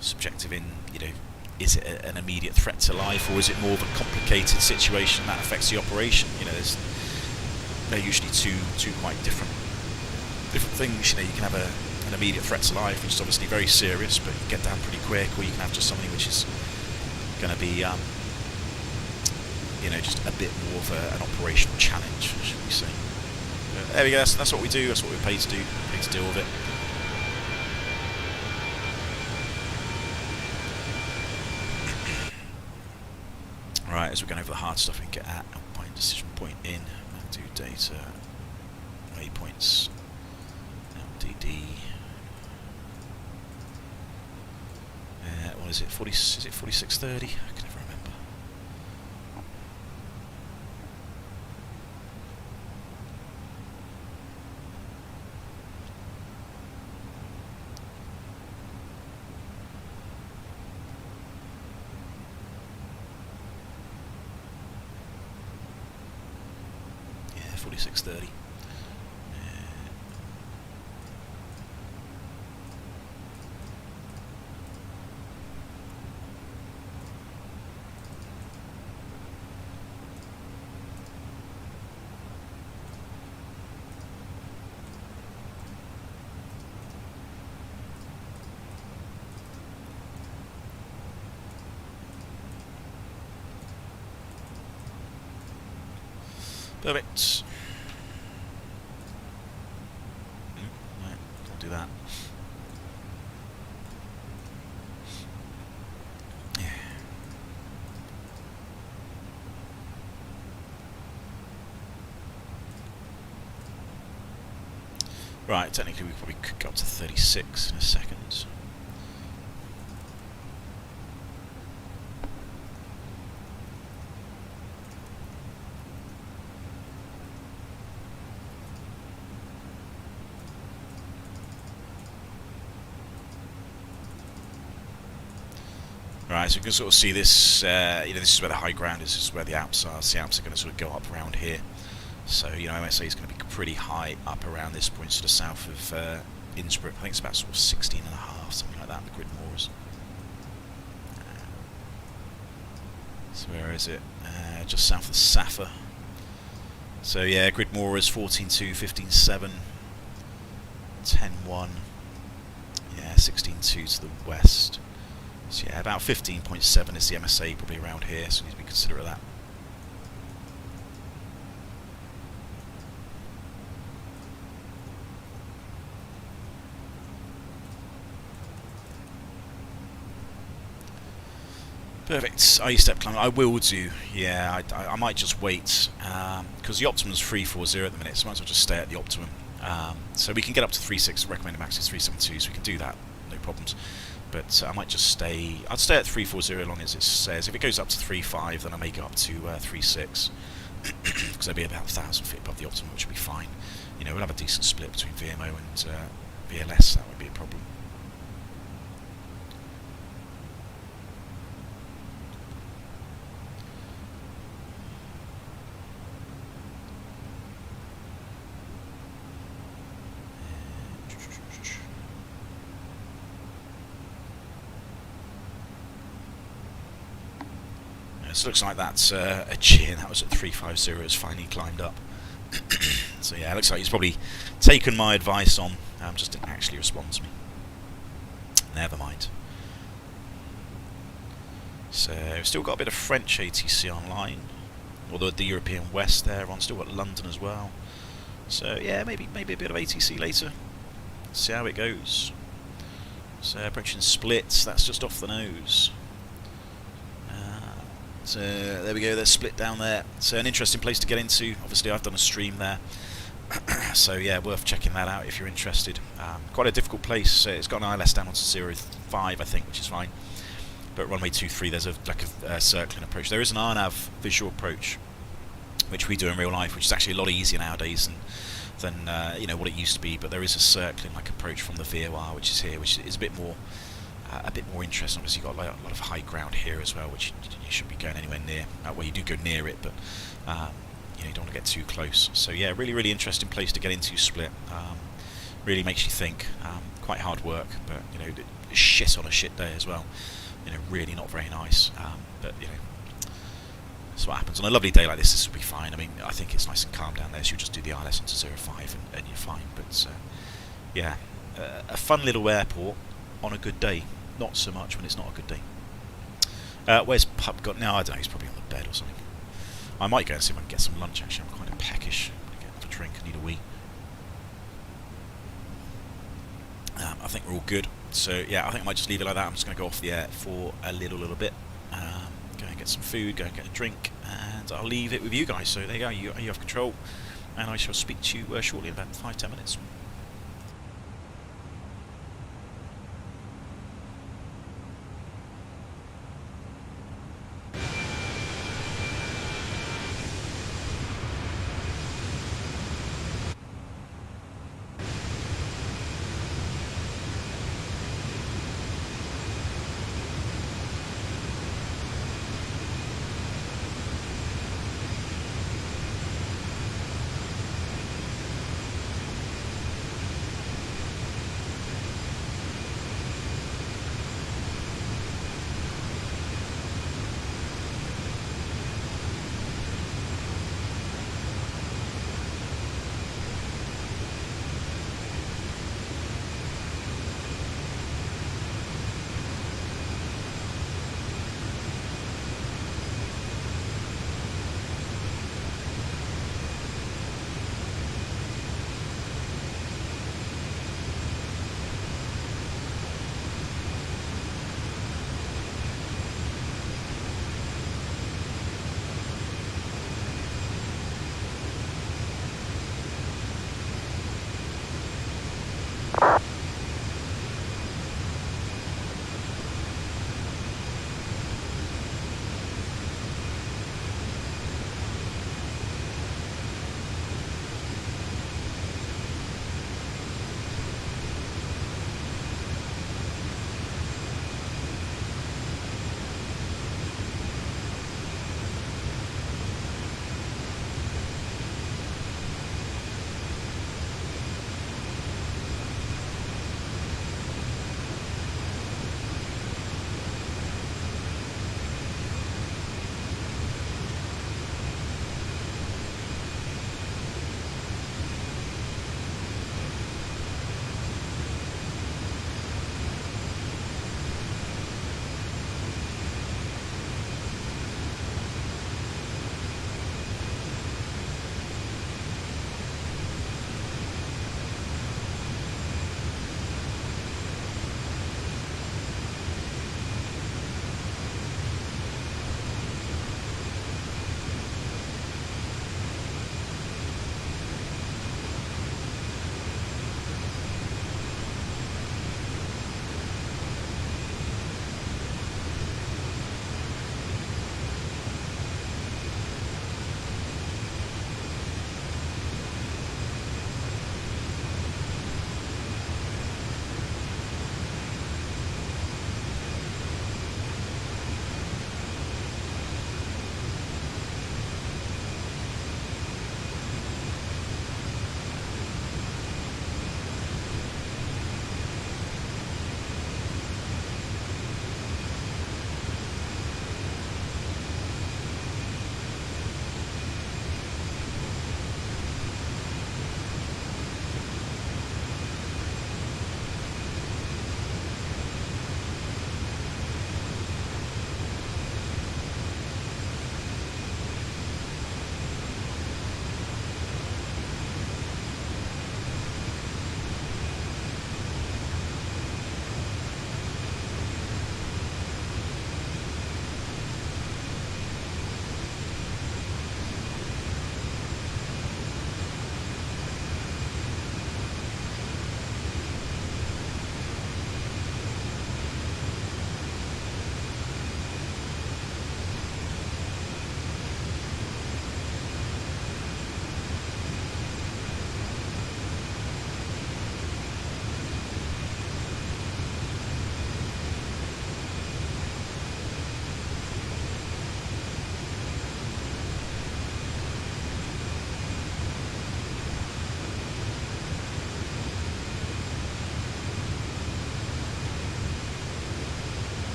Subjective in, you know, is it an immediate threat to life, or is it more of a complicated situation that affects the operation? You know, they're usually two quite different things. You know, you can have an immediate threat to life, which is obviously very serious, but you can get down pretty quick, or you can have just something which is going to be, you know, just a bit more of an operational challenge, should we say. But there we go. That's what we do. That's what we're paid to do. Paid to deal with it. Right, as we're going over the hard stuff, we can get at point decision point in, and do data, waypoints, LDD. What is it? 40? Is it 4630? I can never remember. Yeah, 4630. Perfect. Right, I'll do that. Yeah. Right, technically we probably could go up to 36 in a second. Right, so you can sort of see this, you know, this is where the high ground is, this is where the Alps are. So the Alps are going to sort of go up around here. So, you know, MSA is going to be pretty high up around this point, sort of south of Innsbruck. I think it's about sort of 16.5, something like that, in the grid moors. So where is it? Just south of Safa. So yeah, grid moor is 14.2, 15.7, 10.1, yeah, 16.2 to the west. So yeah, about 15.7 is the MSA, probably around here, so we need to be considerate of that. Perfect. Are you step climbing? I will do. Yeah, I might just wait, because the optimum is 340 at the minute, so I might as well just stay at the optimum. So we can get up to 3.6, recommended max is 3.72, so we can do that, no problems. But I might just stay. I'd stay at 340 as long as it says. If it goes up to 3.5, then I may go up to 3.6, because they'll be about 1,000 feet above the optimum, which will be fine. You know, we'll have a decent split between VMO and VLS. That would be a problem. So it looks like that's a chin. That was at 350. It's finally climbed up. So So yeah, it looks like he's probably taken my advice on, just didn't actually respond to me. Never mind. So we've still got a bit of French ATC online, although the European West there on. Still got London as well. So yeah, maybe a bit of ATC later. See how it goes. So approaching Splits, that's just off the nose. So there we go, there's Split down there. So an interesting place to get into. Obviously I've done a stream there. So yeah, worth checking that out if you're interested. Quite a difficult place. It's got an ILS down onto 05, I think, which is fine. But runway 23, there's a circling approach. There is an RNAV visual approach, which we do in real life, which is actually a lot easier nowadays than you know, what it used to be. But there is a circling approach from the VOR, which is here, which is a bit more interesting. Obviously, you've got a lot of high ground here as well, which you shouldn't be going anywhere near. Well, you do go near it, but you know, you don't want to get too close. So yeah, really interesting place to get into. Split really makes you think. Quite hard work, but you know, shit on a shit day as well. You know, really not very nice. But you know, that's what happens on a lovely day like this. This will be fine. I mean, I think it's nice and calm down there, so you just do the ILS onto 05 and you're fine. But yeah, a fun little airport on a good day. Not so much when it's not a good day. Where's Pup got now? I don't know. He's probably on the bed or something. I might go and see if I can get some lunch. Actually, I'm kind of peckish. I'm gonna get a drink. I need a wee. I think we're all good. So yeah, I think I might just leave it like that. I'm just going to go off the air for a little bit. Go and get some food, go and get a drink, and I'll leave it with you guys. So there you go, you have control, and I shall speak to you shortly in about 5-10 minutes.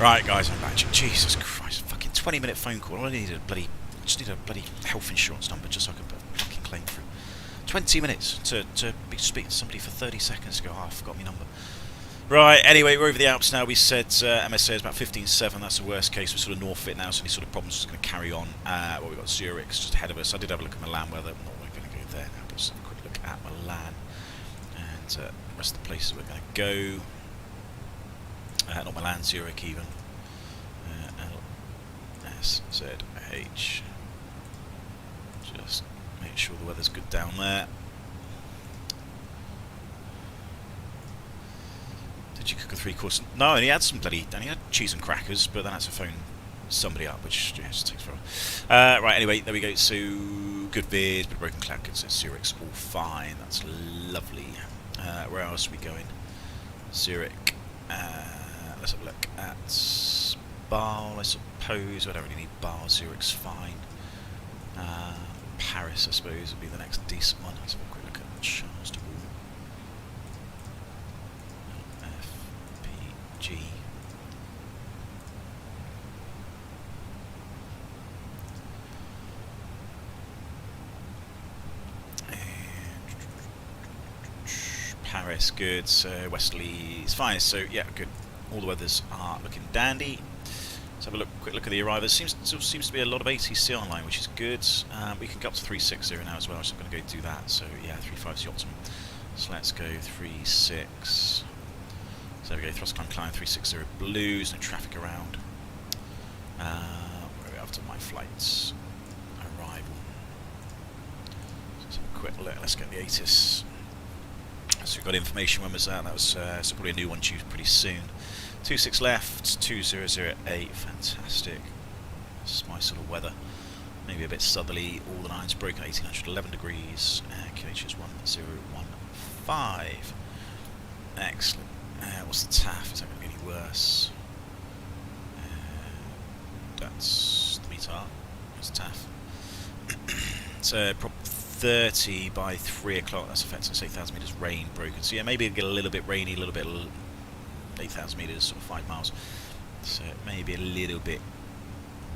Right, guys, I'm back. Jesus Christ, fucking 20-minute phone call. I just need a bloody health insurance number just so I can put a fucking claim through. 20 minutes to be speaking to somebody for 30 seconds to go, oh, I forgot my number. Right, anyway, we're over the Alps now. We said MSA is about 15.7, that's the worst case. We're sort of north it now, so any sort of problems are just going to carry on. Well, we've got Zurich just ahead of us. I did have a look at Milan weather. I'm not going to go there now, but just have a quick look at Milan and the rest of the places we're going to go. Not Milan, Zurich even. LSZH. Just make sure the weather's good down there. Did you cook a 3-course? No, and he had some bloody. And he had cheese and crackers, but then I had to phone somebody up, which just takes forever. Right, anyway, there we go. So good viz, but broken cloud. Good, so Zurich's all fine. That's lovely. Where else are we going? Zurich. Let's have a look at Basel, I suppose. I don't really need Basel. Zurich's fine. Paris, I suppose, would be the next decent one. Let's have a quick look at Charles de Gaulle. FPG. Paris, good. So Westerly is fine. So yeah, good. All the weathers are looking dandy. Let's have a quick look at the arrivals. Still seems to be a lot of ATC online, which is good. We can go up to 360 now as well, so I'm going to go do that. So yeah, 35 is the optimum. So let's go 36. So there we go, thrust climb 360 blues, no traffic around. Where are we after my flight's arrival? So let's have a quick look. Let's get the ATIS. So we've got information when was that? That was so probably a new one due pretty soon. 26 left, 2008, fantastic. This is my sort of weather. Maybe a bit southerly, all the lines broken, 1811 degrees, QH is 1015. Excellent. What's the TAF? Is that going to be any worse? That's the METAR. What's the TAF? So, prop 30 by 3 o'clock, that's affecting 8,000 metres rain broken. So yeah, maybe it'll get a little bit rainy, a little bit 8,000 metres, sort of 5 miles. So it may be a little bit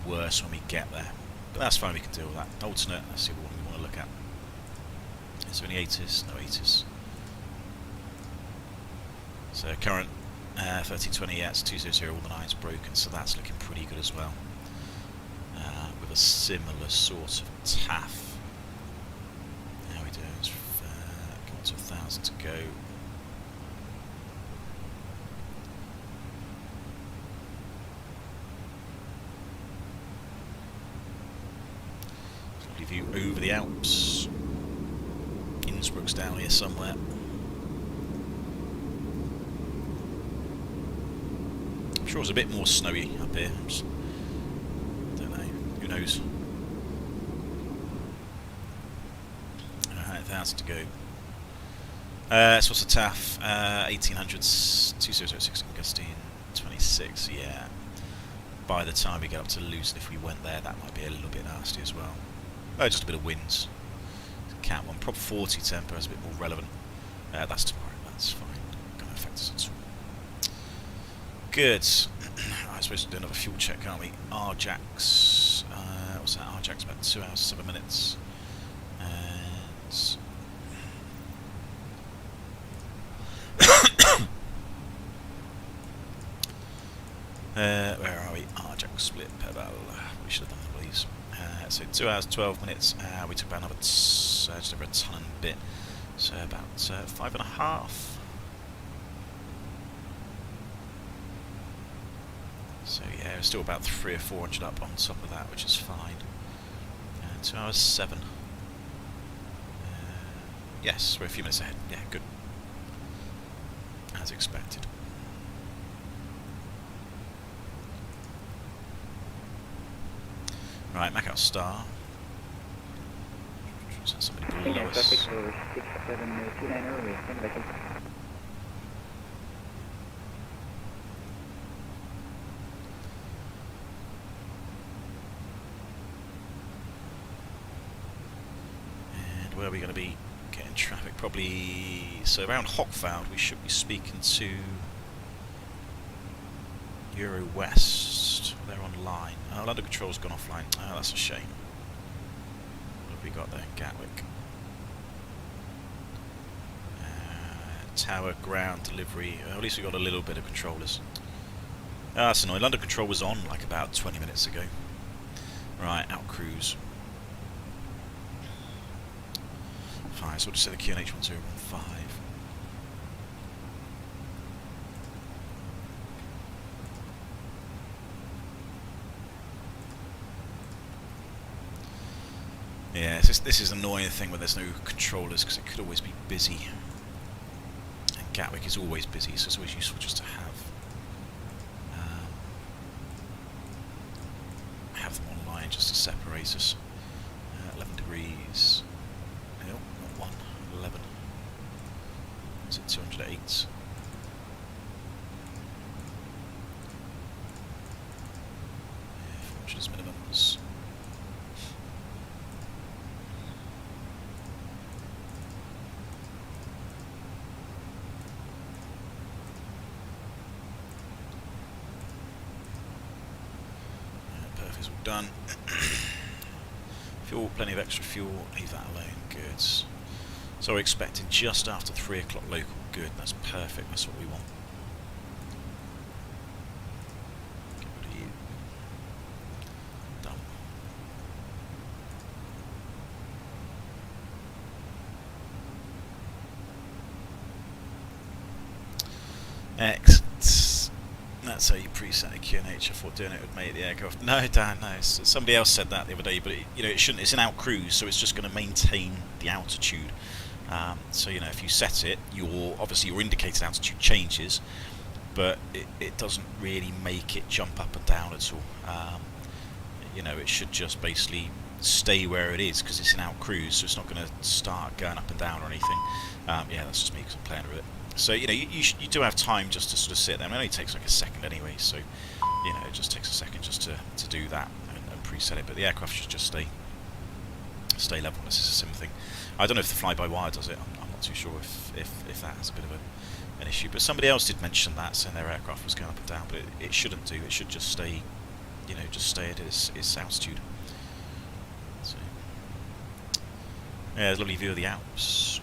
worse when we get there. But that's fine, we can deal with that. Alternate, let's see what we want to look at. Is there any ATIS? No ATIS. So current 1320, yeah, it's 200, all the lines broken, so that's looking pretty good as well. With a similar sort of TAF. How we doing? It's got to 1,000 to go. Lovely view over the Alps. Innsbruck's down here somewhere. I'm sure it's a bit more snowy up here. Don't know. Who knows? 1,000 to go. So what's the TAF? 1800s, 2006 Augustine, 26, yeah. By the time we get up to Luton, if we went there, that might be a little bit nasty as well. Oh, just a bit of winds. Cat 1, Prop 40 tempo is a bit more relevant. That's tomorrow, that's fine. Not going to affect us at all. Good. I suppose we'll do another fuel check, can't we? RJAX, what's that? RJAX about 2 hours, 7 minutes. Where are we? RJAX split pedal. We should have done one of these. So 2 hours, 12 minutes. We took about another just over a ton and a bit. So about 5.5. So yeah, we're still about 300 or 400 up on top of that, which is fine. 2 hours 7. Yes, we're a few minutes ahead. Yeah, good. As expected. Right, Macau Star. Is that somebody below us? And where are we going to be getting traffic? Probably, so around Hochfeld we should be speaking to Euro West. They're online. Oh, London Control's gone offline. Oh, that's a shame. What have we got there? Gatwick. Tower, ground, delivery. At least we got a little bit of controllers. Oh, that's annoying. London Control was on like about 20 minutes ago. Right, out cruise. Fine, so we'll just say the QNH 1015. Yeah, this is an annoying thing when there's no controllers, because it could always be busy. And Gatwick is always busy, so it's always useful just to have them online just to separate us. 11 degrees. No, not 1. 11. Is it 208? Fortunes minimums. Perfect, all done. Fuel, plenty of extra fuel, leave that alone, good. So we're expecting just after 3 o'clock local, good, that's perfect, that's what we want. Get rid of you. Done. Excellent. That's how you preset a QNH. I thought doing it would make the aircraft. No, Dan, no. Somebody else said that the other day, but it shouldn't. It's an out cruise, so it's just going to maintain the altitude. So if you set it, obviously your indicated altitude changes, but it doesn't really make it jump up and down at all. It should just basically stay where it is because it's an out cruise, so it's not going to start going up and down or anything. Yeah, that's just me because I'm playing with it. So you do have time just to sort of sit there. I mean, it only takes like a second anyway, so it just takes a second just to do that and preset it. But the aircraft should just stay level. This is a sim thing. I don't know if the fly-by-wire does it. I'm not too sure if that has a bit of an issue. But somebody else did mention that, saying their aircraft was going up and down, but it shouldn't do. It should just stay, just stay at its altitude. So yeah, there's a lovely view of the Alps.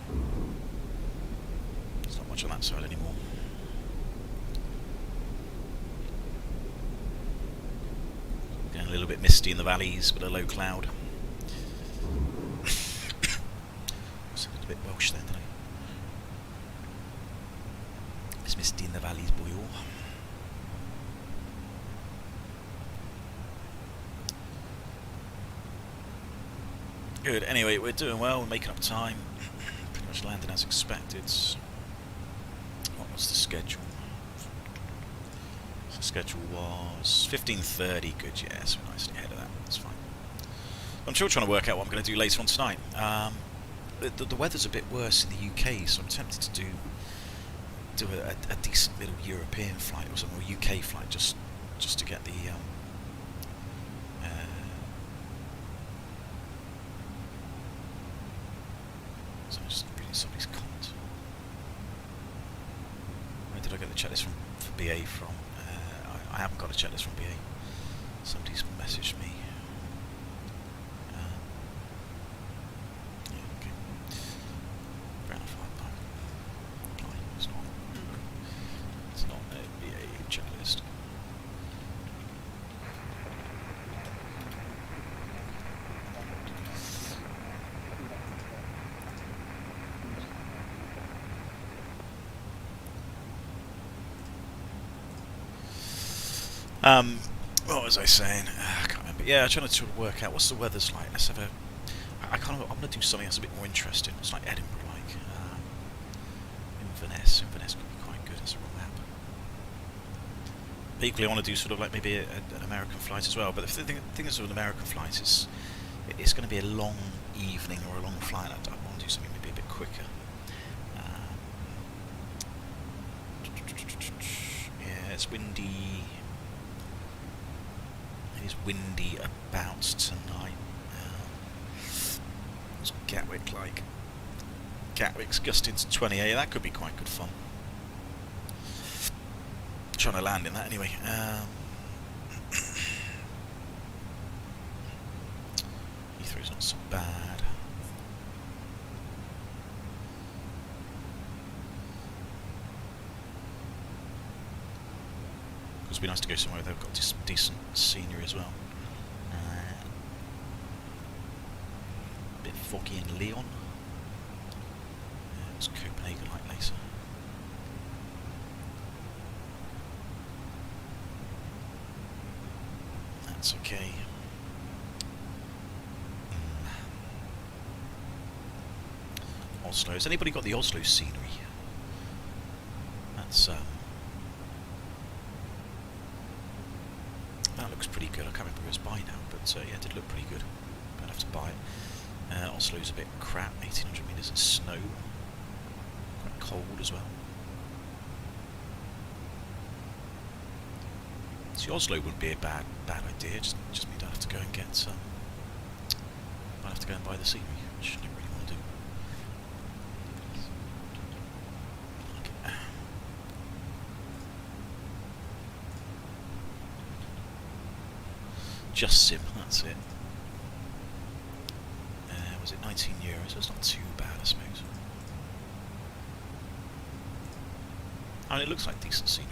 Much on that side anymore. Getting a little bit misty in the valleys, but a low cloud. Sounded a bit Welsh then, didn't I? It's misty in the valleys, boy. Good. Anyway, we're doing well. We're making up time. Pretty much landing as expected. What's the schedule? So the schedule was 15:30. Good, yeah, so we're nicely ahead of that. That's fine. I'm still trying to work out what I'm going to do later on tonight. The weather's a bit worse in the UK, so I'm tempted to do a decent little European flight or something, or UK flight, just to get the so I'm just reading somebody's comment. Did I get the checklist from BA from? I haven't got a checklist from BA. Somebody's messaged me. Yeah, okay. Fair enough. It's not a BA checklist. What was I saying? I can't remember. Yeah, I'm trying to sort of work out what's the weather's like. Let's have I'm going to do something that's a bit more interesting. It's like Edinburgh, like Inverness. Inverness could be quite good as a map. Equally, I want to do sort of like maybe an American flight as well. But the thing is with an American flight is it's going to be a long evening or a long flight. I want to do something maybe a bit quicker. Yeah, it's windy. It is windy about tonight. What's Gatwick like? Gatwick's gusting to 28. That could be quite good fun. trying to land in that anyway. Heathrow's not so bad. It'd be nice to go somewhere where they've got decent scenery as well. Bit foggy in Lyon. It was Copenhagen like later. That's okay. Oslo. Has anybody got the Oslo scenery? That's that looks pretty good. I can't remember who it was by now, but yeah, it did look pretty good. I'd have to buy it. Oslo's a bit crap. 1800 metres in snow. Quite cold as well. See, Oslo wouldn't be a bad idea. Just means I'd have to go and get some. I'd have to go and buy the scenery, which I don't really want to do. Just Sim, that's it. Was it €19? So it's not too bad, I suppose. I mean, it looks like decent scenery.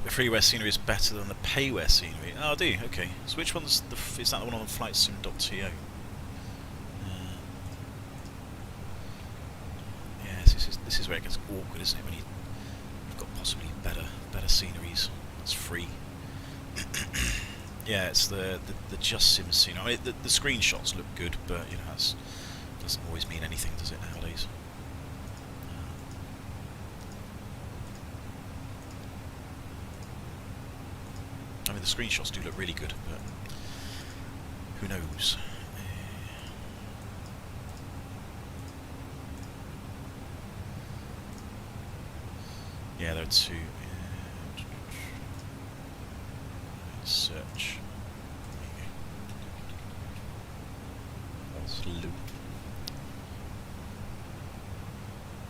The freeware scenery is better than the payware scenery. Oh, do you? Okay. So which one's the? Is that the one on FlightSim.to? Yes, this is where it gets awkward, isn't it? When you've got possibly better sceneries. It's free. Yeah, it's the Just Sim scenery. I mean, the screenshots look good, but you know that doesn't always mean anything, does it nowadays? I mean, the screenshots do look really good, but who knows? Yeah, there are two. Search. Oslo.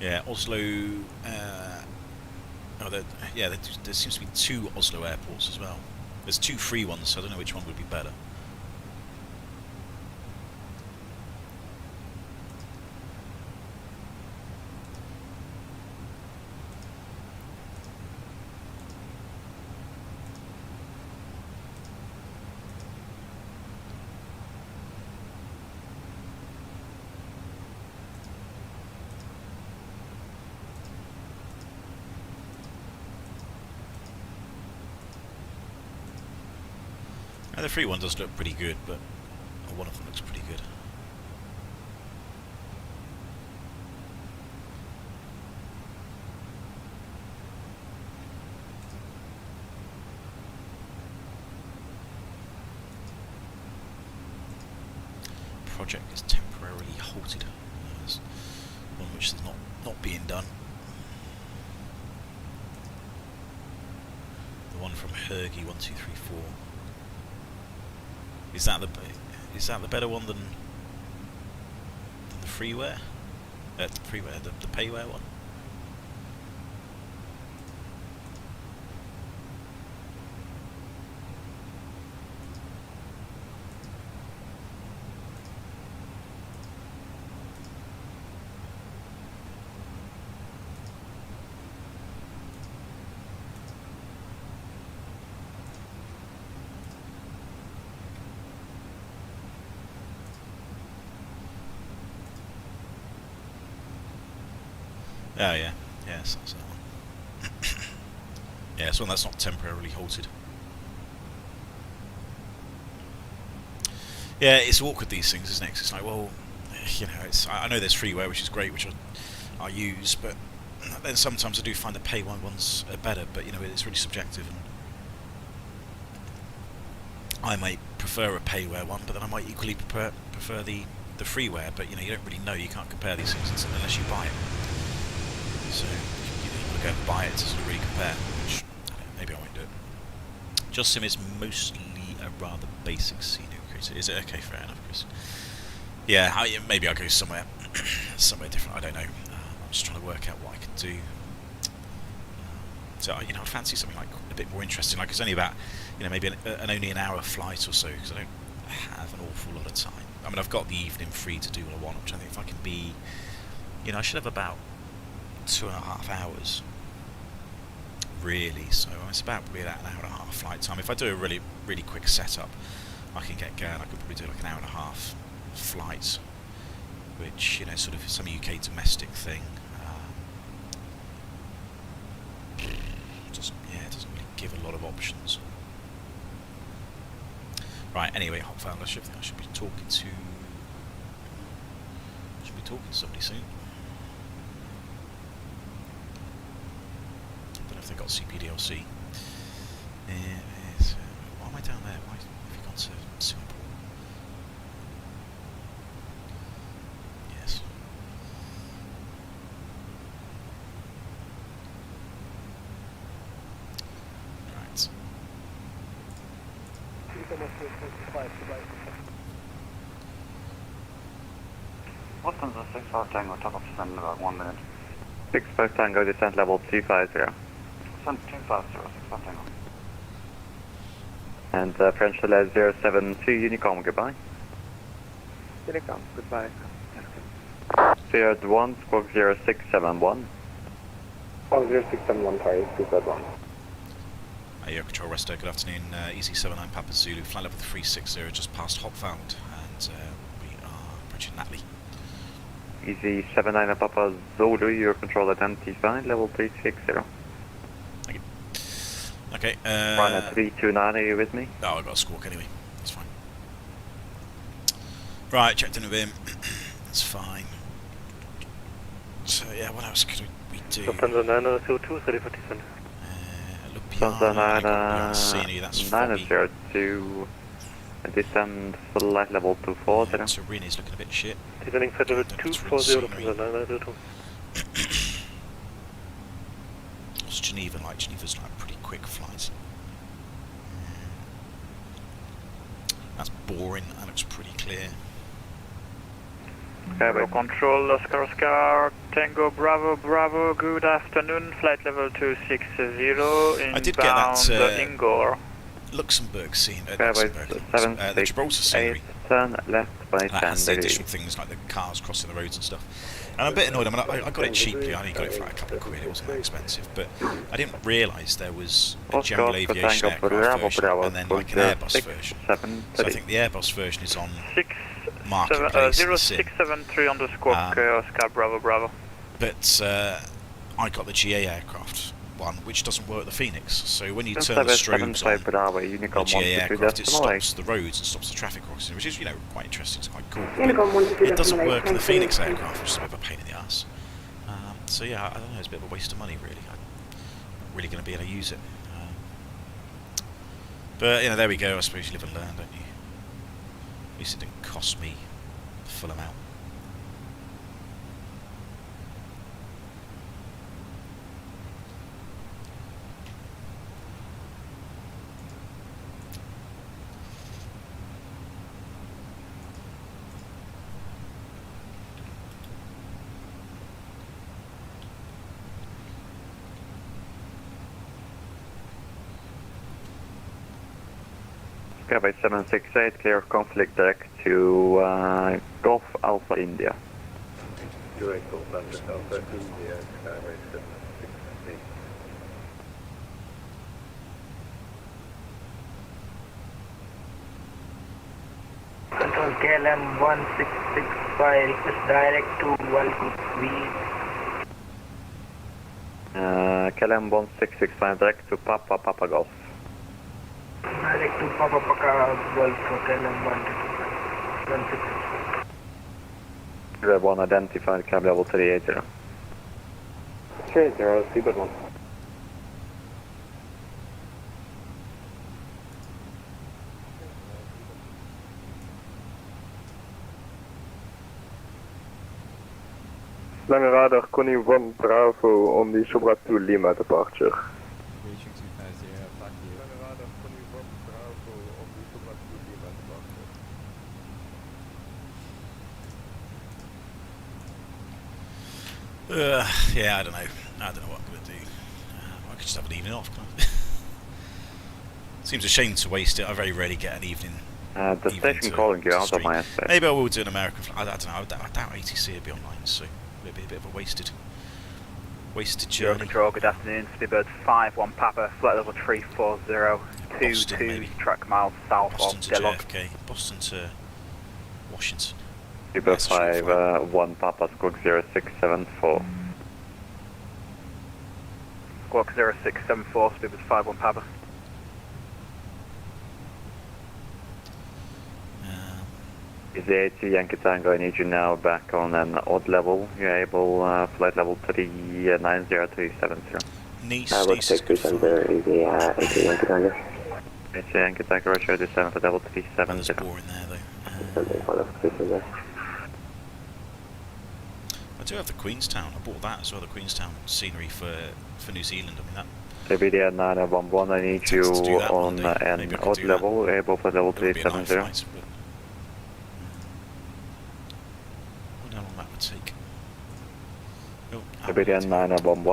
Yeah, Oslo. There seems to be two Oslo airports as well. There's two free ones, so I don't know which one would be better. And the free one does look pretty good, but one of them looks pretty good. Project is temporarily halted. There's one which is not being done. The one from Hergy 1234. Is that the better one than the freeware? The payware one. Oh yeah, yes, that's that one. Yeah, it's one that's not temporarily halted. Yeah, it's awkward these things, isn't it? 'Cause it's like, well, you know, I know there's freeware, which is great, which I use, but then sometimes I do find the pay ones are better. But you know, it's really subjective, and I might prefer a payware one, but then I might equally prefer the freeware. But you know, you don't really know. You can't compare these things unless you buy it. So go and buy it to sort of really compare, which, I don't know, maybe I won't do it. Just Sim is mostly a rather basic scenic cruiser. Is it okay? Fair enough, Chris. Yeah, maybe I'll go somewhere different, I don't know. I'm just trying to work out what I can do. So, I fancy something like a bit more interesting, like it's only about, maybe only an hour flight or so, because I don't have an awful lot of time. I mean, I've got the evening free to do what I want, which I think if I can be, I should have about 2.5 hours, really, so it's about probably about an hour and a half flight time. If I do a really, really quick setup, I can get going. I could probably do like an hour and a half flight, which, sort of some UK domestic thing. It doesn't really give a lot of options. Right, anyway, Hotfound, I should be talking to somebody soon. I don't know if they've got CPDLC. Why am I down there? Why have you gone to Singapore? Yes. Right. Lufthansa 65 Tango, top of descent in about 1 minute. 65 Tango, descent level 250. Descent 250, 65 Tango. And French Relay 072, Unicom, goodbye. Unicom, goodbye. Feared 1, squawk 0671. Oh, 0671, sorry, 231. Air Control Resto, good afternoon. Easy 79 Papa Zulu, flight level 360, just past Hopfound, and we are approaching Natley. Easy 79 Papa Zulu, your control identified, level 360. Thank you. Okay, Run at 329, are you with me? Oh, I've got a squawk anyway, that's fine. Right, checked in with him, that's fine. So, yeah, what else could we do? Lufthansa 9002, ready for descent. Look beyond scenery, that's foggy. 902, descend flight level 240. Serena's looking a bit shit. Descending flight level 240, Lufthansa 9002. What's Geneva like? Geneva's like a pretty quick flight. That's boring, that looks pretty clear. Bravo Control, Oscar Tango Bravo Bravo, good afternoon, flight level 260, inbound I did get that Ingor. Luxembourg scene, the Gibraltar scenery. Turn left by That's the additional things like the cars crossing the roads and stuff. And I'm a bit annoyed, I mean, I got it cheaply, I only got it for like a couple of quid, it wasn't that expensive, but I didn't realise there was a general aviation aircraft version and then like an Airbus version. So I think the Airbus version is on Marketplace. 0673 on the squawk, Oscar Bravo Bravo. But I got the GA aircraft one, which doesn't work the Phoenix. So when you turn the strobes on the GA aircraft, it stops the roads and stops the traffic crossing, which is, quite interesting. It's quite cool. But it doesn't work in the Phoenix aircraft, which is a bit of a pain in the ass. So yeah, I don't know. It's a bit of a waste of money, really. I'm not really going to be able to use it. But there we go. I suppose you live and learn, don't you? At least it didn't cost me the full amount. Skyway 768, clear conflict direct to Gulf Alpha India. Direct Gulf Alpha India, Skyway 768. Control KLM 1665, request direct to Guelph. KLM 1665, direct to Papa Golf. Direct to Papa Golf, KLM 165. We have one identified, cab level 380. 380, Seabird 1. Lange radar, Connie 1 Bravo on the Sobra 2 Lima departure. Yeah, I don't know. I don't know what I'm going to do. I could just have an evening off, can't I? Seems a shame to waste it. I very rarely get an evening. The station calling you out of my aspect. Maybe I will do an American flight. I don't know. I doubt ATC will be online, so it'll be a bit of a wasted journey. Control, good afternoon. Speedbird 5-1 Papa, flight level 340, 22 track miles south Boston of to Dillon. JFK. Boston to Washington. Speedbird 5-1 Papa, squawk 0674. Squawk 0674, Speedbird 5-1 Papa. Is the 80 Yankee Tango, I need you now back on an odd level. You're able, flight level 390370. Nice, Nice is good. Easy, 80 Yankee Tango. 80 Yankee Tango, Roger, descend for level 370. There's more in there though. I do have the Queenstown. I bought that as well, the Queenstown scenery for New Zealand. I mean that. ABDN 911, I need you on an odd level, able for level 370. How long that would take? Oh, ABDN 911.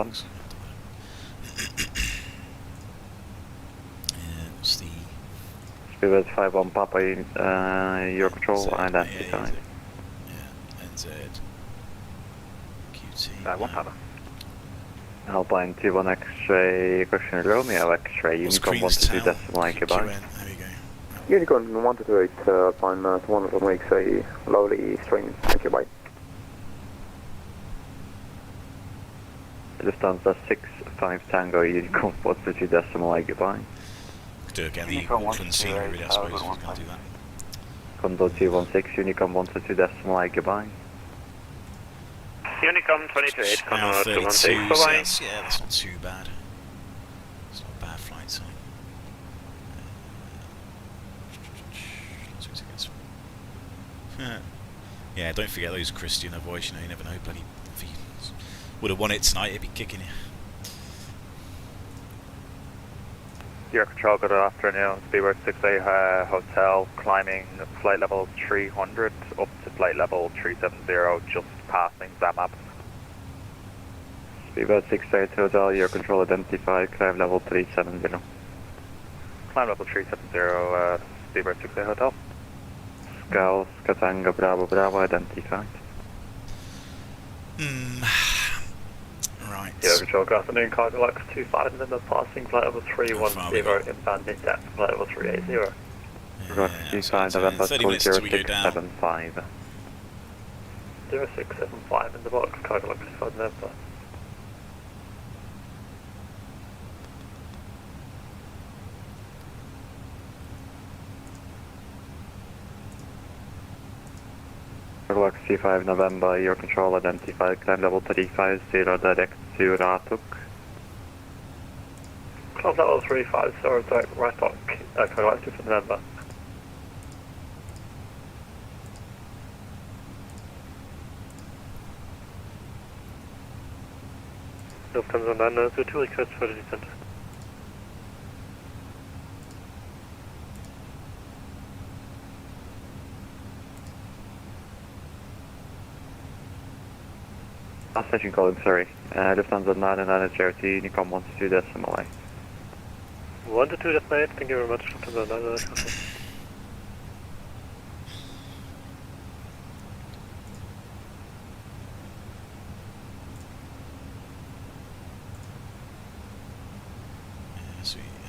What's the Speedbird 5-1 Papa, your control, identified. Yeah, NZ. QT. 5-1 Papa. Alpine T1 X-ray, question Romeo X-ray, Unicorn 122 decimal, goodbye. There we go. Unicorn 128, Alpine 1 makes a lovely string. Thank you, bye. Lufthansa 65 Tango, Unicorn 122 decimal, goodbye. Do again the Auckland scenery, really, I suppose, if we're going to do that. Condor 216, Unicorn 122 decimal, goodbye. Unicom 28, Now Condor 32, 216, so bye-bye. yeah, that's not too bad. It's not a bad flight time. Yeah, don't forget those Christian voice, you know, you never know, bloody, if he would have won it tonight, he'd be kicking you. Your control, good afternoon. Speedbird 6A Hotel, climbing flight level 300 up to flight level 370, just passing Zamap. Speedbird 68 Hotel, your control identified, climb level 370. Climb level 370, Speedbird 6A Hotel. Scout, Katanga, Bravo, Bravo, identified. Right. Your control, good afternoon. Cargo Lux 25, and then the passing flight level 310, inbound mid-depth, flight level 380. Rock 25, November 30 minutes till we go down. 0675. 0675 in the box, Cargo Lux 25, November. Rock C5 November, your control identified, climb level 350, direct to Ratuk. Climb level 350, direct Ratuk, Cargo Lux 2 November. Lufthansa 902 request for the descent. Last station calling, sorry. Lufthansa 909 JRT, Unicom 122 decimal 8. 122 decimal 8, thank you very much, Lufthansa 909.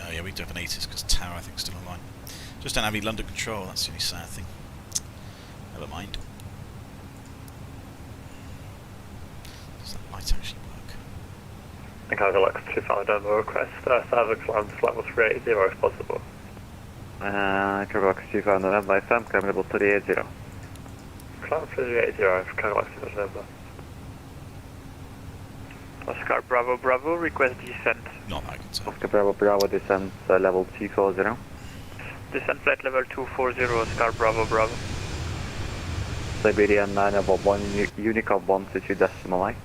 Oh yeah, we do have an ATIS because Tower I think is still online. Just don't have any London control, that's the only sad thing. Never mind. Does that light actually work? I think I'll go like 25 down the request, service climb to level 380 if possible. Cargo 25 November FM, climb level 380. Climb 380 if Cargo 25 November. Oscar Bravo Bravo, request descent. Not that I can tell. Oscar Bravo Bravo, descent level 240. Descent flight level 240, Oscar Bravo Bravo. Siberian 911 Unicom 122.8.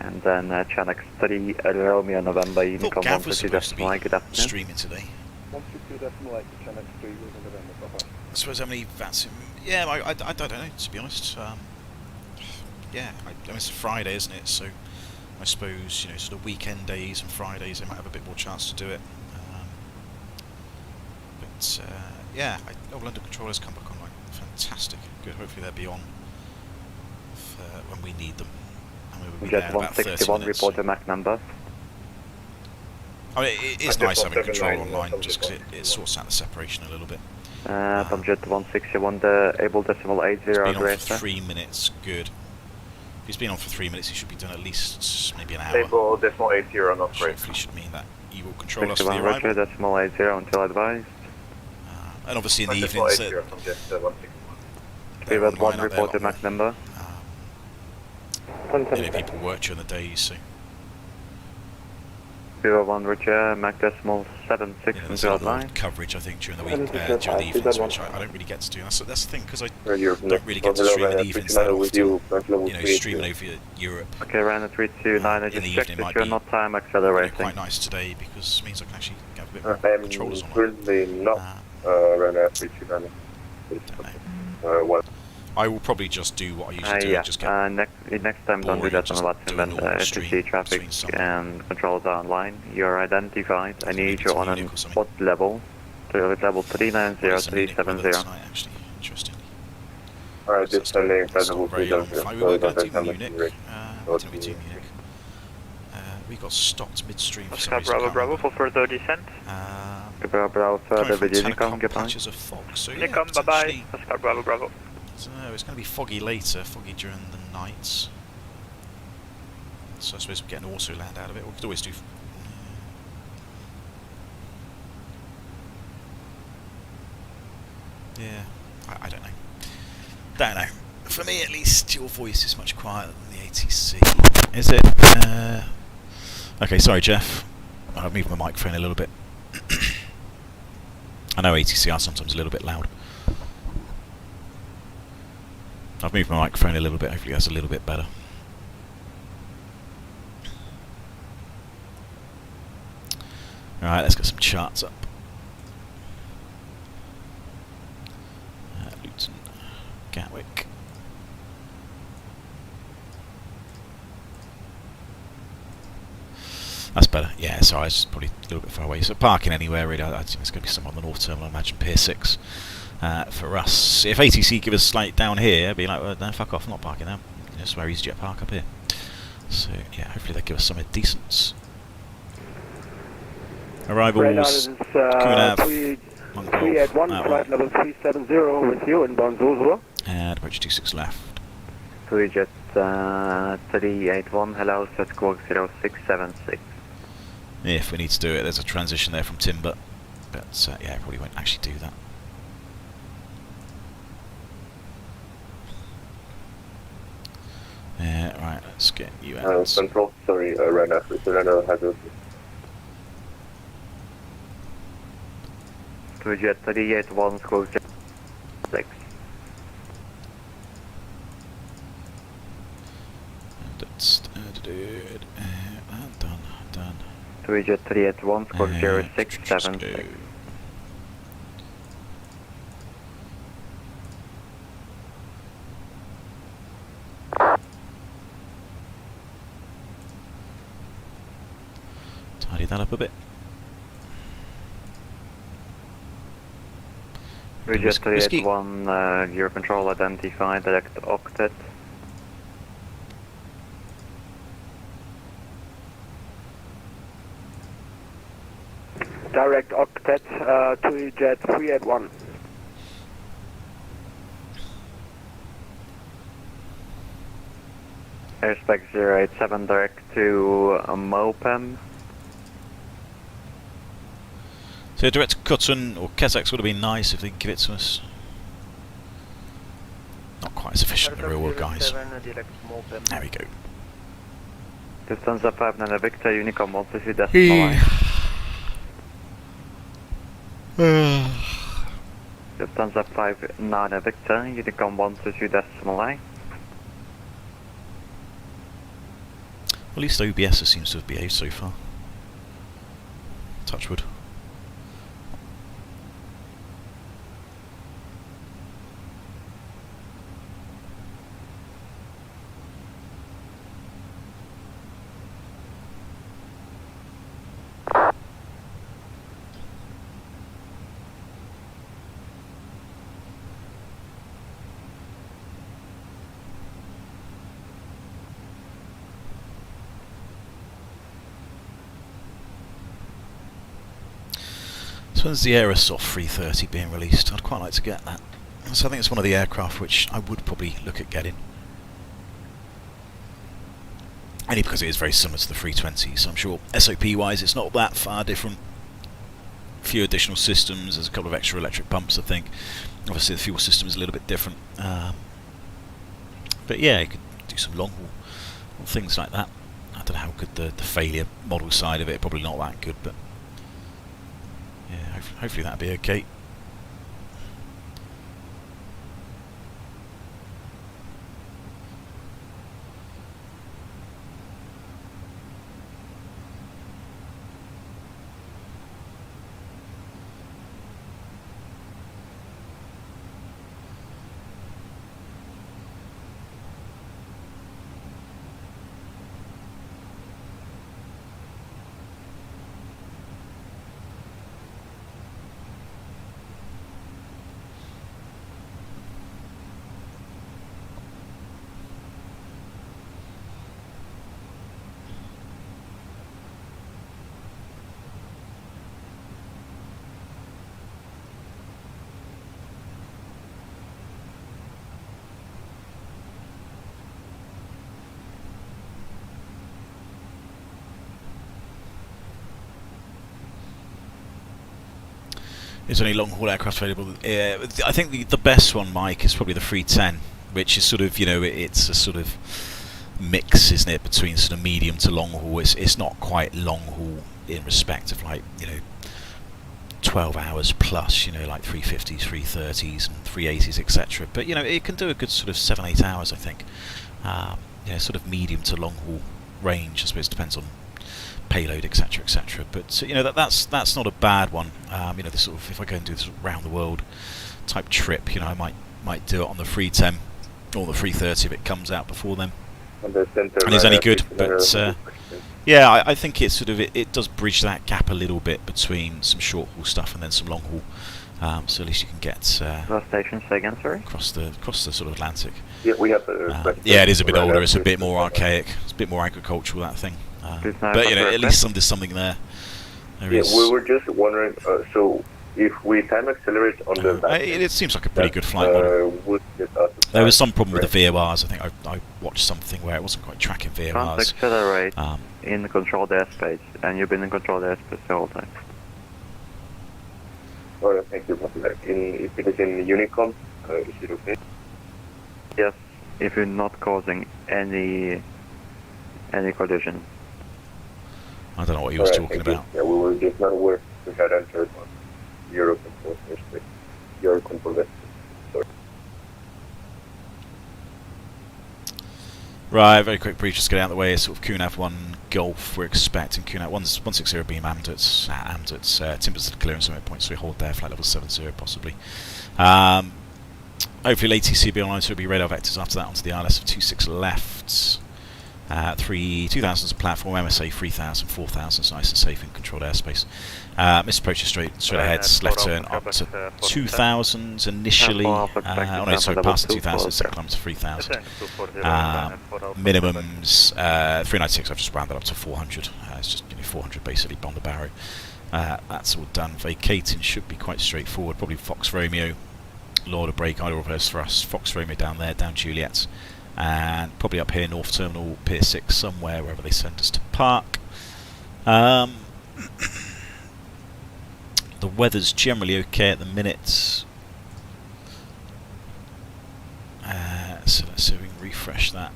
And then Channel 3 Romeo November Unicom Gav was supposed to be 122.8. Good afternoon. streaming today. 122.8 Channel 3 November. I suppose how many VATs? Yeah, I don't know, to be honest. Yeah, I mean, it's a Friday, isn't it? So I suppose, you know, sort of weekend days and Fridays, they might have a bit more chance to do it. But yeah, London controllers come back online. Fantastic. Good. Hopefully they'll be on when we need them. And we will be Jet there in about 30 161, minutes. report the MAC number. I mean, it is nice having control online, just because it sorts out the separation a little bit. Tom Jet 161, the able decimal 80. He's been on for 3 minutes. Good. If he's been on for 3 minutes, he should be done at least maybe an hour. Able decimal 80, not great. Hopefully should mean that you will control us for the 61 arrival. Roger, decimal 80 until advised. And obviously in the evenings, We have one report the MAC number. you know, people work during the days, so 01 Roger, MAC decimal 76 you know, there's a until lot more advised. coverage, I think, during the week, during the evenings, which I don't really get to do. That's the thing, because I don't really get to stream in the evenings that often. You know, streaming over Europe. Okay, Rhino 329, I in just the checked evening that might you're be, not time you know, accelerating. quite nice today, because it means I can actually get a bit more controllers on. Currently not Rhino 329. I will probably just do what I usually do. Yeah, Just get next time don't do boring, that just on WhatsApp do a and normal if you stream see traffic between something. and controls are online. You're identified. I Maybe need it's you a on Munich a or something. spot level. Level 390370. tonight, actually, interestingly. Alright, So this is it's not a very long flight. We were going to Munich. We were to Munich. We got stopped midstream for some reason. I can't remember. for further descent. Bravo further Coming with from Unicom, telecom goodbye. patches of fog, so yeah, Unicom, bye bye. potentially, Oscar Bravo Bravo. so it's going to be foggy later, foggy during the nights. So I suppose we get an auto land out of it. We could always do. Yeah, I don't know. Don't know. For me, at least, your voice is much quieter than the ATC. Is it? Okay, sorry, Jeff. I've moved my microphone a little bit. I know ATC are sometimes a little bit loud. I've moved my microphone a little bit. Hopefully, that's a little bit better. Alright, let's get some charts up. Luton Gatwick. That's better. Yeah, sorry, it's probably a little bit far away. So parking anywhere, really, I think it's going to be somewhere on the North Terminal, I imagine Pier 6 for us. If ATC give us slight down here, be like, well, no, fuck off, I'm not parking there. That's where easyJet park up here. So, yeah, hopefully they give us somewhere decent. Arrivals, Kunav, 381, flight level 370 with you, inbound Zulu. and approach 26 left. Jet 381, hello, set squawk 0676. If we need to do it, there's a transition there from Timber, but yeah, I probably won't actually do that. Right, let's get you out. Control, sorry, Rhino. Rhino has a... Jet 381, squawk 6. That's done. Jet 381, squawk 0676. Tidy that up a bit. Jet 381, your control identified, direct octet. Direct octet to Jet 381. Airspec 087, direct to Mopem. So direct to Cutton or Kessex would have been nice if they could give it to us. Not quite as efficient in the real world, guys. There we go. Distance of 59 Victor, Unicom 123.9. Lufthansa 59 Victor, Unicom 122.9. At least OBS seems to have behaved so far. Touch wood. So when's the Aerosoft 330 being released? I'd quite like to get that. So I think it's one of the aircraft which I would probably look at getting. Only because it is very similar to the 320, so I'm sure SOP wise it's not that far different. A few additional systems, there's a couple of extra electric pumps I think. Obviously the fuel system is a little bit different. But yeah, you could do some long haul things like that. I don't know how good the failure model side of it, probably not that good, but yeah, hopefully that'll be okay. Is there any long haul aircraft available? I think the best one, Mike, is probably the 310, which is sort of, you know, it's a sort of mix, isn't it, between sort of medium to long haul. It's not quite long haul in respect of, like, you know, 12 hours plus, you know, like 350s, 330s and 380s, etc. But, you know, it can do a good sort of 7-8 hours, I think. You know, sort of medium to long haul range, I suppose, depends on payload, etc., etc. But you know, that's not a bad one. You know, the sort of, if I go and do this round the world type trip, you know, I might do it on the 310 or the 330 if it comes out before then. And it's any good, but yeah, I think it's sort of it does bridge that gap a little bit between some short haul stuff and then some long haul. So at least you can get last station, say again, sorry. Across the sort of Atlantic. Yeah, we have. Yeah, it is a bit older. It's a bit more archaic. It's a bit more agricultural, that thing. But you know, at least there's something there. Yeah, we were just wondering. So if we time accelerate on the it seems like a pretty good flight model. There was some problem with the VORs. I think I watched something where it wasn't quite tracking VORs. Can't accelerate in the controlled airspace, and you've been in controlled airspace the whole time. Alright, thank you. If it is in Unicom, is it okay? Yes, if you're not causing any collision. I don't know what he was talking about. Yeah, we were just not aware we had entered on Europe and airspace. Your control airspace. Sorry. Right, very quick brief, just get out of the way. Sort of QNAV 1 Golf, we're expecting QNAV 160 beam Amdut's Timbers clearance at point, so we hold there, flight level 70 possibly. Hopefully ATC be online, so it'll be radar vectors after that onto the ILS of 26 left. 2000's platform, MSA 3000, 4000, so nice and safe in controlled airspace. Missed approach straight ahead, left turn up to 2000s initially. Oh no, sorry, past the 2000, second climb to 3000. Minimums 396, I've just rounded up to 400. It's just 400 basically, Bond Barrow. That's all done. Vacating should be quite straightforward. Probably Fox Romeo, Lord of Break, idle reverse for us. Fox Romeo down there, down Juliet. And probably up here, North Terminal, Pier 6, somewhere, wherever they send us to park. The weather's generally okay at the minute. So let's see if we can refresh that.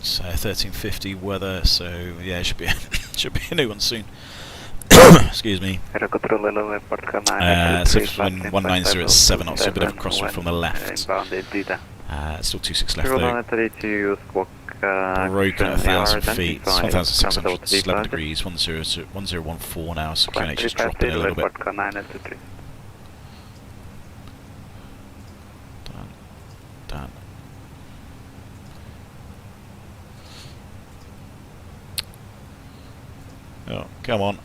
So 1350 weather, so yeah, it should be a new one soon. Excuse me. Control Wind 190 at 7 knots, so a bit of a crosswind from the left. Still 26 left though. Broken at 1,000 feet, it's 1,600, it's 11 degrees, 1014 now, so QNH is dropping a little bit. Done. Oh, come on.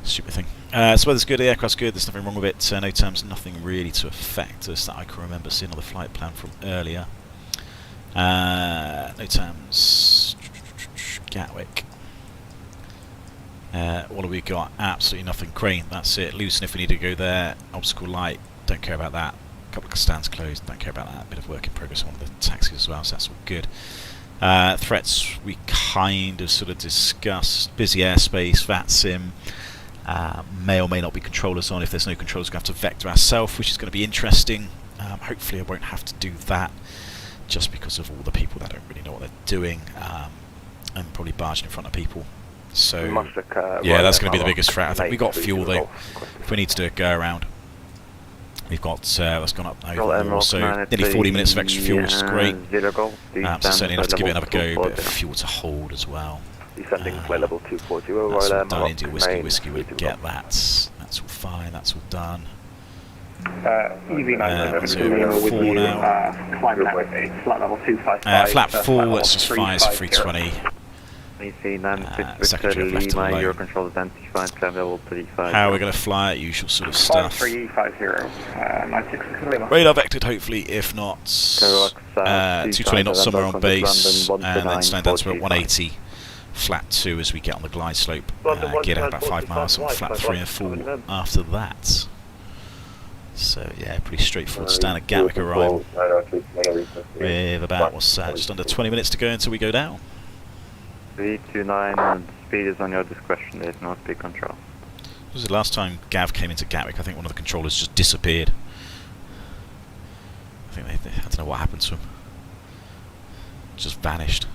Stupid thing. So weather's good, the aircraft's good, there's nothing wrong with it, no terms, nothing really to affect us that I can remember seeing on the flight plan from earlier. No terms. Gatwick. What have we got? Absolutely nothing. Crane, that's it. Loosen if we need to go there. Obstacle light, don't care about that. A couple of stands closed, don't care about that. Bit of work in progress on one of the taxis as well, so that's all good. Threats we kind of sort of discussed. Busy airspace, VATSIM. May or may not be controllers on. If there's no controllers, we're going to have to vector ourselves, which is going to be interesting. Hopefully I won't have to do that, just because of all the people that don't really know what they're doing, and probably barging in front of people. So yeah, that's going to be the biggest threat. I think we've got fuel though, if we need to do a go around. We've got, that's gone up now, so nearly 40 minutes of extra fuel, which is great. So certainly have to give it another go, bit of fuel to hold as well. Descending flight level 240. That's all done. India Whiskey would get that. That's all fine, that's all done. EV9 4 now. climb that way, flat level 255. Flat 4, let's just fire to 320. Secretary left alone. Your control identified, climb level 35. How are we going to fly it? Usual sort of stuff. 5350, 96 Radar vectored, hopefully, if not 220 knots somewhere on base, and then stand down to about 180. Flat 2 as we get on the glide slope, get out about 5 miles on flat 3 and 4 after that. So yeah, pretty straightforward standard Gatwick arrival with about, what's that, just under 20 minutes to go until we go down. 329 and speed is on your discretion, there is no speed control. This was the last time Gav came into Gatwick. I think one of the controllers just disappeared. I think I don't know what happened to him. Just vanished.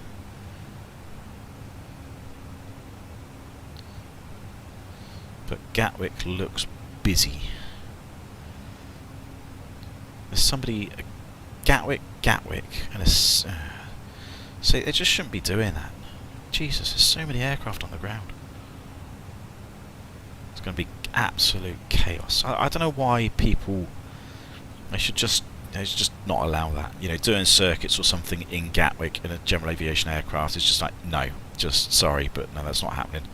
But Gatwick looks busy. There's somebody, Gatwick, and a, so they just shouldn't be doing that. Jesus, there's so many aircraft on the ground. It's going to be absolute chaos. I don't know why people, they should just not allow that. You know, doing circuits or something in Gatwick in a general aviation aircraft is just like, no, just sorry, but no, that's not happening.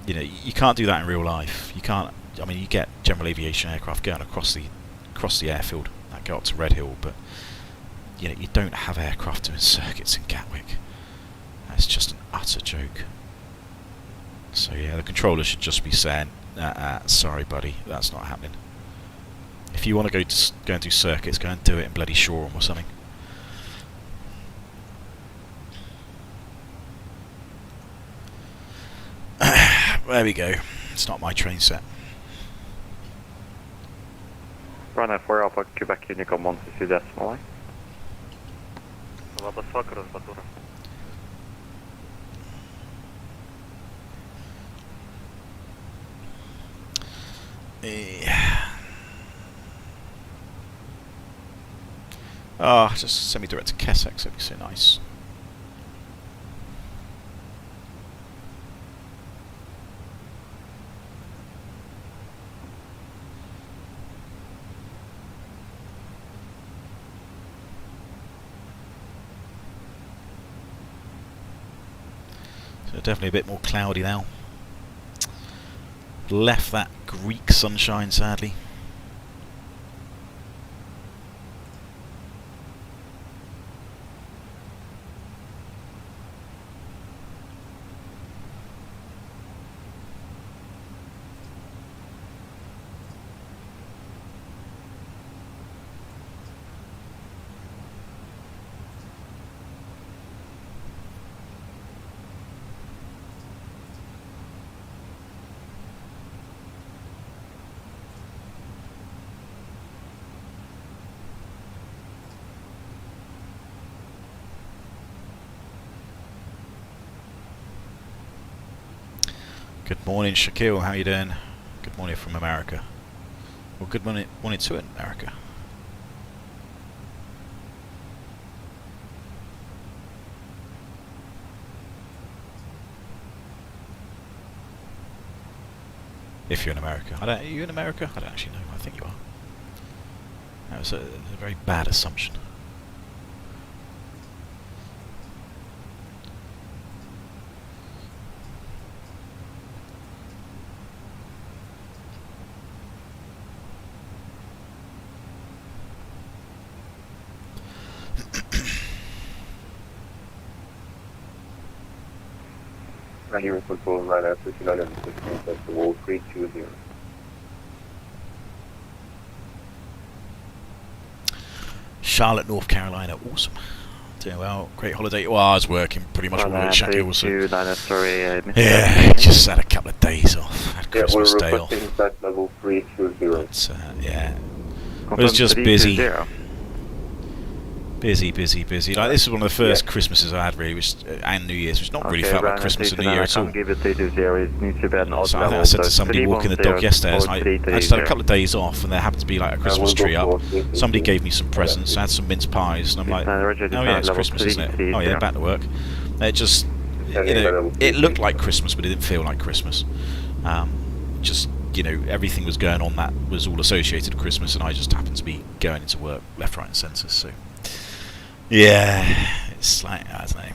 You know, you can't do that in real life. You can't. I mean, you get general aviation aircraft going across the airfield that go up to Red Hill, but you know, you don't have aircraft doing circuits in Gatwick. That's just an utter joke. So yeah, the controller should just be saying, "Sorry, buddy, that's not happening. If you want to go and do circuits, go and do it in bloody Shoreham or something." There we go. It's not my train set. Runner 4 Alpha Quebec Unicorn Monte Sud-Decimal. Yeah. Oh, just send me direct to Kessex, that'd be so nice. So definitely a bit more cloudy now. Left that Greek sunshine, sadly. Good morning, Shaquille. How you doing? Good morning from America. Well, good morning to America. If you're in America. Are you in America? I don't actually know. I think you are. That was a very bad assumption. Here control line after London 15 festival 320. Charlotte, North Carolina, awesome. Doing well, great holiday. Well, I was working pretty much all week. Shaquille also. Yeah, just had a couple of days off. Had Christmas Day off. That level 320. But, yeah, it was just busy. Busy. Like, this is one of the first Christmases I had, really, and New Year's, which not really felt like Christmas and New Year at all. So I said to somebody walking the dog yesterday, I just had a couple of days off, and there happened to be like a Christmas tree up. Somebody gave me some presents. I had some mince pies, and I'm like, oh yeah, it's Christmas, isn't it? Oh yeah, back to work. It just, it looked like Christmas, but it didn't feel like Christmas. Just, everything was going on that was all associated with Christmas, and I just happened to be going into work left, right, and centre. So. Yeah, it's like, I don't know.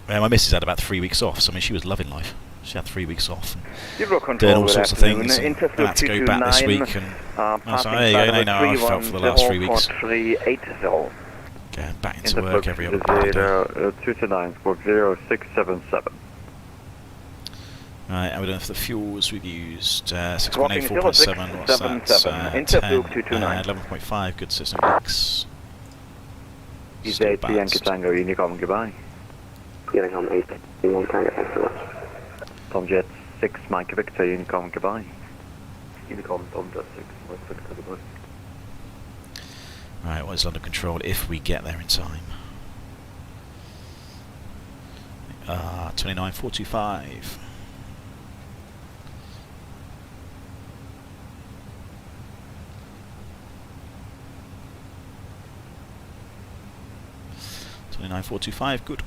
Well, my missus had about 3 weeks off, so I mean, she was loving life. She had 3 weeks off and doing all sorts of things. And I had to go back this week, and I was like, there you go, no, I felt for the last 3 weeks. Going back into work every other day. 229, squawk 0677. Right, and we're doing for the fuels. We've used 6.8, 4.7. What's that? 10, 11.5. Good system mix. easyJet Yankee Tango Unicom, goodbye. Unicom 8, Tango, thanks so much. Tom Jet 6, Mike Victor, Unicom, goodbye. Unicom, Tom Jet 6, Mike Victor, goodbye. Right, what is London Control if we get there in time? 29.425. $29,425, good.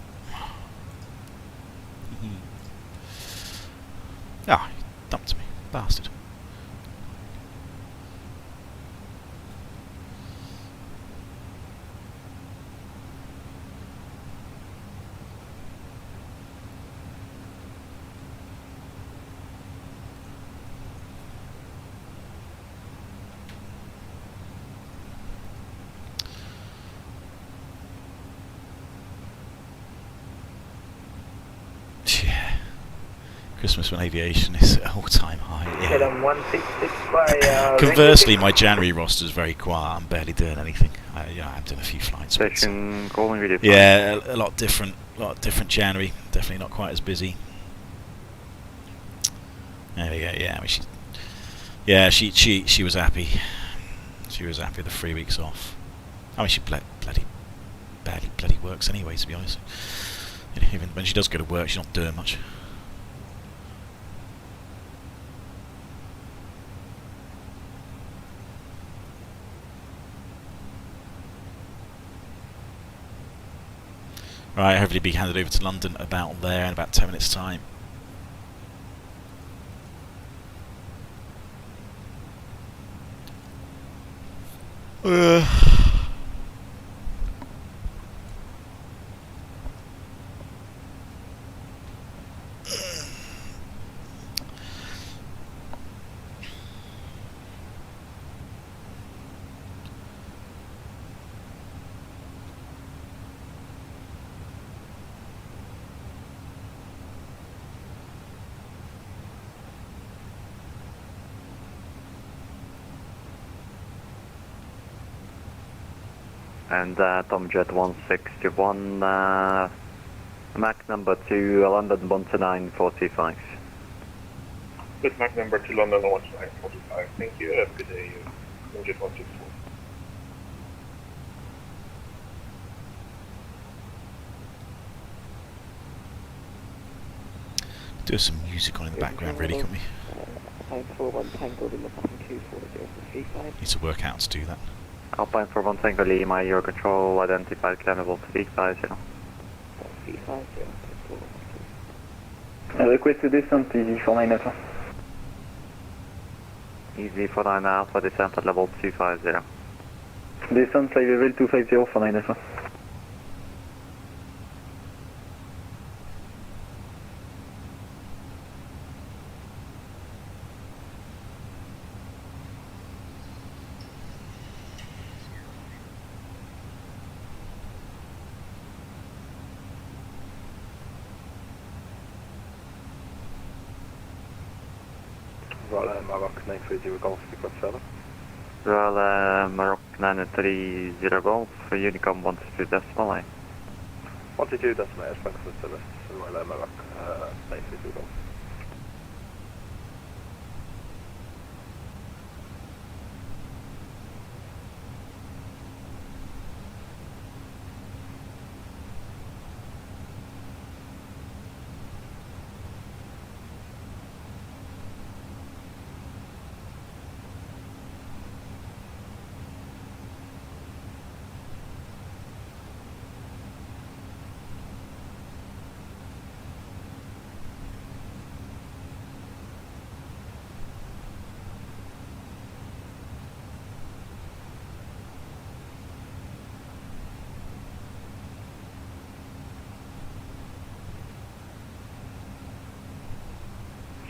Ah, he dumped me, bastard. Christmas when aviation is at all-time high. Yeah. Conversely, my January roster is very quiet. I'm barely doing anything. I'm doing a few flights. Yeah, a lot different. January. Definitely not quite as busy. There we go. Yeah, I mean, she was happy. She was happy with the 3 weeks off. I mean, she bloody works anyway. To be honest, even when she does go to work, she's not doing much. Right, hopefully be handed over to London about there in about 10 minutes' time. And Tom Jet 161, Mac number 2, London 12945. This Mac number 2, London 12945. Thank you. Have a good day. Tom Jet 164. Do some music on in the background, really, couldn't we? 941 Tango Lima, 240 for V5. Need to work out how to do that. Alpine 41 Tango Lima, Eurocontrol identified climbable to V50. V50. Request to descent, easy49 easyJet Alpha, descent at level 250. Descent flight level 250 for 9 Alpha. Royal Maroc 930 Golf, request service. Royal Maroc 930 Golf, Unicom 122 decimal line. 122 decimal, thanks for the service. Royal Maroc 930 Golf.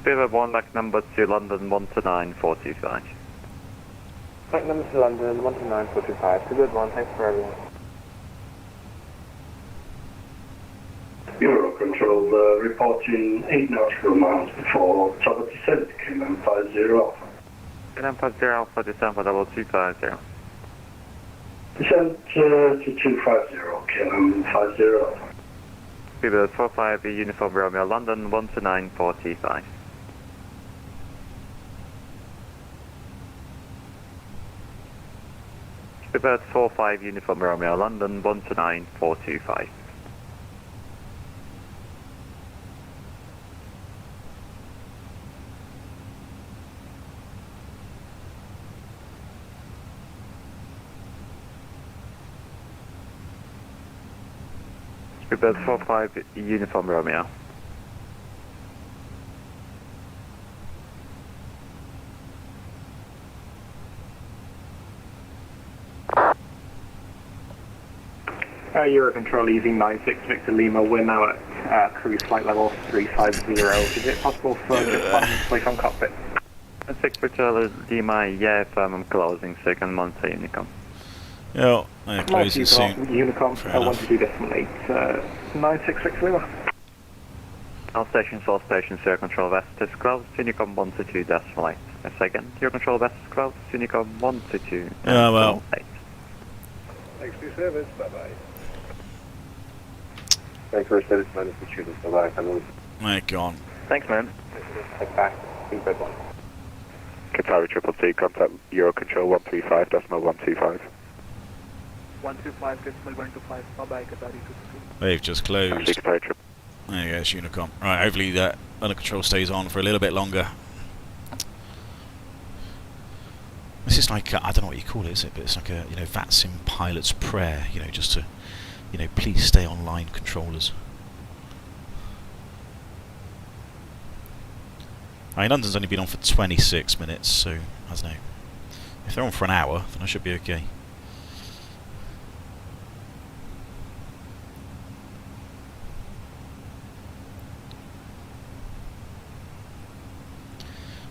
Spirit 1, back number to London 129-425. Back number to London 129-425. Good one, thanks for everyone. Eurocontrol reporting 8 nautical miles before travel descent, KLM 50 Alpha. KLM 50 Alpha, descent for level 250. Descent to 250, KLM 50 Alpha. Spirit 45, Uniform Romeo, London 129-425. Spirit 45, Uniform Romeo, London 129-425. Spirit 45, Uniform Romeo. Eurocontrol Easy 96 Victor Lima, we're now at cruise flight level 350. Is it possible for just one place on cockpit? 6 Victor Lima, yeah, firm, I'm closing, so you can monitor Unicom. Yeah, closing soon. Unicom, 122 decimal 8, 96 Victor Lima. All stations, Air Control West is closed, Unicom 122 decimal 8. A second, Air Control West is closed, Unicom 122 decimal 8. Thanks for your service, bye-bye. Thanks for your service, man. If you choose to back, I know. Right, go on. Thanks, man. Take back. Big red one. Qatari Triple T, contact Eurocontrol 135 decimal 125. 125 decimal 125, bye-bye, Qatari 22. They've just closed. There you go, it's Unicom. Right, hopefully that under control stays on for a little bit longer. This is like, I don't know what you call it, is it? But it's like a, VATSIM pilot's prayer, just to, please stay online, controllers. I mean, London's only been on for 26 minutes, so, I don't know. If they're on for an hour, then I should be okay.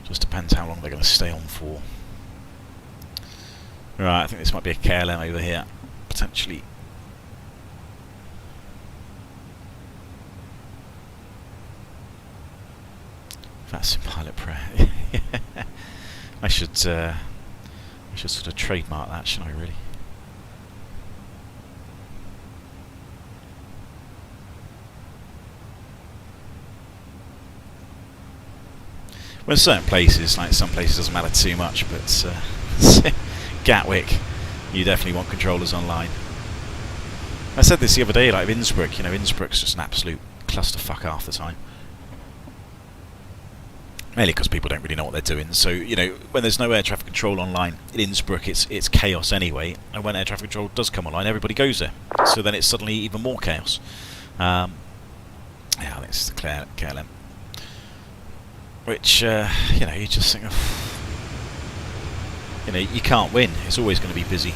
Just depends how long they're going to stay on for. Right, I think this might be a KLM over here, potentially. That's a pilot prayer. I should sort of trademark that, shouldn't I? Really. Well, in certain places, like some places, doesn't matter too much, but. Gatwick, you definitely want controllers online. I said this the other day, like Innsbruck, Innsbruck's just an absolute clusterfuck half the time. Mainly because people don't really know what they're doing. So, you know, when there's no air traffic control online in Innsbruck, it's chaos anyway. And when air traffic control does come online, everybody goes there. So then it's suddenly even more chaos. Yeah, I think it's the KLM. Which, you know, you just think of... You know, you can't win. It's always going to be busy.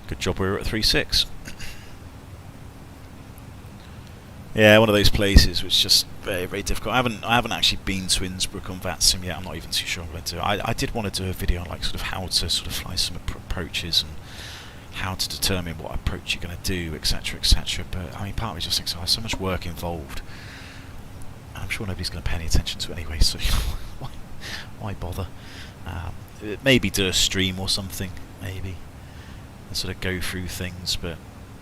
Good job we were at 3.6. Yeah, one of those places which is just very, very difficult. I haven't actually been to Innsbruck on VATSIM yet. I'm not even too sure what to do. I did want to do a video on like sort of how to sort of fly some approaches and how to determine what approach you're going to do, etc., etc. But I mean, part of me just thinks, oh, there's so much work involved. I'm sure nobody's going to pay any attention to it anyway. So why bother? Maybe do a stream or something, maybe, and sort of go through things. But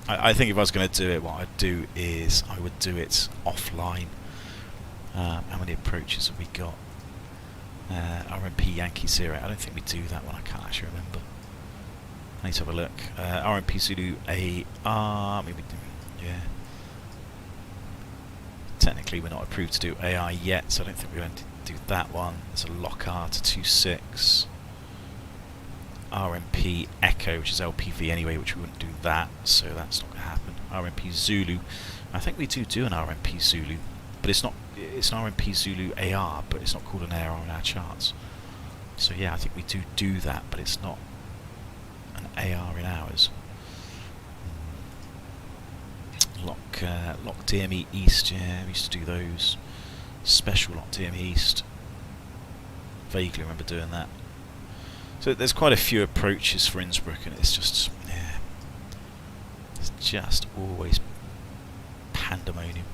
I think if I was going to do it, what I'd do is I would do it offline. How many approaches have we got? RMP Yankee Zero. I don't think we do that one. I can't actually remember. I need to have a look. RMP Zulu AR. Maybe yeah. Technically, we're not approved to do AI yet, so I don't think we're going to do that one. There's a LOCR to 2.6. RMP Echo, which is LPV anyway, which we wouldn't do that, so that's not going to happen. RMP Zulu, I think we do an RMP Zulu, but it's not. It's an RMP Zulu AR, but it's not called an AR on our charts. So yeah, I think we do that, but it's not an AR in ours. Lock DME East, yeah, we used to do those. Special Lock DME East. Vaguely remember doing that. So there's quite a few approaches for Innsbruck, and it's just, yeah, it's just always pandemonium.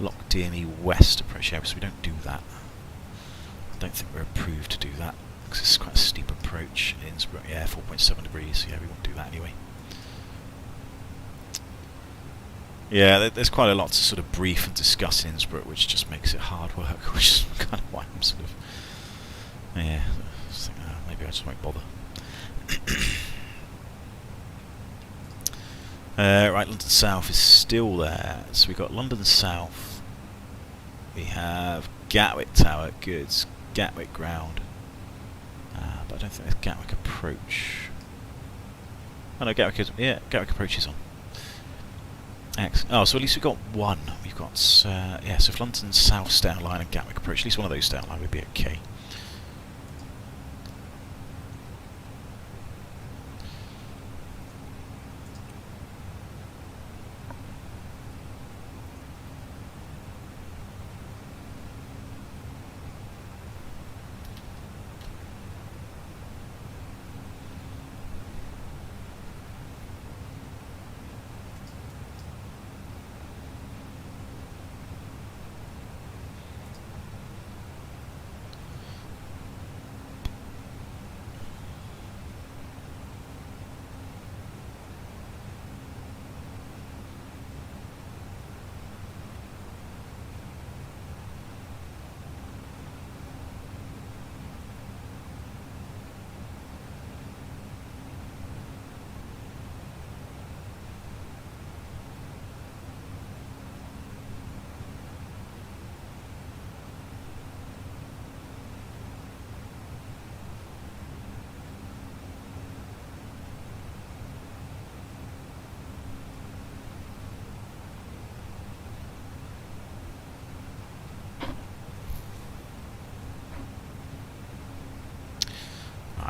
Lock DME West approach, yeah, so we don't do that. I don't think we're approved to do that, because it's quite a steep approach in Innsbruck, yeah, 4.7 degrees, yeah, we won't do that anyway. Yeah, there's quite a lot to sort of brief and discuss in Innsbruck, which just makes it hard work, which is kind of why I'm sort of, yeah, maybe I just won't bother. Right, London South is still there, so we've got London South, we have Gatwick Tower, goods, Gatwick Ground, but I don't think there's Gatwick Approach. Oh no, Gatwick Approach is on. Excellent. Oh, so at least we've got one. We've got, yeah, so if London South stay online and Gatwick Approach, at least one of those stay online would be okay.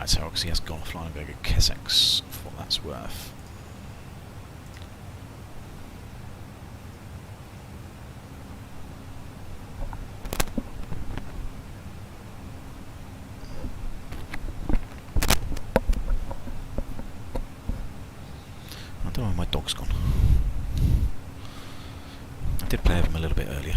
So obviously he has gone flying over Kessex for what that's worth. I don't know where my dog's gone. I did play with him a little bit earlier.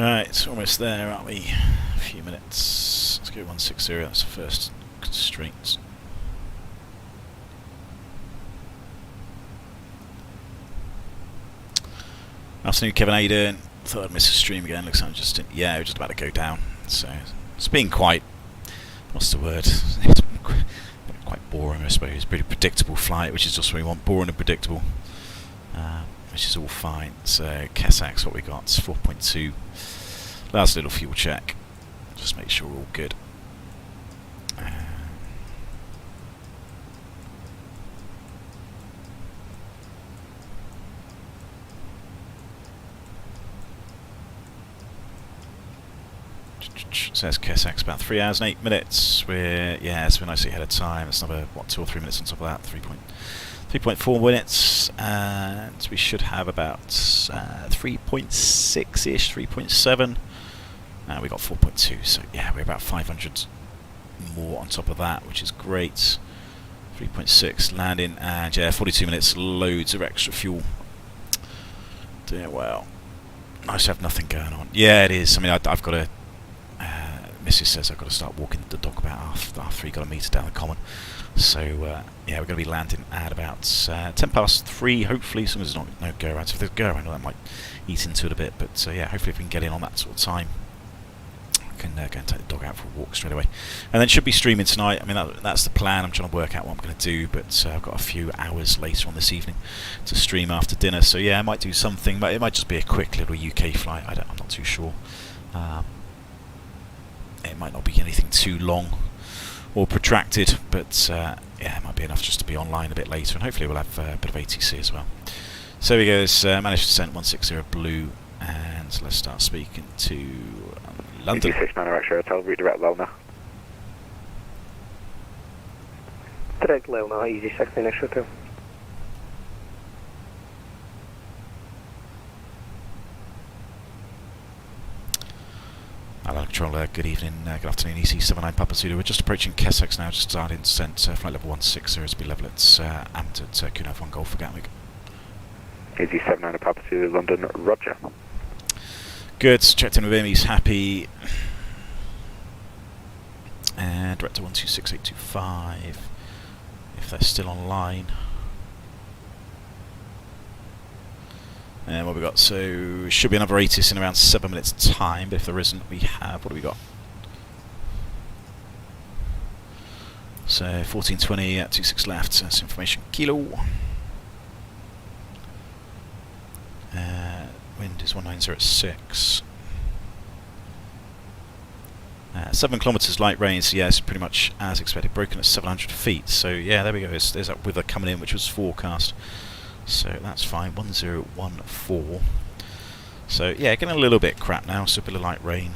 Right, it's almost there, aren't we? A few minutes. Let's go 160. That's the first constraint. Afternoon, Kevin. How you doing? Thought I'd miss a stream again. Looks like I'm just yeah, we're just about to go down. So it's been quite. What's the word? It's quite boring, I suppose. Pretty predictable flight, which is just what we want. Boring and predictable, which is all fine. So Kesak's what we got. It's 4.2. Last little fuel check. Just make sure we're all good. Says Kesak's about 3 hours and 8 minutes. We're nicely ahead of time. It's another 2 or 3 minutes on top of that. 3.4 minutes, and we should have about 3.6-ish, 3.7. We got 4.2, so yeah, we're about 500 more on top of that, which is great. 3.6 landing, and yeah, 42 minutes, loads of extra fuel. Doing well. Nice to have nothing going on. Yeah, it is. I mean, I've got to. Mrs. says I've got to start walking the dog about half 3. Got a meter down the common. So yeah, we're going to be landing at about 3:10. Hopefully, as long as there's no go around. So if there's go around, that might eat into it a bit. But yeah, hopefully, if we can get in on that sort of time, I can go and take the dog out for a walk straight away. And then should be streaming tonight. I mean, that's the plan. I'm trying to work out what I'm going to do, but I've got a few hours later on this evening to stream after dinner. So yeah, I might do something, but it might just be a quick little UK flight. I'm not too sure. It might not be anything too long or protracted, but yeah, it might be enough just to be online a bit later, and hopefully we'll have a bit of ATC as well. So here we go. Managed to send 160 blue, and let's start speaking to London. 69 X-ray Hotel, redirect Lelna. Direct Lelna, easy 16 X-ray 2. Hello, controller. Good evening, good afternoon, EC79 Papa Zulu. We're just approaching Kessex now, just starting descent, flight level 16 is be level at Amt at Kunav 1 Golf for Gatwick. EC79 Papa Zulu, London, roger. Good, checked in with him, he's happy. And director 126825, if they're still online. And what we got, so should be another ATIS in around 7 minutes time, but if there isn't, we have, what do we got? So 1420 at 26 left, that's information kilo. Wind is 190 at 6. 7 kilometres light rain, so yeah, it's pretty much as expected, broken at 700 feet, so yeah, there we go, there's that weather coming in which was forecast. So that's fine, 1014. So yeah, getting a little bit crap now, so a bit of light rain.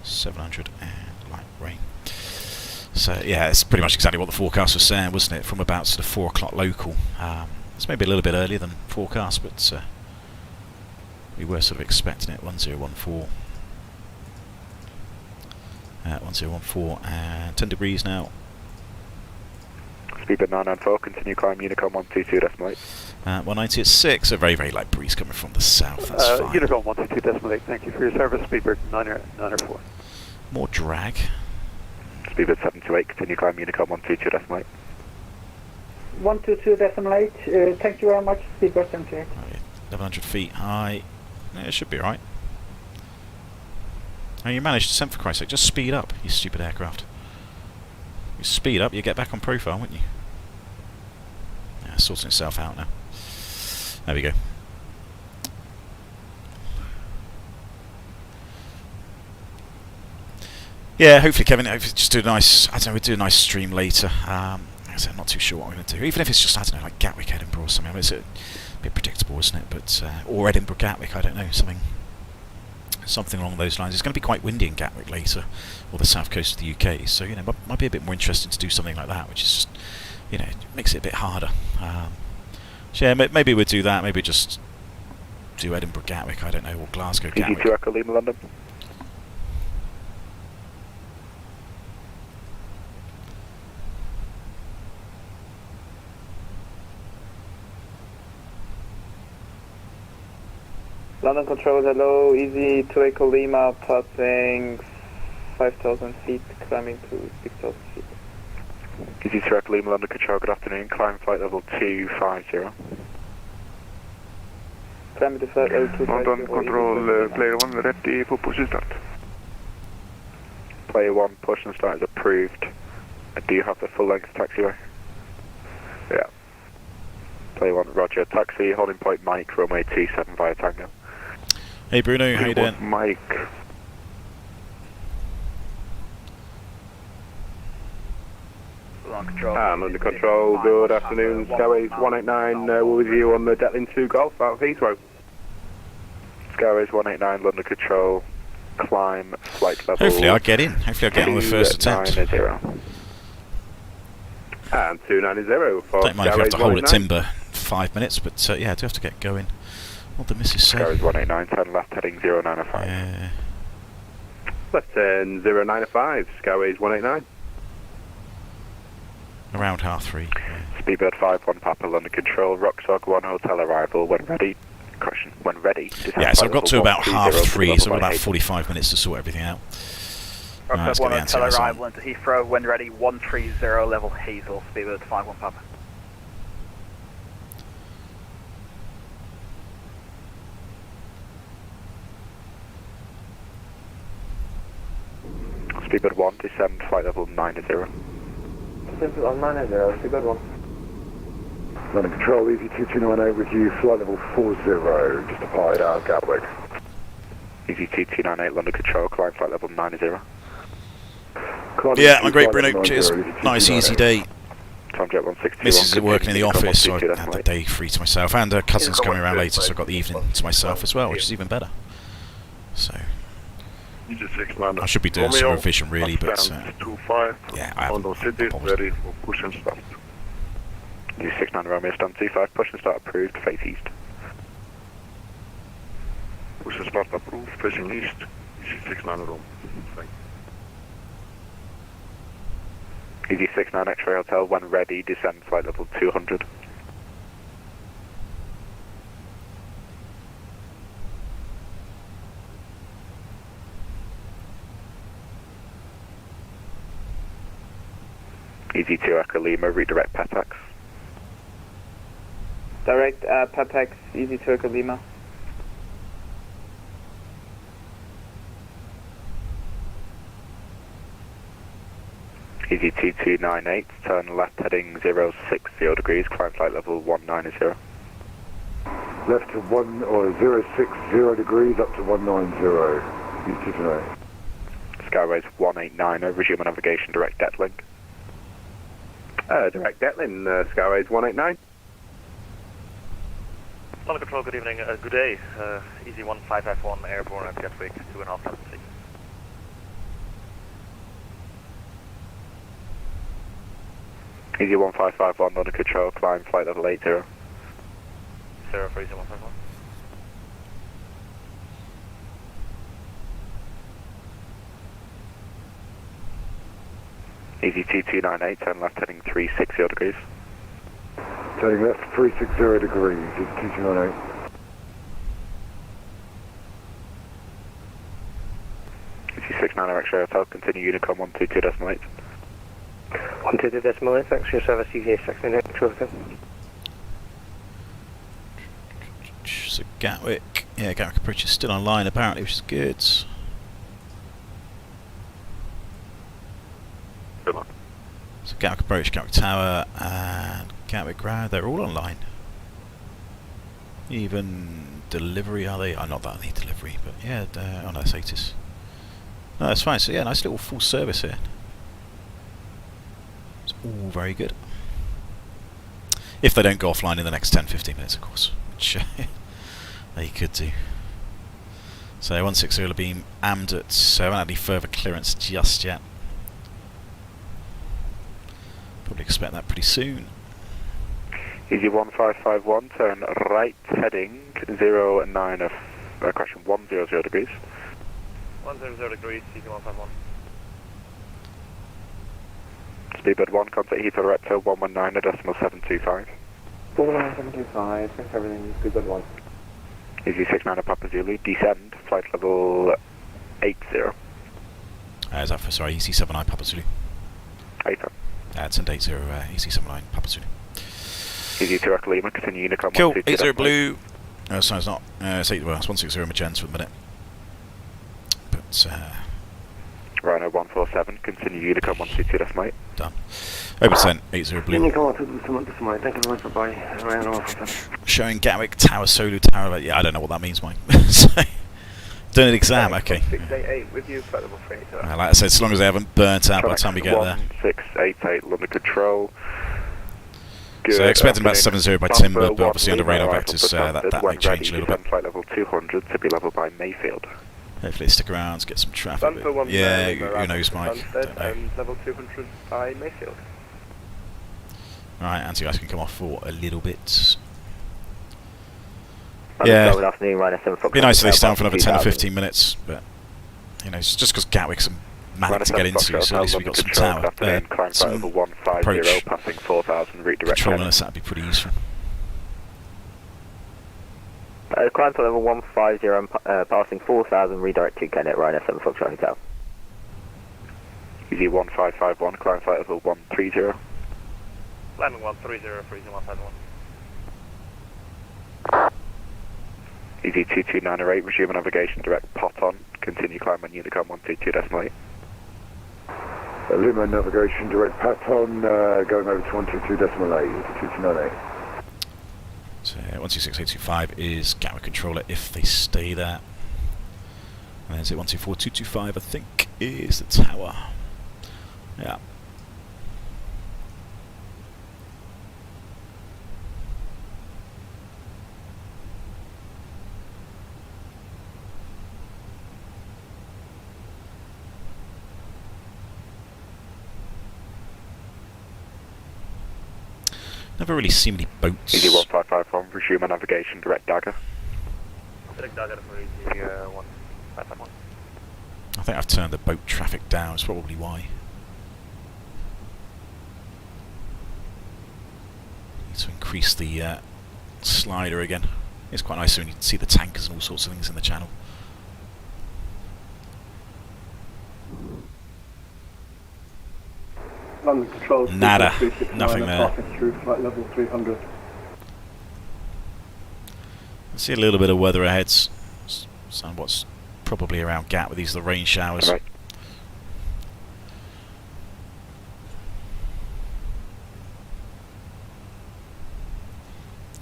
700 and light rain. So yeah, it's pretty much exactly what the forecast was saying, wasn't it? From about sort of 4 o'clock local. It's maybe a little bit earlier than forecast, but we were sort of expecting it. 1014. 1014 and 10 degrees now. Speedbird 994, continue climb Unicom 122 decimal 8. 190 at 6, a very, very light breeze coming from the south, that's fine. Unicom 122 decimal 8, thank you for your service. Speedbird 904. More drag. Speedbird 728, continue climb Unicom 122 decimal 8. 122 decimal 8, thank you very much, Speedbird 728. 1100 feet high, yeah, it should be alright. Oh, you managed to send, for Christ's sake, just speed up, you stupid aircraft. You speed up, you get back on profile, wouldn't you? Yeah, sorting itself out now. There we go. Yeah, hopefully, Kevin, hopefully just do a nice, I don't know, we'll do a nice stream later. I'm not too sure what I'm going to do. Even if it's just, I don't know, like Gatwick, Edinburgh or something. I mean, it's a bit predictable, isn't it? But or Edinburgh, Gatwick, I don't know, something along those lines. It's going to be quite windy in Gatwick later, or the south coast of the UK, so you know, might be a bit more interesting to do something like that, which is just, you know, makes it a bit harder. So yeah, maybe we'll do that. Maybe just do Edinburgh, Gatwick, I don't know, or Glasgow, Gatwick. EG2 Echo Lima, London. London Control, hello, easy to Echo Lima, passing 5,000 feet, climbing to 6,000 feet. Easy to Echo Lima, London Control, good afternoon, climb flight level 250. Climb to flight level 250. London Control, player 1 ready for push and start. Player 1, push and start is approved. Do you have the full length taxiway? Yeah. Player 1, roger, taxi, holding point Mike, runway 27 via Tango. Hey Bruno, how you doing? Mike. London Control, good afternoon. Skyways 189, we're with you on the Detlin 2 Golf out of Heathrow. Skyways 189, London Control, climb, flight level. Hopefully I'll get in. Hopefully I'll get on the first attempt. 290. And 290 for Don't mind if we have to hold at 189. timber 5 minutes, but yeah, I do have to get going. What the missus say? Skyways 189, turn left heading 095. Yeah. Left turn 095, Skyways 189. Around 3:30. Yeah. Speedbird 51 Papa, London Control, Rocksock 1 hotel arrival, when ready. Correction, when ready. Yeah, so I've got to about 3:30, so I've got about 8. 45 minutes to sort everything out. Rocksock 1 hotel arrival arrival into Heathrow, when ready, 130 level Hazel, Speedbird 51 Papa. Speedbird 1, descend, flight level 90. Simple on 90, it's a good one. London Control, easy 2298 with you, flight level 40, just applied out of Gatwick. Easy 2298, London Control, climb flight level 90. Yeah, my great Bruno, cheers. Nice easy day. Tomjet 162. Missus is working in the office, so I had the day free to myself, and cousin's coming around later, so I've got the evening to myself as well, which is even better. So I should be doing some revision really, but yeah, I haven't. City, ready for push and start. Easy 69 Romeo, stand 25, push and start approved, face east. Push and start approved, facing east. Easy 69 Romeo. Thank you. Easy 69 X-ray hotel, when ready, descend flight level 200. Easy 2 Echo Lima, redirect Petax. Direct Petax, easy to Echo Lima. Easy 2298, turn left heading 060 degrees, climb flight level 190. Left to 060 degrees up to 190. East to tonight. Skyways 189, resume navigation, direct Detlink. Direct Detlin, Skyways 189. London Control, good evening, good day. Easy 1551 airborne at Gatwick, 2.5 times 6. Easy 1551, London Control, climb flight level 80. 0 for easy 151. Easy 2298, turn left heading 360 degrees. Turning left 360 degrees, it's 2298. Easy 69 X-ray hotel, continue Unicom 122.8. 122.8, thanks, your service, easy 69 X-ray. So Gatwick, yeah, Gatwick approach is still online apparently, which is good. So Gatwick approach, Gatwick Tower, and Gatwick Ground, they're all online. Even delivery, are they? Oh, not that I need delivery, but yeah, oh no, it's ATIS. No, that's fine, so yeah, nice little full service here. It's all very good. If they don't go offline in the next 10-15 minutes, of course, which they could do. So 160 will have been ammed at, so I haven't had any further clearance just yet. Probably expect that pretty soon. Easy 1551, turn right heading 09 of correction 100 degrees. 100 degrees, easy 151. Speedbird 1, contact Heathrow Repto 119 at decimal 725. 119.725, thanks for everything, Speedbird 1. Easy 69 Papa Zulu, descend, flight level 80. Is that for, sorry, EC79 Papa Zulu? 80. Descend 80, EC79 Papa Zulu. Easy 2 Echo Lima, continue Unicom. Cool, 80 blue. No, sorry, it's not. It's 80, well, it's 160 magenta for the minute. But, Rhino 147, continue Unicom 122, that's mate. Done. Open descent, 80 blue. Unicom 122, that's mate. Thank you very much for bye. Rhino 147. Showing Gatwick, Tower, Solo, Tower, yeah, I don't know what that means, Mike. So, doing an exam, okay. 688 with you, flight level 3. Like I said, as long as they haven't burnt out by the time we get there. 1688 London Control. Good. So expecting about 70 by Timber, but obviously under radar vectors, that might change a little bit. Flight level 200 to be level by Mayfield. Hopefully stick around to get some traffic. Yeah, who knows, Mike? Don't know. Level 200 by Mayfield. Right, anti-ice can come off for a little bit. Yeah. Good afternoon, Ryan. It'd be nice if they stay down for another 10 or 15 minutes, but you know, it's just because Gatwick's a manic to get into, so at least we've got some tower there. Some approach passing 4,000 route direction. Controlling us, that'd be pretty useful. Climb for level 150, passing 4,000, redirect to Kennett, Ryan 7 Foxtrot Hotel. Easy 1551, climb flight level 130. Landing 130, freezing 151. Easy 22908, resume navigation direct pot on, continue climb on Unicom 122, decimal 8. Lima navigation direct pat on, going over to 122 decimal 8, 2298. So 126825 is Gatwick controller if they stay there. And then is it 124225 I think is the tower. Yeah. Never really seen many boats. Easy 1551, resume navigation direct dagger. Direct dagger for easy 1551. I think I've turned the boat traffic down, that's probably why. Need to increase the slider again. It's quite nice when you can see the tankers and all sorts of things in the channel. London Control. Nada. Nothing there. Through flight level 300. I see a little bit of weather ahead. What's probably around Gatwick. These are the rain showers. Right.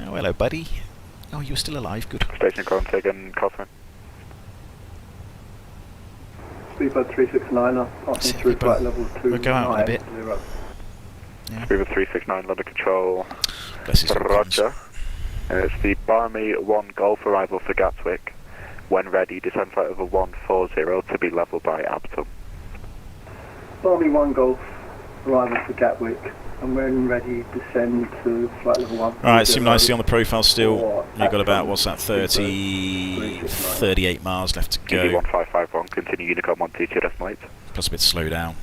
Oh, hello, buddy. Oh, you're still alive. Good. Station contact and Cosman. Speedbird 369, passing through flight level 2. We'll go out in a bit. Yeah. Speedbird 369, London Control. Roger. It's the Barmy 1 Golf arrival for Gatwick. When ready, descend flight level 140 to be level by Abton. Barmy 1 Golf arrival for Gatwick. And when ready, descend to flight level 1. Alright, seem nicely on the profile still. You've got about, what's that, 38 miles left to go. 1551, continue Unicom 122, decimal 8. Plus a bit slow down.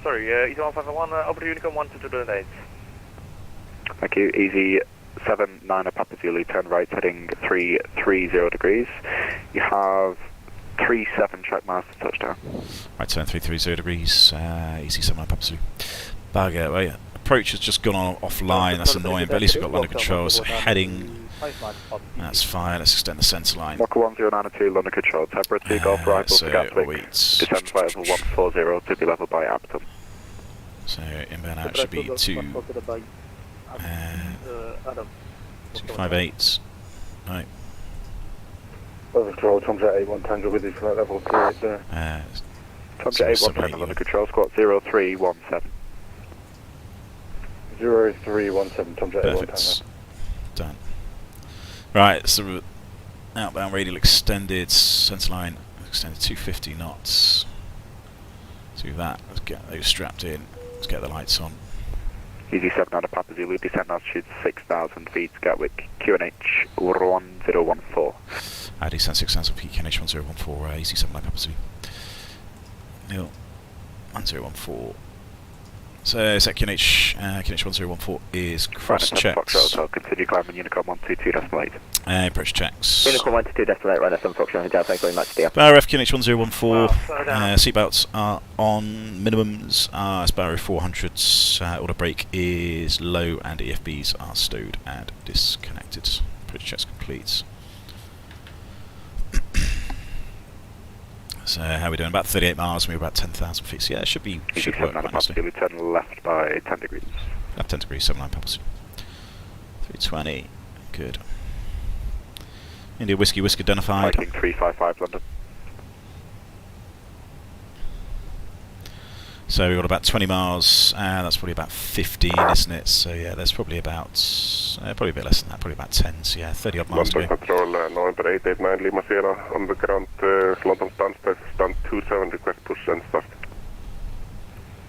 Sorry, easy 1551, over to Unicom 122.8. Thank you, easy 79 Papa Zulu, turn right heading 330 degrees. You have 37 track miles to touchdown. Right turn 330 degrees, easy 79 Papa Zulu. Bugger, well, approach has just gone on offline, that's annoying, but at least we've got London Control, so heading, that's fine, let's extend the centre line. Mocha 1092 London Control, temperature Golf arrival for Gatwick, descend flight level 140 to be level by Abton. So inbound out should be 258, right. London Control, Tom's at 81 Tango with his flight level 2 there. Tom's at 817 London Control, squad 0317. 0317, Tom's at 81 Tango. Done. Right, so outbound radial extended, centre line extended 250 knots. Do that, let's get those strapped in, let's get the lights on. Easy 7 out of Papa Zulu, descent altitude 6,000 feet, Gatwick, QNH 1014. Descent 6,000 feet, QNH 1014, easy 7 out Papa Zulu. Neil, 1014. So set QNH 1014 is cross checks. So continue climbing Unicom 122.8. Approach checks. Unicom 122.8, right, that's Foxtrot Hotel, thank you very much, dear. Barrow F QNH 1014. Seatbelts are on, minimums are Sparrow 400s. Order brake is low and EFBs are stowed and disconnected. Approach checks complete. So how are we doing? About 38 miles, we're about 10,000 feet. So yeah, it should work quite nicely. Turn left by 10 degrees. Left 10 degrees, 79 Papa. 320, good. India Whiskey identified. Viking 355 London. So we've got about 20 miles, that's probably about 15, isn't it? So yeah, there's probably about, probably a bit less than that, probably about 10, so yeah, 30 odd miles to go. Control, November 889 Lima Sierra, on the ground, London stand 27, request push and start.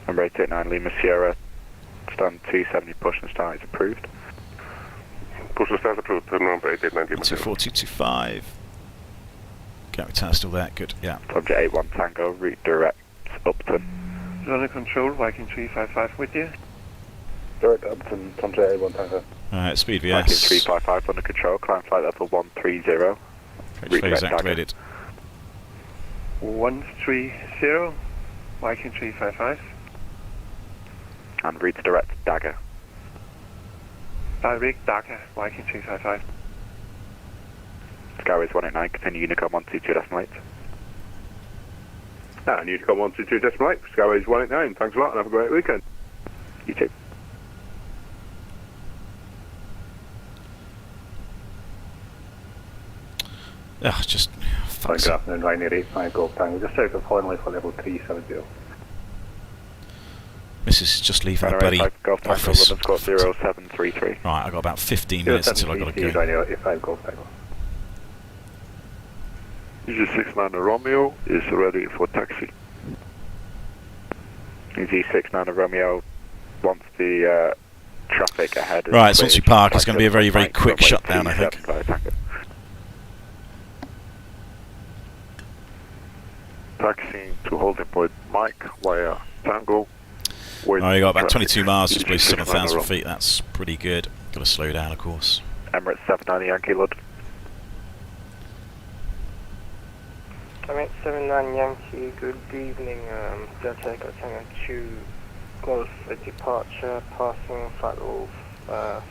Number 889 Lima Sierra, stand 270, push and start is approved. Push and start approved, number 889 Lima Sierra. 24225. Gatwick Tower still there, good, yeah. Object 81 Tango, route direct Upton. Runner control, Viking 355 with you. Direct Upton, Control 81 Tango. Alright, speed VS. Viking 355 under control, climb flight level 130. Approach phase activated. 130, Viking 355. And route direct Dagger. Direct Dagger, Viking 355. Skyways 189, continue Unicom 122.8. And Unicom 122.8, Skyways 189, thanks a lot and have a great weekend. You too. Just good afternoon, Ryanair 85 Golf Tango, just out of Hornley for level 370. Mrs. just leave our bloody office. Score 0733. Right, I've got about 15 minutes until I've got to go. Ryanair 85 Golf Tango. Easy 69 Romeo is ready for taxi. Easy 69 Romeo wants the traffic ahead. Right, so once we park, it's going to be a very, very quick shutdown, I think. Taxiing to holding point Mike via Tango. You got about 22 miles, just below 7,000 feet. That's pretty good. Got to slow down, of course. Emirates 79 Yankee Lud. Emirates 79 Yankee, good evening. Delta Echo Tango 2 Golf for departure, passing flight level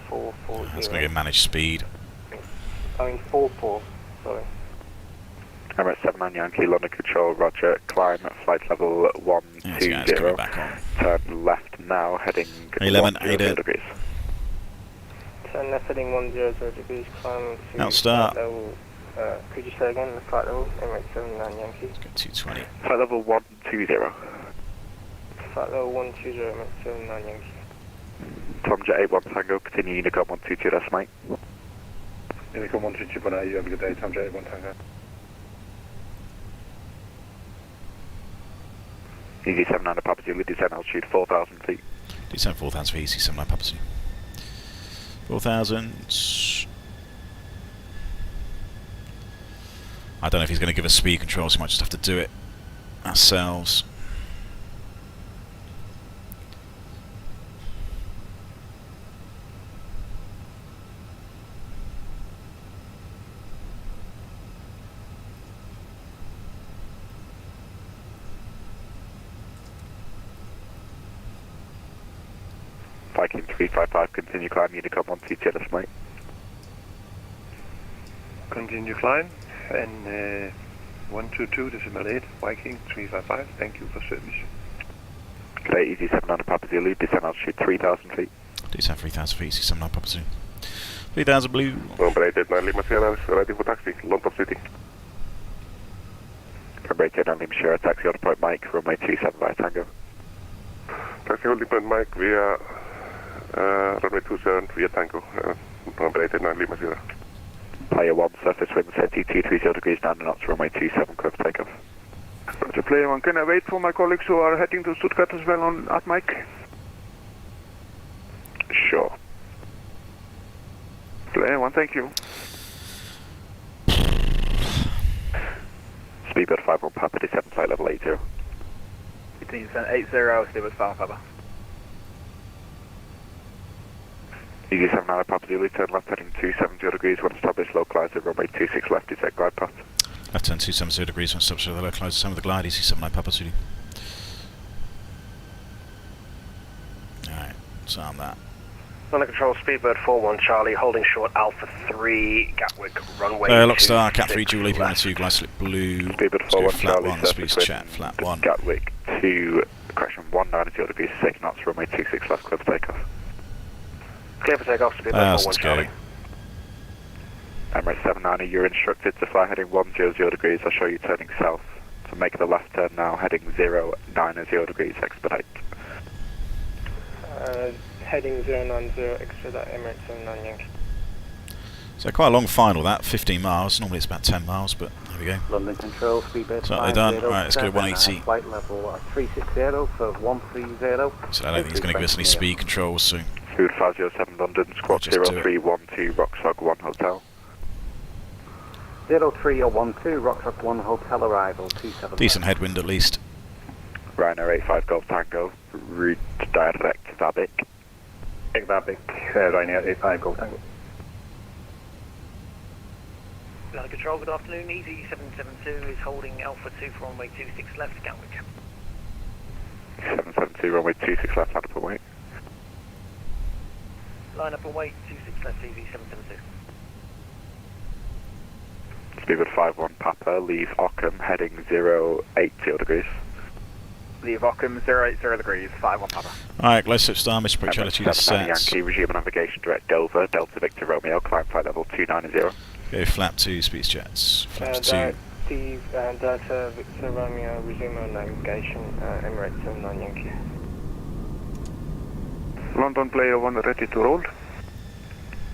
440. That's going to get managed speed. 44, sorry. Emirates 79 Yankee, London Control, roger, climb at flight level 120, turn left now, heading 1180 degrees. Turn left heading 100 degrees, climb to Outstart. flight level, could you say again, the flight level, Emirates 79 Yankee? Let's go 220. Flight level 120. Flight level 120, Emirates 79 Yankee. Tomjet 81 Tango, continue Unicom 122, that's mate. Unicom 122, you have a good day, Tomjet 81 Tango. Easy 79 Papa Zulu, descend altitude 4,000 feet. Descend 4,000 feet, Easy 79 Papa Zulu. 4,000. I don't know if he's going to give us speed control, so we might just have to do it ourselves. Viking 355, continue climb, Unicom 122, that's mate. Continue climb, and 122.8, Viking 355, thank you for service. Today, Easy 79 Papa Zulu, descend altitude 3,000 feet. Descend 3,000 feet, Easy 79 Papa Zulu. 3,000 blue. Number 889 Lima Sierra is ready for taxi, London City. Number 889 Lima Sierra, taxi on point Mike, runway 27 via Tango. Taxi holding point Mike via runway 27 via Tango, number 889 Lima Sierra. Player 1, surface wind steady 230 degrees, 9 knots, runway 27, clear for takeoff. Roger, Player 1, can I wait for my colleagues who are heading to Stuttgart as well at Mike? Sure. Player 1, thank you. Speedbird 51 Papa, descend flight level 80. Descend 80, Speedbird 51 Papa. easy79 Papa Zulu, turn left heading 270 degrees, when established, localised at runway 26 left, detect glide path. Left turn 270 degrees, when established, localised, same with the glide, easy79 Papa Zulu. Alright, so on that. London Control, Speedbird 41 Charlie, holding short Alpha 3, Gatwick, runway Lockstar, Cat 3, Julie, line 2, glide slip blue. Speedbird 41 flat Charlie, 1, speeds chat, flat 1. Gatwick 2, correction, 190 degrees, 6 knots, runway 26 left, clear for takeoff. Clear for takeoff, Speedbird 41 Charlie. Emirates 790, you're instructed to fly heading 100 degrees, I'll show you turning south. So make the left turn now, heading 090 degrees, expedite. Heading 090, expedite Emirates 79 Yankee. So quite a long final that, 15 miles, normally it's about 10 miles, but there we go. London Control, Speedbird So they're done, right, let's go to 180. Flight level 360 for 130. So I don't think he's going to give us any speed controls soon. Food 507 London, squawk 0312, Rocksock 1 Hotel. 0312, Rocksock 1 Hotel arrival, 27. Decent headwind at least. Ryanair 85 Golf Tango, route direct Gatwick. Gatwick, Ryanair 85 Golf Tango. London Control, good afternoon. Easy 772 is holding Alpha 2 for runway 26 left, Gatwick. 772, runway 26 left, line up and wait. Line up and wait, 26 left, Easy 772. Speedbird 51 Papa, leave Ockham, heading 080 degrees. Leave Ockham, 080 degrees, 51 Papa. Alright, glide switch star, Mr. Approach altitude set. Yankee, resume navigation direct Dover, Delta Victor Romeo, climb flight level 290. Go flap 2, speeds jets. Flap 2. Steve, Delta Victor Romeo, resume navigation, Emirates 79 Yankee. London Player 1 ready to roll.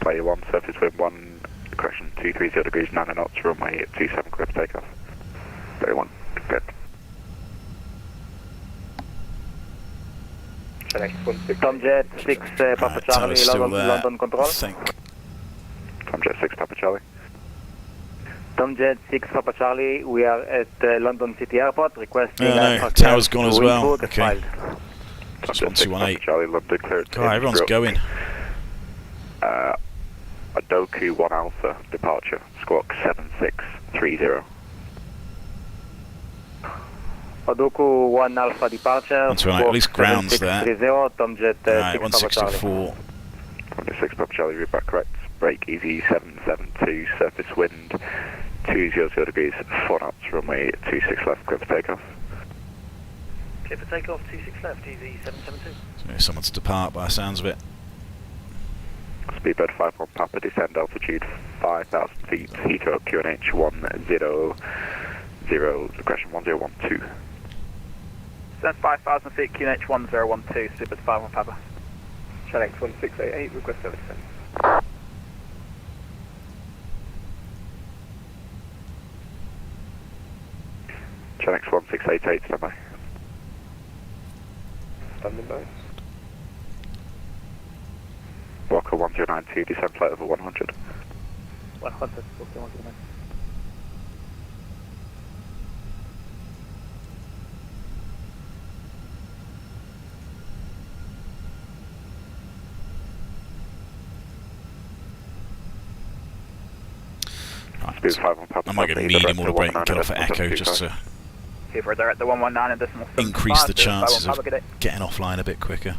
Player 1, surface wind 1, correction 230 degrees, 9 knots, runway 27 clear for takeoff. Player 1, good. Tomjet 6 Papa Charlie, London Control. I think. Tomjet 6 Papa Charlie. Tomjet 6 Papa Charlie, we are at London City Airport requesting... no, tower's gone as well. Okay. Just 1218. Charlie, London cleared. God, everyone's going. Adoku 1 Alpha, departure, squawk 7630. Adoku 1 Alpha departure. That's right, at least grounds there. Tomjet 6 164. 26 Papa Charlie, route back correct. Break easy 772, surface wind 200 degrees, 4 knots, runway 26 left, clear for takeoff. Clear for takeoff, 26 left, easy 772. So someone's depart by the sounds of it. Speedbird 51 Papa, descend altitude 5,000 feet, Heathrow QNH 100, correction 1012. Descend 5,000 feet, QNH 1012, Speedbird 51 Papa. Channel 1688, request service descent. Channel 1688, standby. Standing by. Walker 1092, descend flight level 100. 100, okay, 109. I might get a medium or a break and get off at Echo just to Keeper direct the 119 and decimal. increase the chances of getting offline a bit quicker.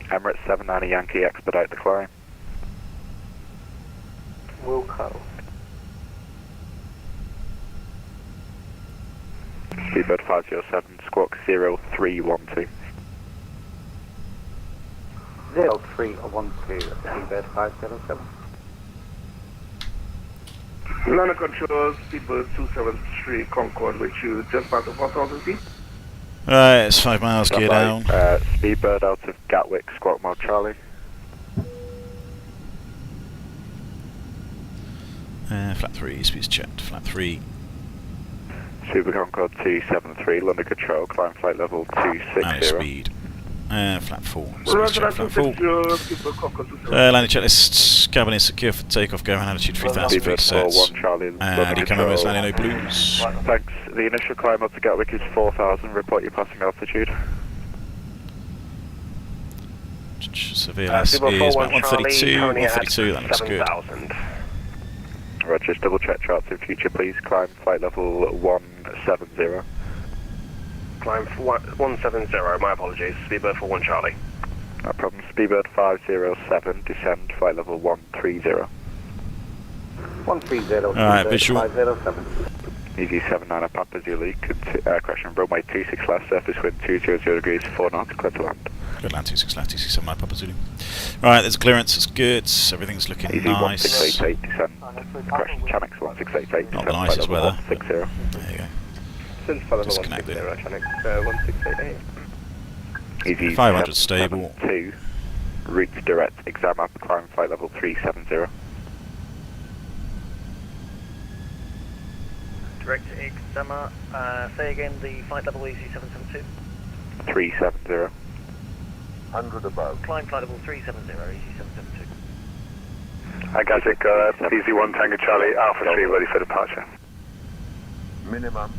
Emirates 790 Yankee, expedite the climb. Wilco. Speedbird 507, squawk 0312. 0312, Speedbird 507. London Control, Speedbird 273 Concorde with you, just past the 4,000 feet. Right, it's 5 miles, gear down. Speedbird out of Gatwick, squawk mode Charlie. Flat 3, speeds checked, flat 3. Super Concorde 273, London Control, climb flight level 260. And speed. Flap 4. So check flap 4. Landing checklist. Cabin is secure for takeoff. Go around altitude 3,000 feet sets. And incoming members landing no blues. Thanks. The initial climb up to Gatwick is 4,000. Report your passing altitude. Severe is about 132. 132, that looks good. Roger, just double check charts in future, please. Climb flight level 170. Climb 170, my apologies. Speedbird 41 Charlie. No problem. Speedbird 507, descend flight level 130. 130. Alright, visual. 507. Easy 79 Papa Zulu, correction, runway 26 left, surface wind 200 degrees, 4 knots, clear to land. Good land, 26 left, TC 79 Papa Zulu. Right, there's clearance, it's good, everything's looking Easy nice. 1688, descend. Correction, Chanix 1688, Not the nicest weather. 160. There you go. Since flight level Disconnected. 160, Chanix 1688. Easy 500 stable. 2, route direct, exam up, climb flight level 370. Direct examiner, say again the flight level easy 772. 370. 100 above. Climb flight level 370, easy 772. Hi Gatwick, easy 1 Tango Charlie, Alpha 3 ready for departure. Minimum.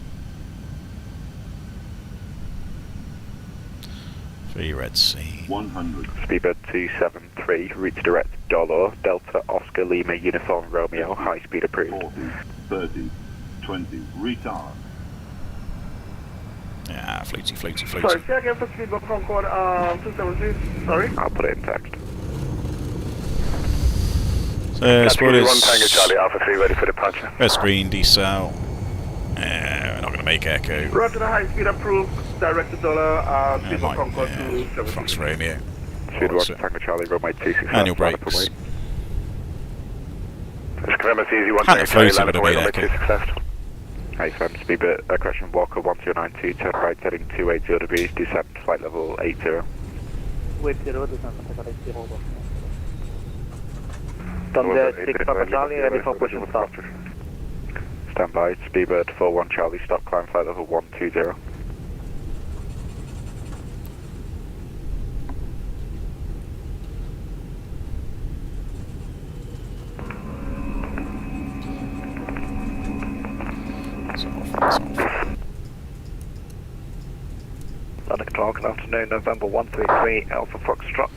3 Red Sea. 100. Speedbird 273, route direct Dollar, Delta, Oscar, Lima, Uniform, Romeo, high speed approved. 40, 30, 20, retard. Yeah, floaty. Sorry, say again for speedbird Concord 272. Sorry? I'll put it in text. So, spoilers. 1 Tango Charlie, Alpha 3 ready for departure. Red screen, decel. We're not going to make echo. Roger, the high speed approved, direct to Dollar, speedbird Concord 272. Fox Romeo. Speed 1 Tango Charlie, runway 26 left. Manual brakes. Just confirm it's easy 1 Can't Tango have Charlie, floated, land would have away, made runway echo. 26 left. AFM, Speedbird, correction, Walker 1292, turn right heading 280 degrees, descend flight level 80. 80, descend flight level 80. Tomjet 6 Papa Charlie, ready for push and start. Stand by, Speedbird 41 Charlie, stop climb flight level 120. London Control, good afternoon, November 133, Alpha Foxtrot.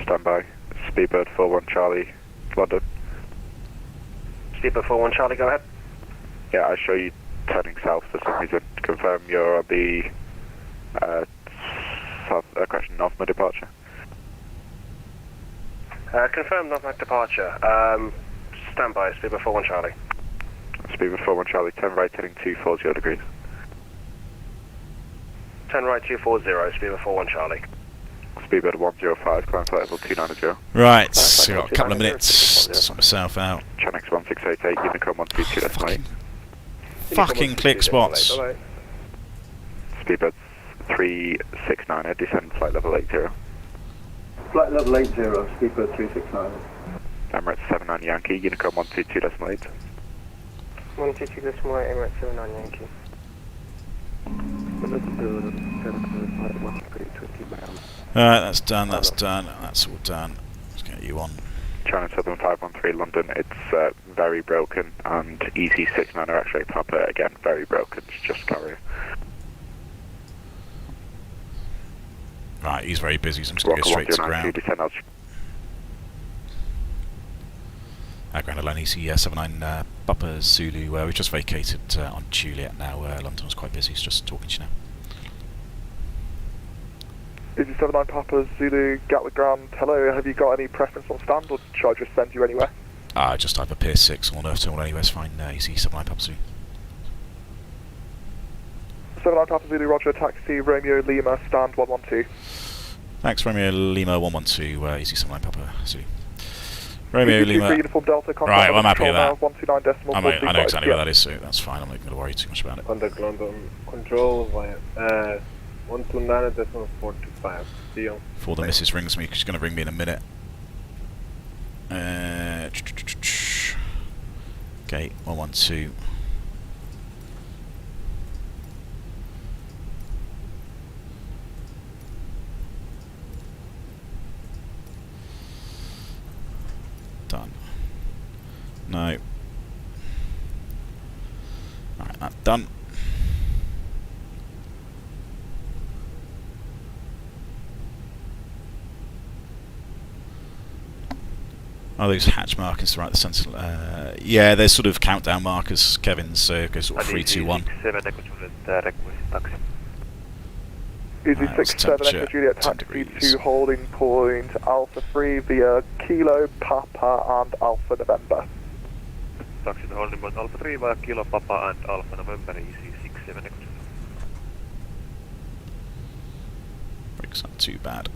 Stand by, Speedbird 41 Charlie, London. Speedbird 41 Charlie, go ahead. Yeah, I show you turning south for some reason. Confirm you're on the south, correction, north my departure. Confirm not my departure. Stand by, Speedbird 41 Charlie. Speedbird 41 Charlie, turn right heading 240 degrees. Turn right 240, Speedbird 41 Charlie. Speedbird 105, climb flight level 290. Right, so got a couple of minutes to sort myself out. Chanix 1688, Unicom 122.8. Fucking click spots. Speedbird 369, descend flight level 80. Flight level 80, Speedbird 369. Emirates 79 Yankee, Unicom 122.8. 122.8, Emirates 79 Yankee. Alright, that's done, that's all done. Let's get you on. China 7513 London, it's very broken, and Easy 69 X-ray Papa, again, very broken, it's just carrier. Right, he's very busy, so I'm just going to go straight to ground. Ground Alone, Easy 79 Papa Zulu, we've just vacated on Juliet now, London was quite busy, so just talking to you now. Easy 79 Papa Zulu, Gatwick Ground, hello, have you got any preference on stand, or should I just send you anywhere? Just either Pier 6 or Nerf Terminal anywhere's fine, Easy 79 Papa Zulu. 79 Papa Zulu, roger, taxi, Romeo Lima, stand 112. Thanks, Romeo Lima 112, Easy 79 Papa Zulu. Romeo Lima. Uniform Delta, right, well, I'm happy with that. 129.4. I know exactly where that is, so that's fine. I'm not going to worry too much about it. Contact London Control via 129.425. See you. Before the missus rings me, she's going to ring me in a minute. Okay, 112. No. Alright, that's done. Oh, those hatch markers right at the centre. Yeah, they're sort of countdown markers, Kevin, so it goes sort of 3, 2, 1. Easy 67 Echo Juliet taxi to holding point Alpha 3 via Kilo, Papa and Alpha November. Taxi to holding point Alpha 3 via Kilo, Papa and Alpha November, Easy 67 Echo Juliet. Brakes not too bad.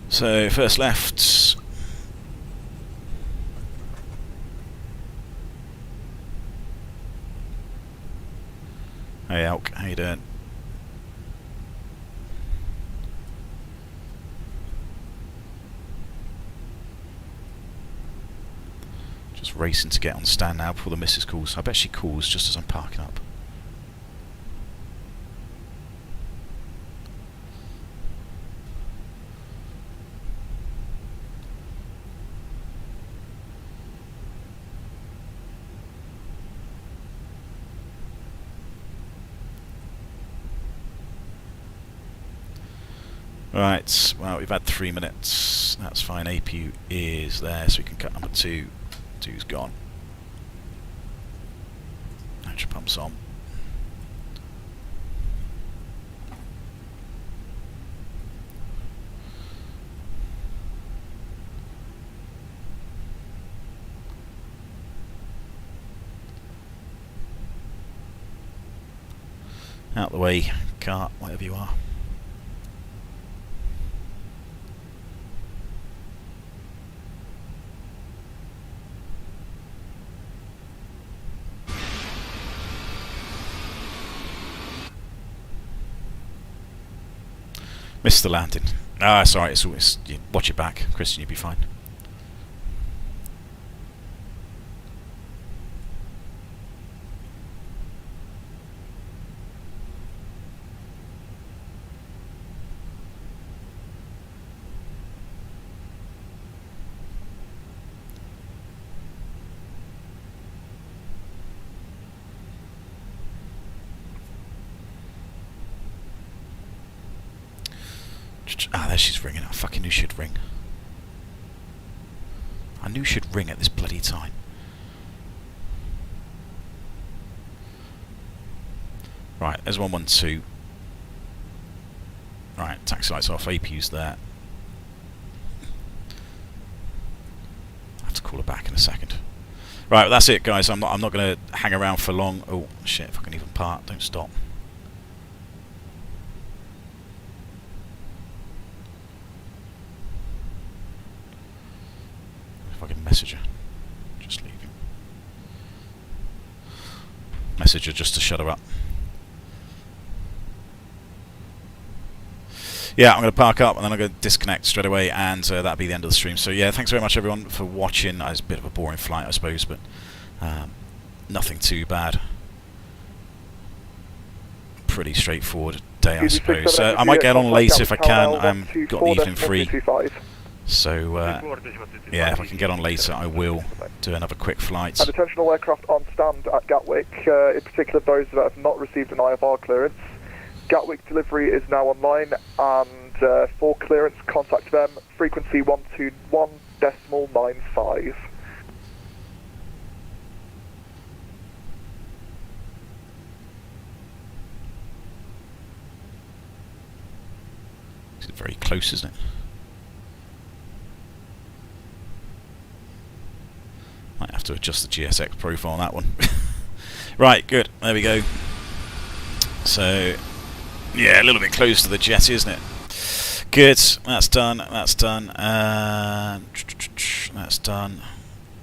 So, first left. Hey Elk, how you doing? Just racing to get on stand now before the missus calls. I bet she calls just as I'm parking up. Right, well, we've had 3 minutes. That's fine. APU is there, so we can cut number 2. 2's gone. Nitrogen pump's on. Out the way, cart, whatever you are. Missed the landing. Ah, it's alright, it's always, you watch it back, Christian, you'll be fine. Ah, there she's ringing. I fucking knew she'd ring. I knew she'd ring at this bloody time. Right, there's 112. Right, taxi lights off. APU's there. I have to call her back in a second. Right, well, that's it, guys. I'm not going to hang around for long. Oh shit! If I can even park, don't stop. If I can message her, just leaving. Message her just to shut her up. Yeah, I'm going to park up and then I'm going to disconnect straight away, and that'll be the end of the stream. So yeah, thanks very much everyone for watching. It's a bit of a boring flight, I suppose, but nothing too bad. Pretty straightforward day, I suppose. I might get on later if I can. I've got the evening free. So, yeah, if I can get on later, I will do another quick flight. And attention all aircraft on stand at Gatwick, in particular those that have not received an IFR clearance. Gatwick delivery is now online, and for clearance, contact them, frequency 121.95. It's very close, isn't it? Might have to adjust the GSX profile on that one. Right, good. There we go. So, yeah, a little bit close to the jet, isn't it? Good. That's done. That's done. That's done.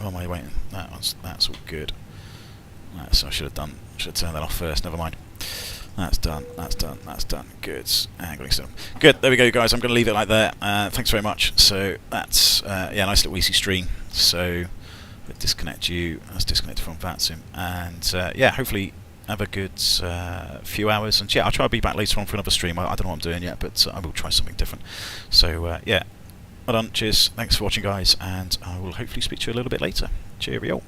Oh, am I waiting? That's all good. That's I should have done. Should have turned that off first. Never mind. That's done. That's done. That's done. Good. Angling stuff. Good. There we go, guys. I'm going to leave it like that. Thanks very much. So that's yeah, nice little easy stream. So. Disconnect you. Let's disconnect from VATSIM, and yeah, hopefully have a good few hours, and yeah, I'll try to be back later on for another stream. I don't know what I'm doing yet, but I will try something different. So yeah, well done, cheers, thanks for watching guys, and I will hopefully speak to you a little bit later. Cheerio.